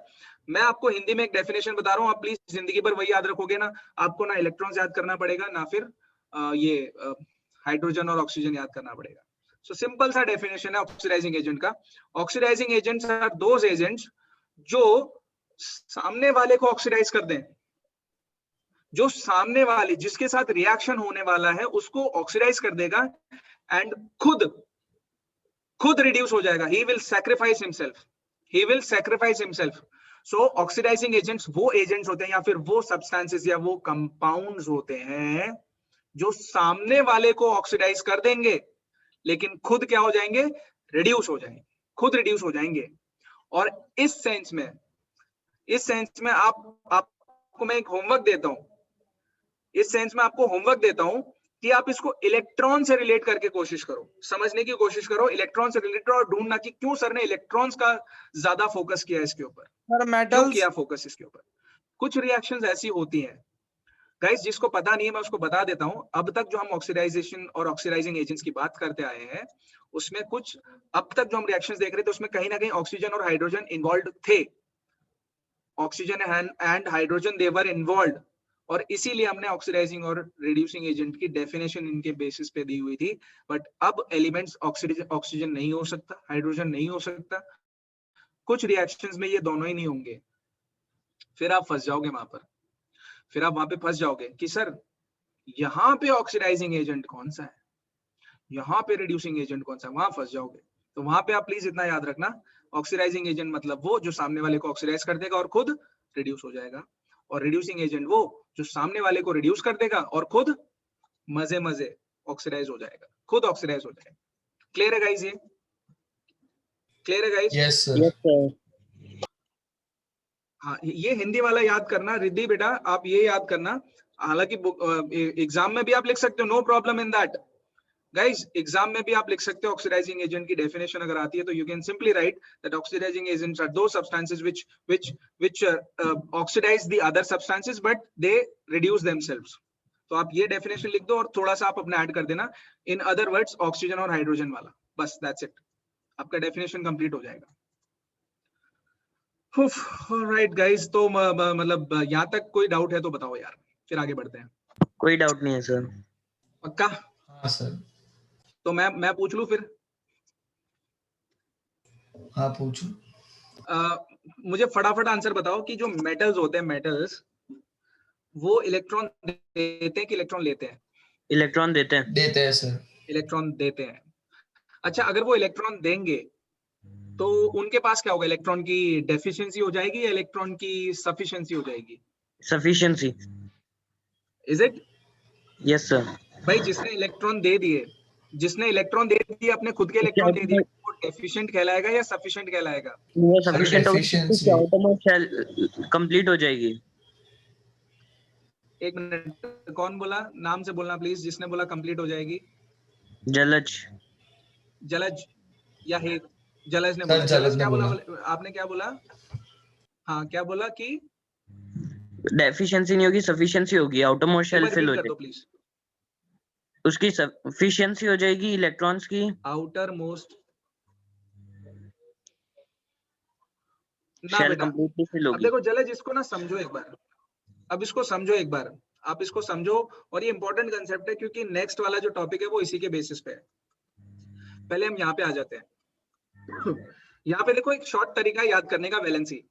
मैं आपको हिंदी में एक डेफिनेशन बता रहा हूँ, आप प्लीज जिंदगी भर वही याद रखोगे ना। आपको ना इलेक्ट्रॉन्स याद करना पड़ेगा ना फिर ये हाइड्रोजन और ऑक्सीजन याद करना पड़ेगा। सो सिंपल सा डेफिनेशन है ऑक्सीडाइजिंग एजेंट का। Oxidising agents are those agents जो सामने वाले को ऑक्सीडाइज कर दें, जो सामने वाले जिसके साथ रिएक्शन होने वाला है उसको ऑक्सीडाइज कर देगा एंड खुद रिड्यूस हो जाएगा। he will sacrifice himself। so oxidising agents वो एजेंट्स होते हैं या फिर वो सब्सटेंसेस या वो कंपाउंड्स होते हैं जो सामने वाले को ऑक्सीडाइज कर देंगे लेकिन खुद क्या हो जाएंगे, रिड्यूस हो जाएंगे, खुद रिड्यूस हो जाएंगे। और इस सेंस में आपको मैं एक होमवर्क देता हूं, इस सेंस में आपको होमवर्क देता हूं कि आप इसको इलेक्ट्रॉन से रिलेट करके कोशिश करो, समझने की कोशिश करो, इलेक्ट्रॉन से रिलेटेड, और ढूंढना कि क्यों सर ने इलेक्ट्रॉन्स का ज्यादा फोकस किया इसके ऊपर, क्यों किया फोकस इसके ऊपर। कुछ रिएक्शंस ऐसी होती हैं गाइस, जिसको पता नहीं है मैं उसको बता देता हूं। अब तक जो हम ऑक्सीडाइजेशन और ऑक्सीडाइजिंग एजेंट्स की बात करते आए हैं उसमें कुछ अब तक जो हम रिएक्शंस देख रहे थे उसमें कहीं ना कहीं ऑक्सीजन और हाइड्रोजन इन्वॉल्व थे, oxygen and hydrogen they were involve, और इसीलिए हमने ऑक्सीडाइजिंग और रिड्यूसिंग एजेंट की डेफिनेशन इनके बेसिस पे दी हुई थी। बट अब एलिमेंट्स ऑक्सीजन नहीं हो सकता, हाइड्रोजन नहीं हो सकता, कुछ रिएक्शंस में ये दोनों ही नहीं होंगे, फिर आप फंस जाओगे वहां पर, फिर आप वहां पे फंस जाओगे कि सर यहाँ पे ऑक्सीडाइजिंग एजेंट कौन सा है, यहाँ पे रिड्यूसिंग एजेंट कौन सा है, वहां फंस जाओगे। तो वहां पे आप प्लीज इतना याद रखना, ऑक्सीडाइजिंग एजेंट मतलब वो जो सामने वाले को ऑक्सीडाइज कर देगा और खुद रिड्यूस हो जाएगा, और रिड्यूसिंग एजेंट वो जो सामने वाले को रिड्यूस कर देगा और खुद मजे ऑक्सीडाइज हो जाएगा, खुद ऑक्सीडाइज हो जाएगा। क्लियर है गाइस? ये क्लियर है guys? Yes, sir. Yes, sir. हाँ, ये हिंदी वाला याद करना। रिद्धि बेटा आप ये याद करना, हालांकि एग्जाम में भी आप लिख सकते हो, no problem in that guys. Exam में भी आप लिख सकते हो ऑक्सीडाइजिंग एजेंट की डेफिनेशन अगर आती है तो you can simply write that oxidising agents are those substances which oxidize the other substances but they reduce themselves। तो आप ये डेफिनेशन लिख दो और थोड़ा सा आप अपना ऐड कर देना, इन अदर वर्ड्स ऑक्सीजन और हाइड्रोजन वाला, बस दैट्स इट, आपका डेफिनेशन कंप्लीट हो जाएगा। ऑलराइट गाइस, तो मतलब यहाँ तक कोई डाउट है तो बताओ यार, फिर आगे बढ़ते हैं। कोई डाउट नहीं है सर। पक्का? हाँ सर। तो मैं पूछ लूं फिर? हाँ पूछो। मुझे फटाफट आंसर बताओ कि जो मेटल्स होते हैं, मेटल्स वो इलेक्ट्रॉन देते हैं कि इलेक्ट्रॉन लेते हैं? इलेक्ट्रॉन देते हैं। देते हैं सर। इलेक्ट्रॉन देते हैं। अच्छा, अगर वो इलेक्ट्रॉन देंगे तो उनके पास क्या होगा? इलेक्ट्रॉन की डेफिशिएंसी हो जाएगी या इलेक्ट्रॉन की सफिशिएंसी हो जाएगी? Sufficiency. Is it? Yes sir. भाई जिसने इलेक्ट्रॉन दे दिए अपने खुद के इलेक्ट्रॉन दे दिए, वो डेफिशिएंट कहलाएगा या सफिशिएंट कहलाएगा? वो sufficient deficiency। Outermost shell complete हो जाएगी। एक मिनट, कौन बोला? नाम से बोलना प्लीज, जिसने बोला कंप्लीट हो जाएगी। जलज। जलज या हे? जलज ने सर, बोला। जलज ने क्या बोला? बोला। आपने क्या बोला? हाँ, क्या बोला कि डेफिशिएंसी नहीं होगी, सफिशिएंसी होगी, आउटरमोस्ट शेल फिल हो कर दो जाएगी। प्लीज। उसकी सफिशिएंसी हो जाएगी इलेक्ट्रॉन्स की, आउटर मोस्ट ना शेल बेटा। कंप्लीटली फिल अब होगी। देखो जलज, इसको ना समझो एक बार। अब इसको समझो एक बार, आप इसको समझो, और ये इंपॉर्टेंट कंसेप्ट है क्योंकि नेक्स्ट वाला जो टॉपिक है वो इसी के बेसिस पे है। पहले हम यहाँ पे आ जाते हैं। यहाँ पे देखो एक शॉर्ट तरीका याद करने का, वैलेंसी।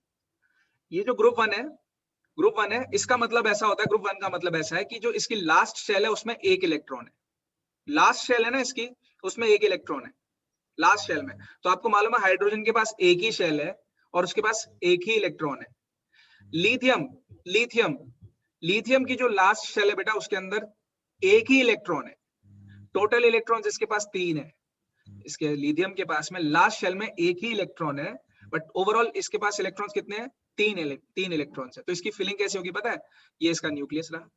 ये जो ग्रुप वन है, इसका मतलब ऐसा होता है, ग्रुप वन का मतलब ऐसा है कि जो इसकी लास्ट शेल है उसमें एक इलेक्ट्रॉन है। लास्ट शेल है ना इसकी, उसमें एक इलेक्ट्रॉन है लास्ट शेल में। तो आपको मालूम है हाइड्रोजन के पास एक ही शेल है और उसके पास एक ही इलेक्ट्रॉन है। लिथियम की जो लास्ट शेल है बेटा, उसके अंदर एक ही इलेक्ट्रॉन है। टोटल इलेक्ट्रॉन्स इसके पास 3 है। इसके लिथियम के पास में लास्ट शेल में एक ही इलेक्ट्रॉन है, बट ओवरऑल इसके पास इलेक्ट्रॉन्स कितने हैं? 3 इलेक्ट्रॉन्स है। तो इसकी फिलिंग कैसे होगी पता है? ये इसका न्यूक्लियस रहा,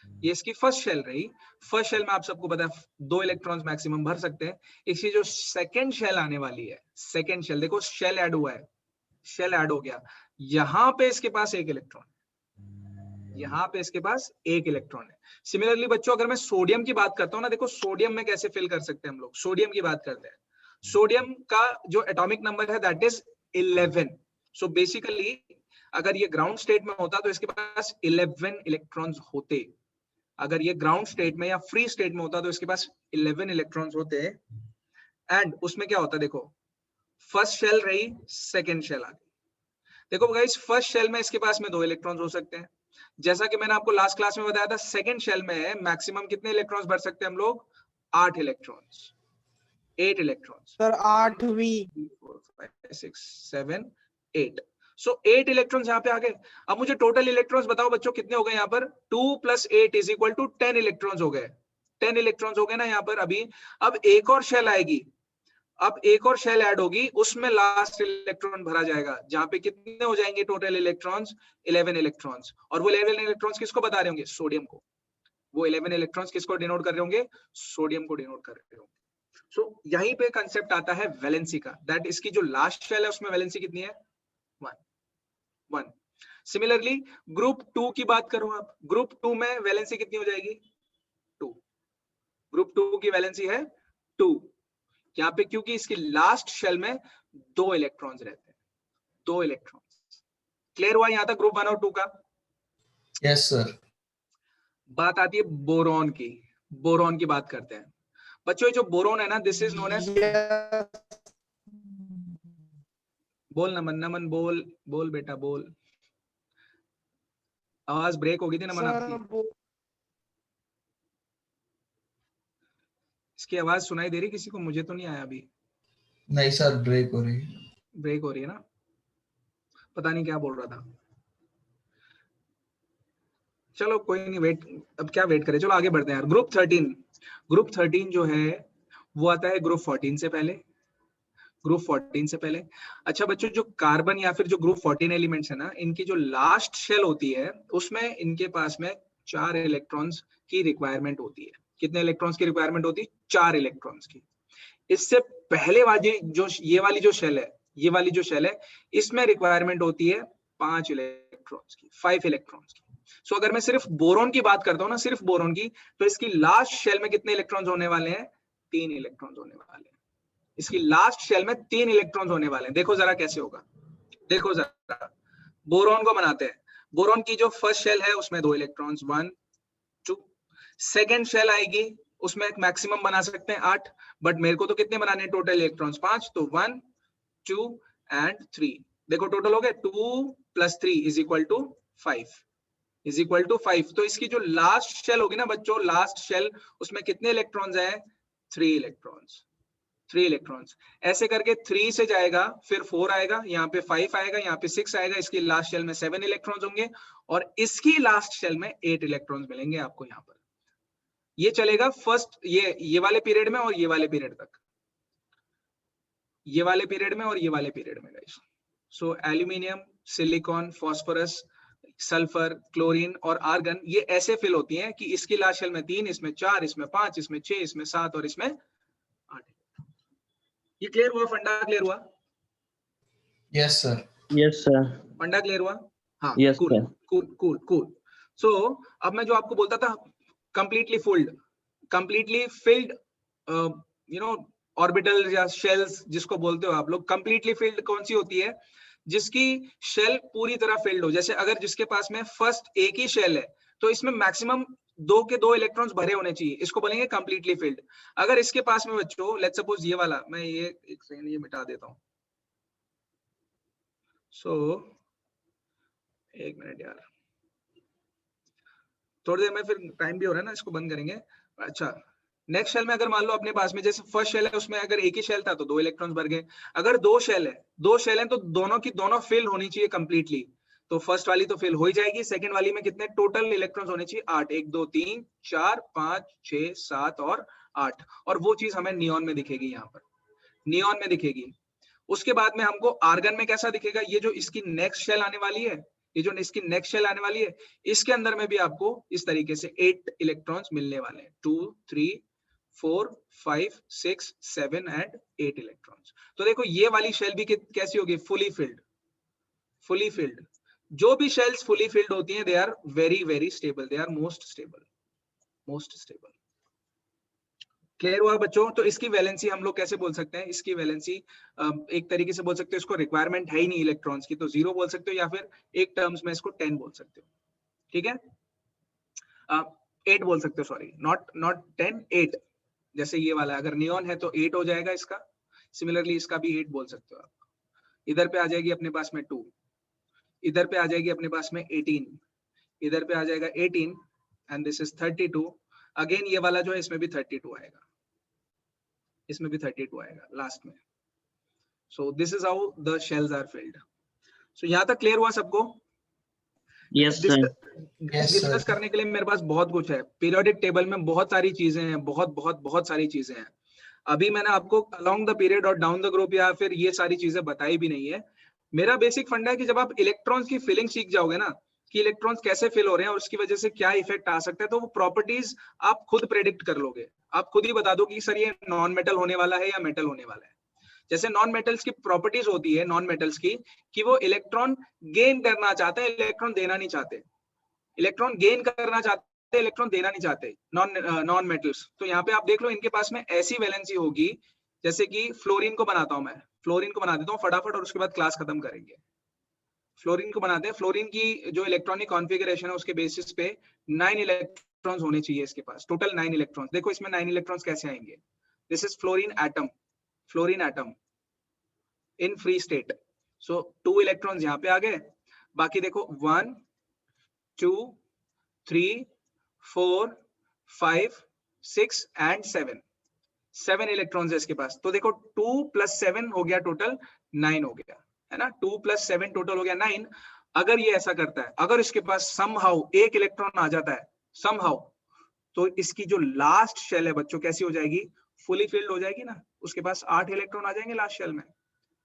ये इसकी फर्स्ट शेल रही। फर्स्ट शेल में आप सबको पता है 2 इलेक्ट्रॉन्स मैक्सिमम भर सकते हैं। इसकी जो सेकंड शेल आने वाली है, सेकंड शेल देखो, शेल ऐड हुआ है, शेल ऐड हो गया, यहाँ पे इसके पास एक इलेक्ट्रॉन, यहाँ पे इसके पास एक इलेक्ट्रॉन है। सिमिलरली बच्चों, अगर मैं सोडियम की बात करता हूँ ना, देखो सोडियम में कैसे फिल कर सकते हैं हम लोग। सोडियम की बात करते हैं, सोडियम का जो एटॉमिक नंबर है दैट इज 11। सो बेसिकली अगर ये ग्राउंड स्टेट में होता तो इसके पास 11 इलेक्ट्रॉन्स होते। अगर ये ग्राउंड स्टेट में या फ्री स्टेट में होता तो इसके पास 11 इलेक्ट्रॉन्स होते। एंड उसमें क्या होता, देखो फर्स्ट शेल रही, सेकेंड शेल आ गई। देखो गाइस, फर्स्ट शेल में इसके पास में 2 इलेक्ट्रॉन्स हो सकते हैं। जैसा कि मैंने आपको लास्ट क्लास में बताया था, सेकेंड शेल में मैक्सिमम कितने इलेक्ट्रॉन्स भर सकते हैं हम लोग? 8 इलेक्ट्रॉन्स, 8 इलेक्ट्रॉन्स सर 8वीं 4 5 6 7 8। सो 8 इलेक्ट्रॉन्स यहाँ पे आ गए। अब मुझे टोटल इलेक्ट्रॉन्स बताओ बच्चों कितने हो गए यहाँ पर? 2 + 8 = 10 इलेक्ट्रॉन्स हो गए। 10 इलेक्ट्रॉन्स हो गए ना यहाँ पर अभी। अब एक और शेल आएगी, अब एक और शेल ऐड होगी, उसमें लास्ट इलेक्ट्रॉन भरा जाएगा, जहां पे कितने हो जाएंगे टोटल इलेक्ट्रॉन्स? 11 इलेक्ट्रॉन्स। और वो 11 इलेक्ट्रॉन्स किसको बता रहे होंगे? सोडियम को। वो 11 इलेक्ट्रॉन्स किसको डिनोट कर रहे होंगे? सोडियम को डिनोट कर रहे होंगे। सो यहीं पे कंसेप्ट आता है वैलेंसी का, दैट इसकी जो लास्ट शेल है उसमें वैलेंसी कितनी है? 1। सिमिलरली ग्रुप 2 की बात करो आप, ग्रुप 2 में वैलेंसी कितनी हो जाएगी? 2। ग्रुप 2 की वैलेंसी है 2 यहाँ पे, क्योंकि इसकी लास्ट शेल में 2 इलेक्ट्रॉन्स रहते हैं, 2 इलेक्ट्रॉन्स। क्लियर हुआ यहाँ तक ग्रुप 1 और 2 का? Yes sir. बात आती है बोरॉन की। बोरॉन की बात करते हैं बच्चों। ये जो बोरॉन है ना, दिस इज नोन एज, बोल नमन बोल, बोल बेटा बोल। आवाज ब्रेक हो गई थी नमन आपकी। इसकी आवाज सुनाई दे रही किसी को? मुझे तो नहीं आया अभी। नहीं सर, ब्रेक हो रही है। ब्रेक हो रही है ना, पता नहीं क्या बोल रहा था। चलो कोई नहीं, वेट, अब क्या वेट करें, चलो आगे बढ़ते हैं यार। ग्रुप 13 जो है वो आता है ग्रुप 14 से पहले, ग्रुप 14 से पहले। अच्छा बच्चों, जो कार्बन या फिर जो ग्रुप 14 एलिमेंट्स है ना, इनकी जो लास्ट शेल होती है उसमें इनके पास में 4 इलेक्ट्रॉन्स की रिक्वायरमेंट होती है। कितने इलेक्ट्रॉन्स की रिक्वायरमेंट होती है? 4 इलेक्ट्रॉन्स की। इससे पहले वाली जो ये वाली जो शेल है, ये वाली जो शेल है, इसमें रिक्वायरमेंट होती है 5 इलेक्ट्रॉन्स की, 5 इलेक्ट्रॉन्स की। सो अगर मैं सिर्फ बोरॉन की बात करता हूँ ना, सिर्फ बोरॉन की, तो इसकी लास्ट शेल में कितने इलेक्ट्रॉन्स होने वाले हैं? 3 इलेक्ट्रॉन्स होने वाले हैं। इसकी लास्ट शेल में 3 इलेक्ट्रॉन्स होने वाले हैं। देखो जरा कैसे होगा, देखो जरा बोरॉन को बनाते हैं। बोरॉन की जो फर्स्ट शेल है उसमें 2 इलेक्ट्रॉन्स 1 2, सेकेंड शेल आएगी उसमें एक मैक्सिमम बना सकते हैं 8, बट मेरे को तो कितने बनाने हैं टोटल इलेक्ट्रॉन्स 5, तो 1 2 एंड 3। देखो टोटल हो गए 2 + 3 = 5 5। तो इसकी जो लास्ट शेल होगी ना बच्चों, लास्ट शेल, उसमें कितने इलेक्ट्रॉन्स हैं? 3 इलेक्ट्रॉन्स। ऐसे करके 3 से जाएगा, फिर 4 आएगा, यहाँ पे 5 आएगा, यहाँ पे 6 आएगा, इसकी लास्ट शेल में 7 इलेक्ट्रॉन्स होंगे और इसकी लास्ट शेल में 8 इलेक्ट्रॉन्स मिलेंगे आपको यहाँ पर। ये चलेगा फर्स्ट ये वाले पीरियड में और ये वाले पीरियड तक, ये वाले पीरियड में और ये वाले पीरियड में guys. So aluminium, silicon, phosphorus, sulphur, chlorine और आर्गन, ये ऐसे फिल होती हैं कि इसकी लास्ट शेल में 3, इसमें 4, इसमें 5, इसमें 6, इसमें 7 और इसमें 8। ये क्लियर हुआ? फंडा क्लियर हुआ? Yes sir. Yes sir. फंडा क्लियर हुआ? हाँ, Yes, cool sir. Cool cool. So अब मैं जो आपको बोलता था completely filled you know orbital या शेल्स जिसको बोलते हो आप लोग, कंप्लीटली फिल्ड कौन सी होती है? जिसकी शेल पूरी तरह फिल्ड हो। जैसे अगर जिसके पास में फर्स्ट एक ही शेल है तो इसमें मैक्सिमम 2 के 2 इलेक्ट्रॉन्स भरे होने चाहिए, इसको बोलेंगे कंप्लीटली फिल्ड। अगर इसके पास में बच्चों लेट्स सपोज ये वाला, मैं ये एक सेकंड ये मिटा देता हूं। सो एक मिनट यार, थोड़ी देर में फिर टाइम भी हो रहा है ना, इसको बंद करेंगे। अच्छा, नेक्स्ट शेल में अगर मान लो अपने पास में जैसे फर्स्ट शेल है उसमें अगर एक ही शेल था तो 2 इलेक्ट्रॉन्स भर गए। अगर 2 शेल है तो दोनों की दोनों फिल होनी चाहिए कंप्लीटली। तो फर्स्ट वाली तो फिल हो ही जाएगी, सेकंड वाली में कितने टोटल इलेक्ट्रॉन्स होने चाहिए? 8। 1 2 3 4 5 6 7 और 8। और वो चीज हमें नियॉन में दिखेगी, यहाँ पर नियॉन में दिखेगी। उसके बाद में हमको आर्गन में कैसा दिखेगा? ये जो इसकी नेक्स्ट शेल आने वाली है, ये जो इसकी नेक्स्ट शेल आने वाली है, इसके अंदर में भी आपको इस तरीके से 8 इलेक्ट्रॉन्स मिलने वाले हैं। 2 3 4 5 6 7 एंड 8 इलेक्ट्रॉन्स। तो देखो ये वाली शेल भी कैसी होगी? Fully filled. जो भी शेल्स फुली फिल्ड होती हैं they are very stable, they are most stable. Clear हुआ बच्चों? तो इसकी वैलेंसी हम लोग कैसे बोल सकते हैं? इसकी वैलेंसी एक तरीके से बोल सकते हो, इसको रिक्वायरमेंट है ही नहीं इलेक्ट्रॉन्स की, तो 0 बोल सकते हो, या फिर एक टर्म्स में इसको 10 बोल सकते हो। ठीक है, 8 बोल सकते हो, सॉरी, नॉट 10, 8। जैसे ये वाला अगर नियॉन है तो 8 हो जाएगा इसका। सिमिलरली इसका भी 8 बोल सकते हो आप। इधर पे आ जाएगी अपने पास में 2, इधर पे आ जाएगी अपने पास में 18, इधर पे आ जाएगा 18 एंड दिस इज 32। अगेन ये वाला जो है इसमें भी 32 आएगा, इसमें भी 32 आएगा लास्ट में। So this is how the shells are filled. So यहाँ तक क्लियर हुआ सबको? Yes sir. डिस्कस करने के लिए मेरे पास बहुत कुछ है। पीरियोडिक टेबल में बहुत सारी चीजें हैं, बहुत सारी चीजें हैं। अभी मैंने आपको अलोंग द पीरियड और डाउन द ग्रुप या फिर ये सारी चीजें बताई भी नहीं है। मेरा बेसिक फंडा है कि जब आप इलेक्ट्रॉन्स की फिलिंग सीख जाओगे ना, कि इलेक्ट्रॉन्स कैसे फिल हो रहे हैं और उसकी वजह से क्या इफेक्ट आ सकता है, तो वो प्रॉपर्टीज आप खुद प्रेडिक्ट कर लोगे। आप खुद ही बता दो कि सर ये नॉन मेटल होने वाला है या मेटल होने वाला है। जैसे नॉन मेटल्स की प्रॉपर्टीज होती है नॉन मेटल्स की, कि वो इलेक्ट्रॉन गेन करना चाहते हैं, इलेक्ट्रॉन देना नहीं चाहते। इलेक्ट्रॉन गेन करना चाहते, इलेक्ट्रॉन देना नहीं चाहते नॉन मेटल्स। तो यहाँ पे आप देख लो इनके पास में ऐसी वैलेंसी होगी, जैसे कि फ्लोरीन को बनाता हूं मैं, फ्लोरीन को बना देता हूँ फटाफट और उसके बाद क्लास खत्म करेंगे। फ्लोरीन को बनाते हैं। फ्लोरीन की जो इलेक्ट्रॉनिक कॉन्फ़िगरेशन है उसके बेसिस पे 9 इलेक्ट्रॉन्स होने चाहिए इसके पास, टोटल 9 इलेक्ट्रॉन्स। देखो इसमें 9 इलेक्ट्रॉन्स कैसे आएंगे? This is fluorine atom in free state. So 2 electrons यहाँ पे आ गए, बाकी देखो 1 2 3 4 5 6 एंड 7 इलेक्ट्रॉन्स है इसके पास। तो देखो 2 + 7 हो गया टोटल 9 हो गया, है ना। 2 + 7 टोटल हो गया 9। अगर ये ऐसा करता है, अगर इसके पास समहाउ एक इलेक्ट्रॉन आ जाता है समहाउ, तो इसकी जो लास्ट शेल है बच्चों कैसी हो जाएगी? फुली फिल्ड हो जाएगी ना। उसके पास 8 इलेक्ट्रॉन आ जाएंगे लास्ट शेल में।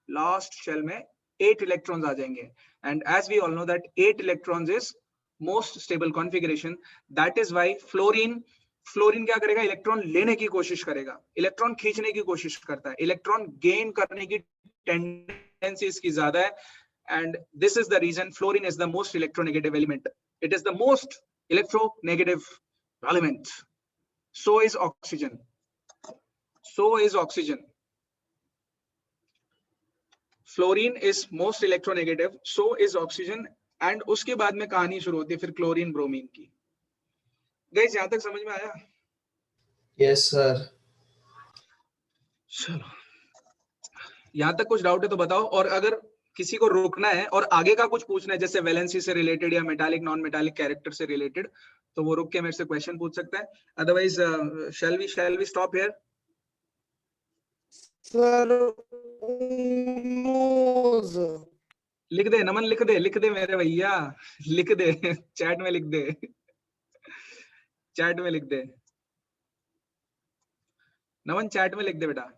लास्ट शेल में 8 इलेक्ट्रॉन्स आ जाएंगे। And as we all know that 8 electrons is most stable configuration. That is why fluorine क्या करेगा? इलेक्ट्रॉन लेने की कोशिश करेगा, इलेक्ट्रॉन खींचने की कोशिश करता है। इलेक्ट्रॉन गेन करने की टेंडेंसी इसकी ज्यादा है, and this is the reason fluorine is the most electronegative element. It is the most electronegative element. So is oxygen. Fluorine is most electronegative, so is oxygen, and उसके बाद में कहानी शुरू होती है फिर क्लोरीन ब्रोमीन की। गाइस यहां तक समझ में आया? Yes, sir. चलो, यहां तक कुछ डाउट है तो बताओ, और अगर किसी को रोकना है और आगे का कुछ पूछना है जैसे वैलेंसी से रिलेटेड या मेटालिक नॉन मेटालिक कैरेक्टर से रिलेटेड, तो वो रुक के मेरे से क्वेश्चन पूछ सकता है। Otherwise shall we stop here? Sir लिख दे नमन, लिख दे मेरे भैया, लिख दे चैट में लिख दे, चैट में लिख दे नमन, चैट में लिख दे बेटा।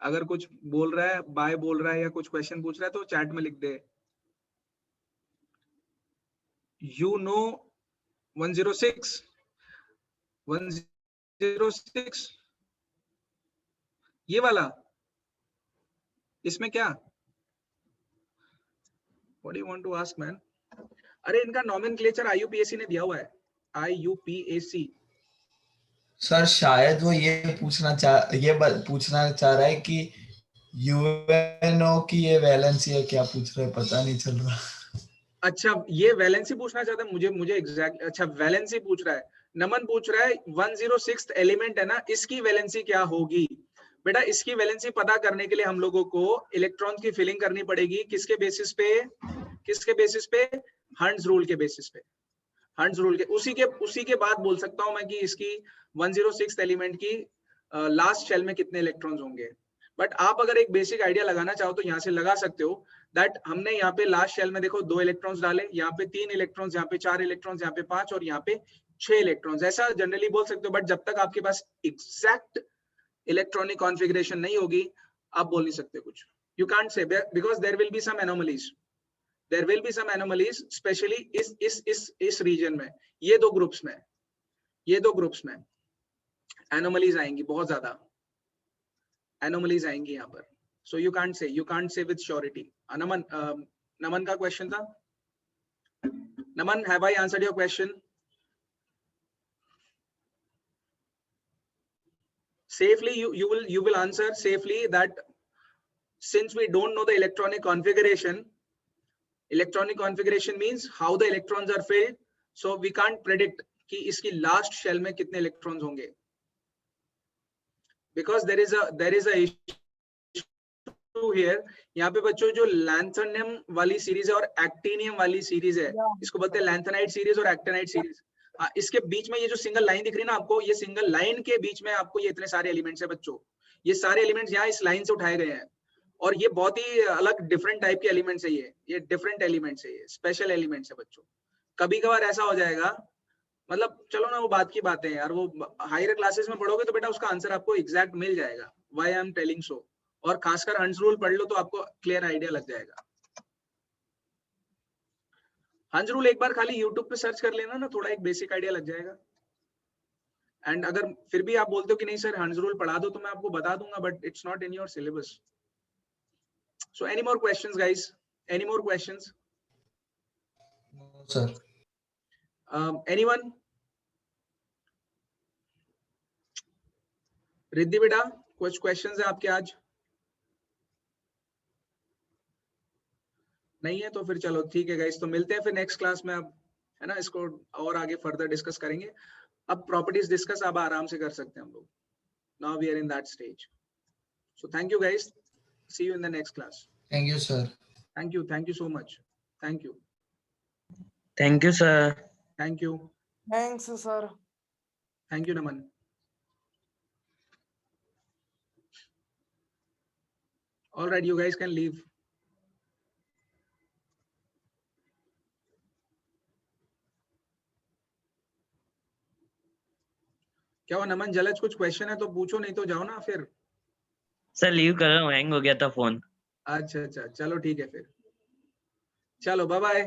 अगर कुछ बोल रहा है, बाय बोल रहा है या कुछ क्वेश्चन पूछ रहा है तो चैट में लिख दे। यू नो 106 ये वाला, इसमें क्या? What do you want to ask, man? अरे इनका नॉमेनक्लेचर IUPAC ने दिया हुआ है, IUPAC। सर शायद वो ये पूछना चाह रहा है कि यूएनओ की ये वैलेंसी है, क्या पूछ रहे हैं पता नहीं चल रहा। अच्छा, ये वैलेंसी पूछना चाहता है, मुझे एग्जैक्ट, अच्छा वैलेंसी पूछ रहा है। नमन पूछ रहा है 106th एलिमेंट है ना, इसकी वैलेंसी क्या होगी? बेटा इसकी वैलेंसी पता करने के लिए हम लोगों को इलेक्ट्रॉन की फिलिंग करनी पड़ेगी। किसके बेसिस पे? हंड्स रूल के बेसिस पे। हंड्स रूल के उसी के बाद बोल सकता हूं मैं कि इसकी 106th एलिमेंट की लास्ट शेल में कितने इलेक्ट्रॉन्स होंगे। बट आप अगर एक बेसिक आइडिया लगाना चाहो तो यहाँ से लगा सकते हो दैट हमने यहाँ पे लास्ट शेल में देखो 2 इलेक्ट्रॉन्स डाले, यहाँ पे 3 इलेक्ट्रॉन्स, यहाँ पे 4 इलेक्ट्रॉन्स, यहाँ पे 5 और यहाँ पे 6 इलेक्ट्रॉन्स, ऐसा जनरली बोल सकते हो। बट जब तक आपके पास एग्जैक्ट इलेक्ट्रॉनिक कॉन्फ़िगरेशन नहीं होगी आप बोल नहीं सकते कुछ। You can't say, because there will be some anomalies, specially इस रीजन में, ये दो ग्रुप्स में एनोमलीज आएंगी, बहुत ज्यादा एनोमलीज आएंगी यहाँ पर। So you can't say with surety. Naman का क्वेश्चन था। Naman, have I answered your question? Safely you will answer safely that since we don't know the electronic configuration means how the electrons are filled, so we can't predict कि इसकी last shell में कितने electrons होंगे, because there is a issue here। यहाँ पे बच्चों जो लैंथेनियम वाली सीरीज है और एक्टिनियम वाली सीरीज है, इसको बोलते हैं लैंथेनाइट सीरीज और एक्टिनाइट सीरीज। इसके बीच में ये जो सिंगल लाइन दिख रही है ना आपको, ये सिंगल लाइन के बीच में आपको ये इतने सारे एलिमेंट्स है बच्चों। ये सारे एलिमेंट्स यहाँ इस लाइन से उठाए गए हैं और ये बहुत ही अलग डिफरेंट टाइप के एलिमेंट्स है। ये डिफरेंट एलिमेंट्स है, ये स्पेशल एलिमेंट्स है बच्चों। कभी कभार ऐसा हो जाएगा, मतलब चलो ना वो बात की बातें यार, वो हायर क्लासेस में पढ़ोगे तो बेटा उसका आंसर आपको एग्जैक्ट मिल जाएगा। Why I am telling so. और खासकर हंड्स रूल पढ़ लो तो आपको क्लियर आइडिया लग जाएगा। हंड्स रूल एक बार खाली YouTube पे सर्च कर लेना ना, थोड़ा एक बेसिक आइडिया लग जाएगा। एंड अगर फिर भी आप बोलते हो कि नहीं सर हंड्स रूल पढ़ा दो, तो मैं आपको बता दूंगा, but it's not in your syllabus. So any more questions guys? Any more questions? No sir. Anyone? Riddhi बेटा कुछ क्वेश्चंस है आपके आज? नहीं है तो फिर चलो ठीक है गाइस, तो मिलते हैं फिर नेक्स्ट क्लास में। अब है ना, इसको और आगे फर्दर डिस्कस करेंगे। अब प्रॉपर्टीज डिस्कस अब आराम से कर सकते हैं हम लोग। Now we are in that stage. So thank you guys, see you in the next class. Thank you sir. Thank you so much. Thank you sir. Thank you. Thanks sir. Thank you Naman. All right, you guys can leave. क्या हुआ नमन, जलज कुछ क्वेश्चन है तो पूछो, नहीं तो जाओ ना फिर। सर लीव कर रहा हूँ, हैंग हो गया था फोन। अच्छा चलो ठीक है फिर, चलो बाय बाय।